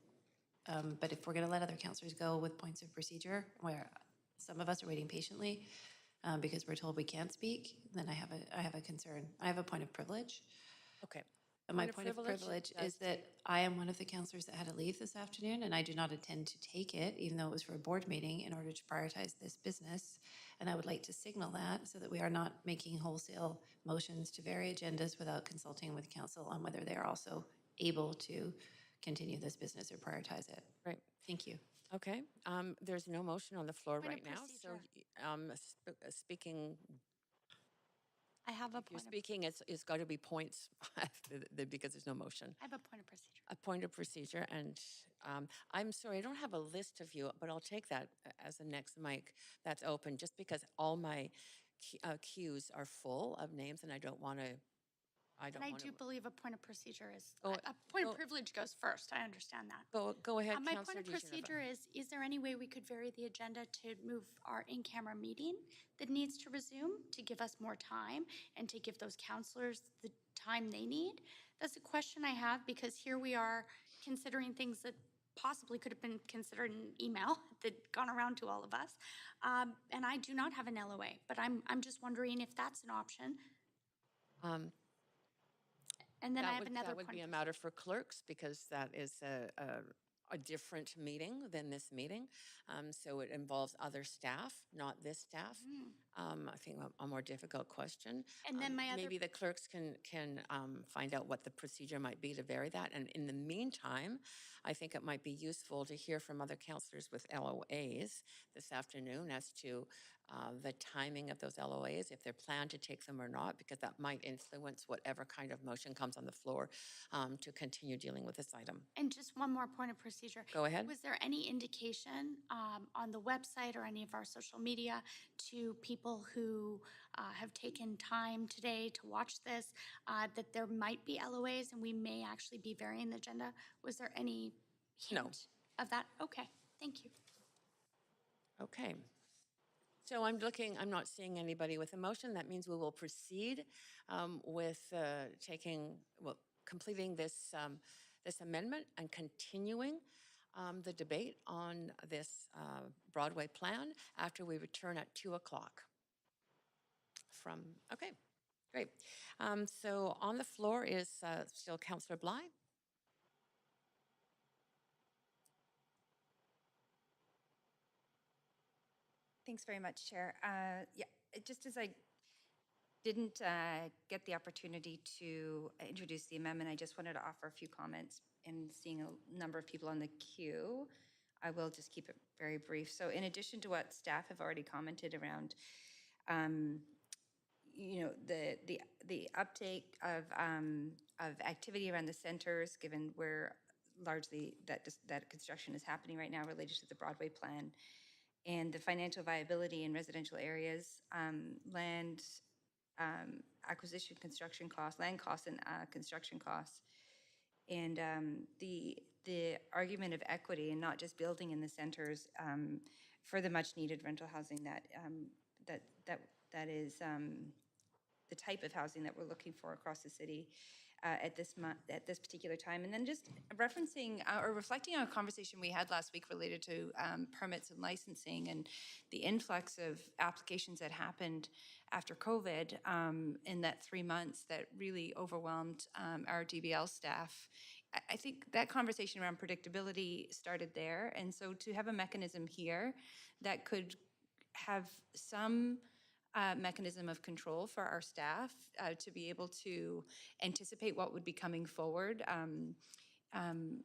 but if we're going to let other councillors go with points of procedure, where some of us are waiting patiently, because we're told we can't speak, then I have a concern. I have a point of privilege. Okay. My point of privilege is that I am one of the councillors that had to leave this afternoon, and I do not intend to take it, even though it was for a board meeting, in order to prioritize this business. And I would like to signal that so that we are not making wholesale motions to vary agendas without consulting with council on whether they are also able to continue this business or prioritize it. Right. Thank you. Okay. There's no motion on the floor Point of right now. So procedure. speaking, I have a if you're point of, speaking, it's got to be points because there's no motion. I have a point of procedure. A point of procedure, and I'm sorry, I don't have a list of you, but I'll take that as the next mic that's open, just because all my queues are full of names, and I don't want to. And I do believe a point of procedure is, Go- a point go- of privilege goes first. I understand that. Go ahead, My Councillor point of Degeneva. procedure is there any way we could vary the agenda to move our in-camera meeting that needs to resume to give us more time and to give those counselors the time they need? That's a question I have, because here we are considering things that possibly could have been considered in email that gone around to all of us. And I do not have an LOA, but I'm just wondering if that's an option. And then I have another That would point be of a matter for clerks, because that is a different meeting than this meeting. So it involves other staff, not this staff. I think a more difficult question. And then my other- Maybe the clerks can find out what the procedure might be to vary that. And in the meantime, I think it might be useful to hear from other councillors with LOAs this afternoon as to the timing of those LOAs, if they're planned to take them or not, because that might influence whatever kind of motion comes on the floor to continue dealing with this item. And just one more point of procedure. Go ahead. Was there any indication on the website or any of our social media to people who have taken time today to watch this that there might be LOAs and we may actually be varying the agenda? Was there any hint of that? Okay, thank you. Okay. So I'm not seeing anybody with a motion. That means we will proceed with completing this amendment and continuing the debate on this Broadway plan after we return at 2 o'clock. Okay, great. So on the floor is still Councillor Bligh. Thanks very much, Chair. Yeah, just as I didn't get the opportunity to introduce the amendment, I just wanted to offer a few comments. And seeing a number of people on the queue, I will just keep it very brief. So in addition to what staff have already commented around, you know, the uptake of activity around the centers, given where largely that construction is happening right now related to the Broadway plan, and the financial viability in residential areas, land acquisition, construction costs, land costs, and construction costs, and the argument of equity and not just building in the centers for the much needed rental housing that is the type of housing that we're looking for across the city at this particular time. And then just referencing or reflecting on a conversation we had last week related to permits and licensing and the influx of applications that happened after COVID in that 3 months that really overwhelmed our DBL staff. I think that conversation around predictability started there. And so to have a mechanism here that could have some mechanism of control for our staff to be able to anticipate what would be coming forward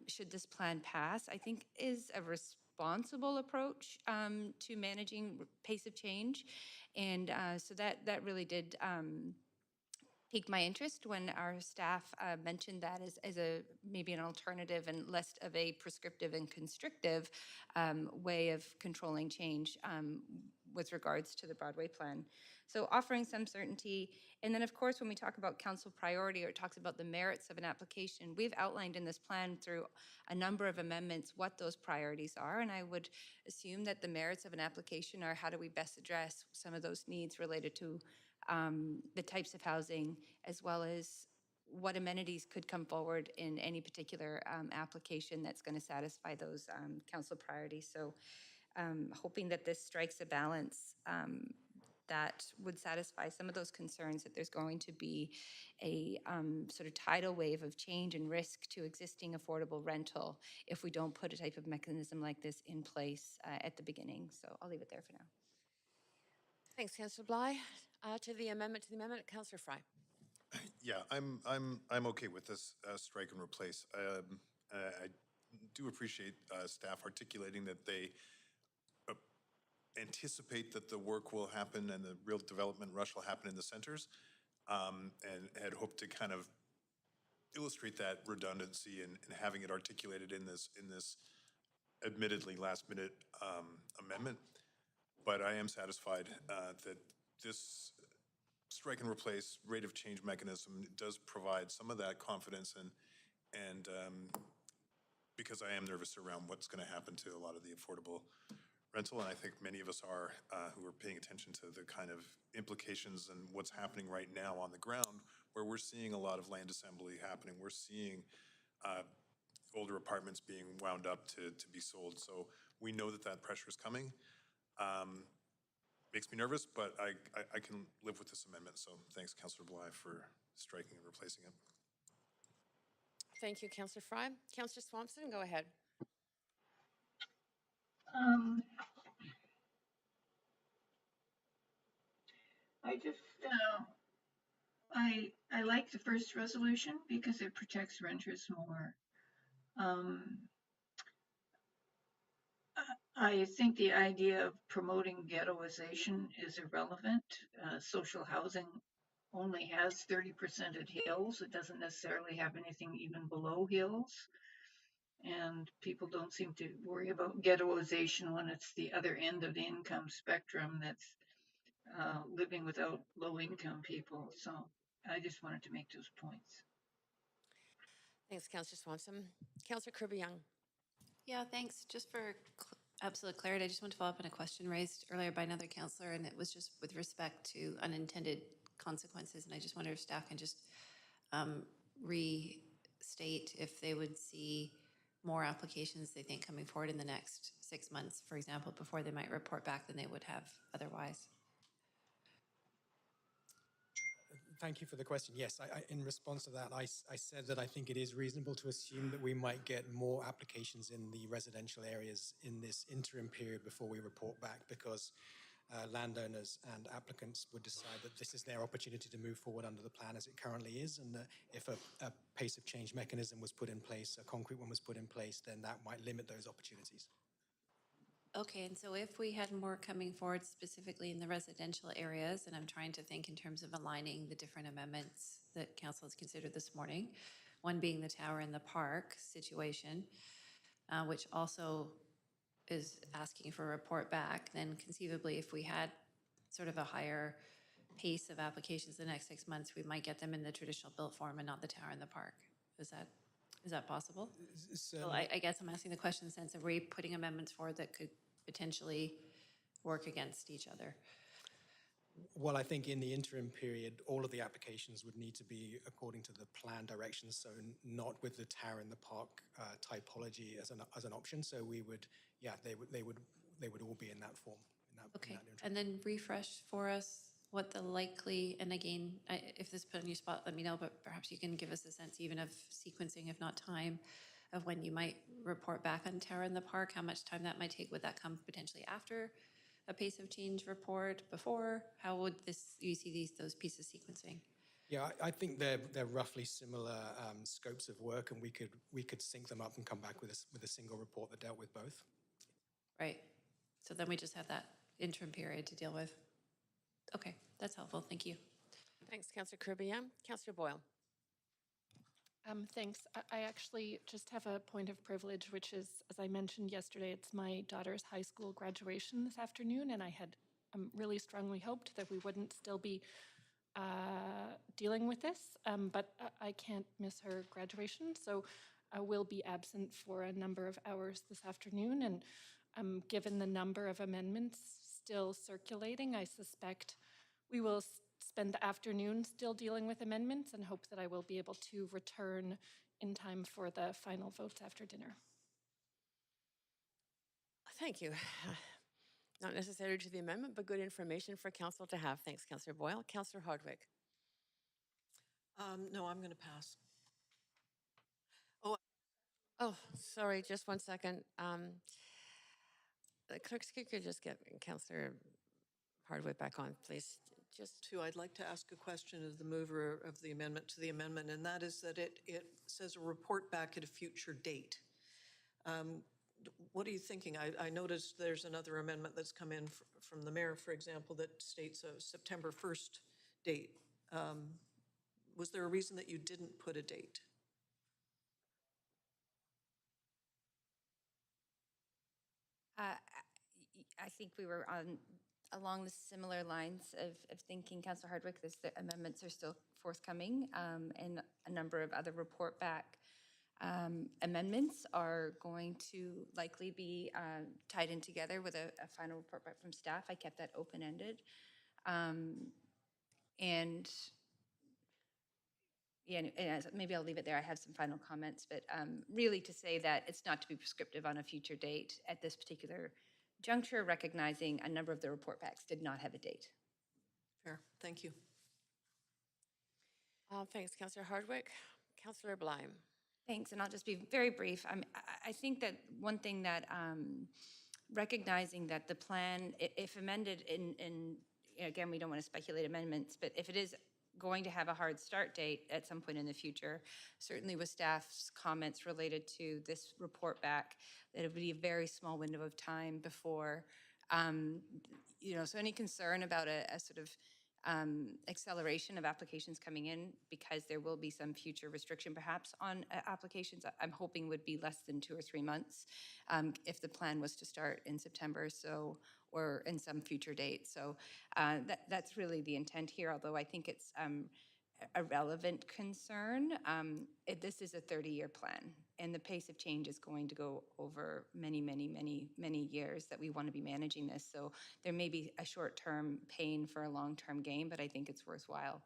should this plan pass, I think is a responsible approach to managing pace of change. And so that really did piqued my interest when our staff mentioned that as a maybe an alternative and less of a prescriptive and constrictive way of controlling change with regards to the Broadway plan. So offering some certainty. And then of course, when we talk about council priority or it talks about the merits of an application, we've outlined in this plan through a number of amendments what those priorities are. And I would assume that the merits of an application are how do we best address some of those needs related to the types of housing, as well as what amenities could come forward in any particular application that's going to satisfy those council priorities. So hoping that this strikes a balance that would satisfy some of those concerns that there's going to be a sort of tidal wave of change and risk to existing affordable rental if we don't put a type of mechanism like this in place at the beginning. So I'll leave it there for now. Thanks, Councillor Bligh. To the amendment, Councillor Fry. Yeah, I'm okay with this strike and replace. I do appreciate staff articulating that they anticipate that the work will happen and the real development rush will happen in the centers, and had hoped to kind of illustrate that redundancy and having it articulated in this admittedly last-minute amendment. But I am satisfied that this strike and replace rate of change mechanism does provide some of that confidence and because I am nervous around what's going to happen to a lot of the affordable rental, and I think many of us are who are paying attention to the kind of implications and what's happening right now on the ground, where we're seeing a lot of land assembly happening. We're seeing older apartments being wound up to be sold. So we know that pressure is coming. Makes me nervous, but I can live with this amendment. So thanks, Councillor Bligh, for striking and replacing it. Thank you, Councillor Fry. Councillor Swampson, go ahead. I just, I like the first resolution because it protects renters more. I think the idea of promoting ghettoization is irrelevant. Social housing only has 30% at hills. It doesn't necessarily have anything even below hills. And people don't seem to worry about ghettoization when it's the other end of the income spectrum that's living without low-income people. So I just wanted to make those points. Thanks, Councillor Swanson. Councillor Kirby Young. Yeah, thanks. Just for absolute clarity, I just want to follow up on a question raised earlier by another councillor, and it was just with respect to unintended consequences. And I just wonder if staff can just restate if they would see more applications they think coming forward in the next 6 months, for example, before they might report back than they would have otherwise. Thank you for the question. Yes, in response to that, I said that I think it is reasonable to assume that we might get more applications in the residential areas in this interim period before we report back, because landowners and applicants would decide that this is their opportunity to move forward under the plan as it currently is, and that if a pace of change mechanism was put in place, a concrete one was put in place, then that might limit those opportunities. Okay, and so if we had more coming forward specifically in the residential areas, and I'm trying to think in terms of aligning the different amendments that council has considered this morning, one being the tower in the park situation, which also is asking for a report back, then conceivably if we had sort of a higher pace of applications the next 6 months, we might get them in the traditional built form and not the tower in the park. Is that possible? So I guess I'm asking the question in the sense of, are we putting amendments forward that could potentially work against each other? Well, I think in the interim period, all of the applications would need to be according to the plan directions, so not with the tower in the park typology as an option. So we would, yeah, they would all be in that form. Okay, and then refresh for us what the likely, and again, if this put on your spot, let me know, but perhaps you can give us a sense even of sequencing, if not time, of when you might report back on tower in the park, how much time that might take. Would that come potentially after a pace of change report, before? How would you see those pieces sequencing? Yeah, I think they're roughly similar scopes of work, and we could sync them up and come back with a single report that dealt with both. Right. So then we just have that interim period to deal with. Okay, that's helpful. Thank you. Thanks, Councillor Kirby. Councillor Boyle. Thanks. I actually just have a point of privilege, which is, as I mentioned yesterday, it's my daughter's high school graduation this afternoon, and I had really strongly hoped that we wouldn't still be dealing with this, but I can't miss her graduation, so I will be absent for a number of hours this afternoon, and given the number of amendments still circulating, I suspect we will spend the afternoon still dealing with amendments and hope that I will be able to return in time for the final votes after dinner. Thank you. Not necessary to the amendment, but good information for council to have. Thanks, Councillor Boyle. Councillor Hardwick. No, I'm going to pass. Oh, sorry, just 1 second. The clerk's could just get Councillor Hardwick back on, please. I'd like to ask a question of the mover of the amendment to the amendment, and that is that it says a report back at a future date. What are you thinking? I noticed there's another amendment that's come in from the mayor, for example, that states a September 1st date. Was there a reason that you didn't put a date? I think we were along the similar lines of thinking, Councillor Hardwick, the amendments are still forthcoming, and a number of other report back amendments are going to likely be tied in together with a final report back from staff. I kept that open-ended. And yeah, and maybe I'll leave it there. I have some final comments, but really to say that it's not to be prescriptive on a future date at this particular juncture, recognizing a number of the report backs did not have a date. Fair. Thank you. Thanks, Councillor Hardwick. Councillor Bligh. Thanks, and I'll just be very brief. I think that one thing that recognizing that the plan, if amended again, we don't want to speculate amendments, but if it is going to have a hard start date at some point in the future, certainly with staff's comments related to this report back, that it would be a very small window of time before, so any concern about a sort of acceleration of applications coming in, because there will be some future restriction perhaps on applications, I'm hoping would be less than 2 or 3 months if the plan was to start in September, or in some future date. So that's really the intent here, although I think it's a relevant concern. This is a 30-year plan, and the pace of change is going to go over many, many, many, many years that we want to be managing this. So there may be a short-term pain for a long-term gain, but I think it's worthwhile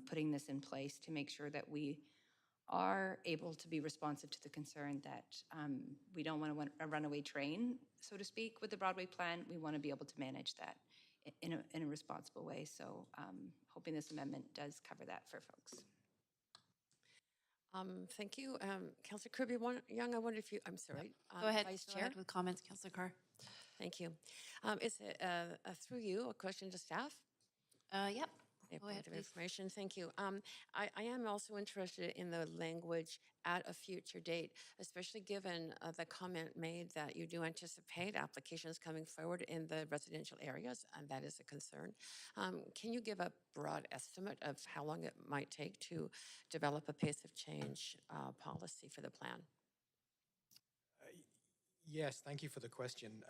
putting this in place to make sure that we are able to be responsive to the concern that we don't want a runaway train, so to speak, with the Broadway plan. We want to be able to manage that in a responsible way. So hoping this amendment does cover that for folks. Thank you. Councillor Kirby Young, I wonder if you, I'm sorry. Go ahead. Vice Go Chair. ahead with comments, Councillor Carr. Thank you. Is it, through you, a question to staff? Yep. A Go ahead, point of please. information, thank you. I am also interested in the language "at a future date," especially given the comment made that you do anticipate applications coming forward in the residential areas, and that is a concern. Can you give a broad estimate of how long it might take to develop a pace of change policy for the plan? Yes, thank you for the question.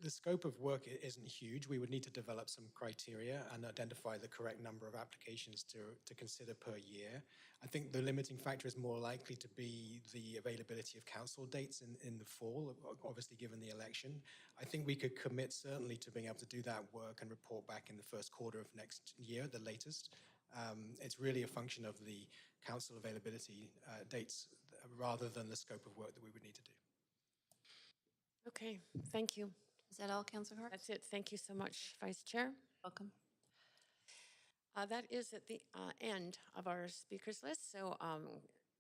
The scope of work isn't huge. We would need to develop some criteria and identify the correct number of applications to consider per year. I think the limiting factor is more likely to be the availability of council dates in the fall, obviously given the election. I think we could commit certainly to being able to do that work and report back in the first quarter of next year, at the latest. It's really a function of the council availability dates rather than the scope of work that we would need to do. Okay, thank you. Is that all, Councillor Carr? That's it. Thank you so much, Vice Chair. Welcome. That is at the end of our speakers list. So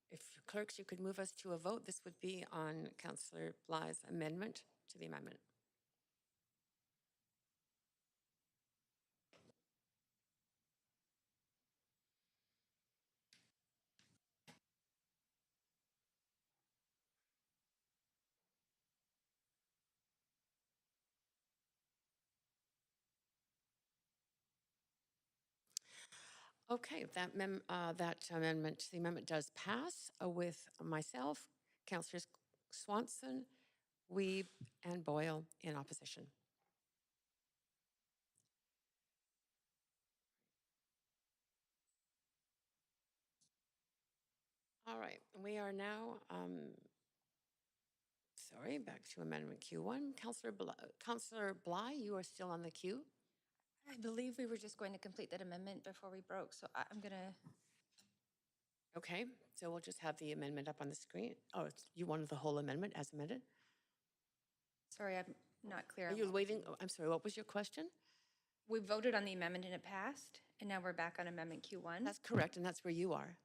if clerks, you could move us to a vote. This would be on Councillor Bligh's amendment to the amendment. Okay, that amendment, the amendment does pass with myself, Councillors Swanson, Wiebe, and Boyle in opposition. All right, we are now, sorry, back to Amendment Q1. Councillor Bligh, you are still on the queue. I believe we were just going to complete that amendment before we broke, so I'm going to... Okay, so we'll just have the amendment up on the screen. Oh, you wanted the whole amendment as amended? Sorry, I'm not clear. Are you waiting? Oh, I'm sorry, what was your question? We voted on the amendment and it passed, and now we're back on Amendment Q1. That's correct, and that's where you are.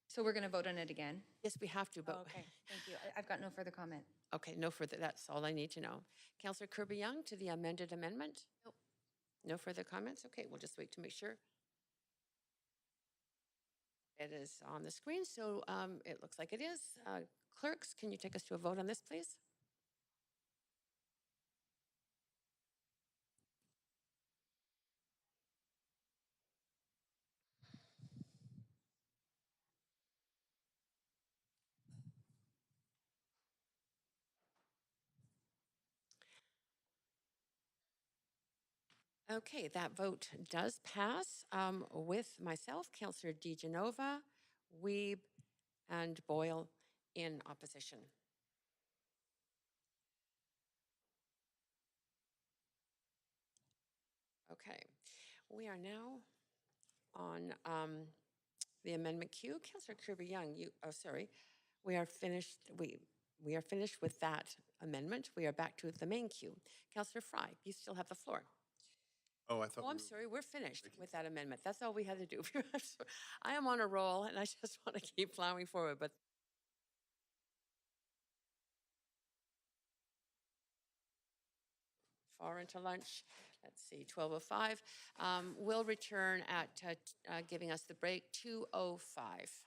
So we're going to vote on it again? Yes, we have to, but... Oh, okay, thank you. I've got no further comment. Okay, no further, that's all I need to know. Councillor Kirby Young to the amended amendment? Nope. No further comments? Okay, we'll just wait to make sure. It is on the screen, so it looks like it is. Clerks, can you take us to a vote on this, please? Okay, that vote does pass with myself, Councillor DeGenova, Wiebe, and Boyle in opposition. Okay, we are now on the amendment queue. Councillor Kirby Young, we are finished. We are finished with that amendment. We are back to the main queue. Councillor Fry, you still have the floor. Oh, I thought. Oh, I'm sorry, we're finished with that amendment. That's all we had to do. I am on a roll and I just want to keep plowing forward, but far into lunch. Let's see, 12:05. We'll return at giving us the break, 2:05.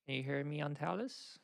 Can you hear me on Talus?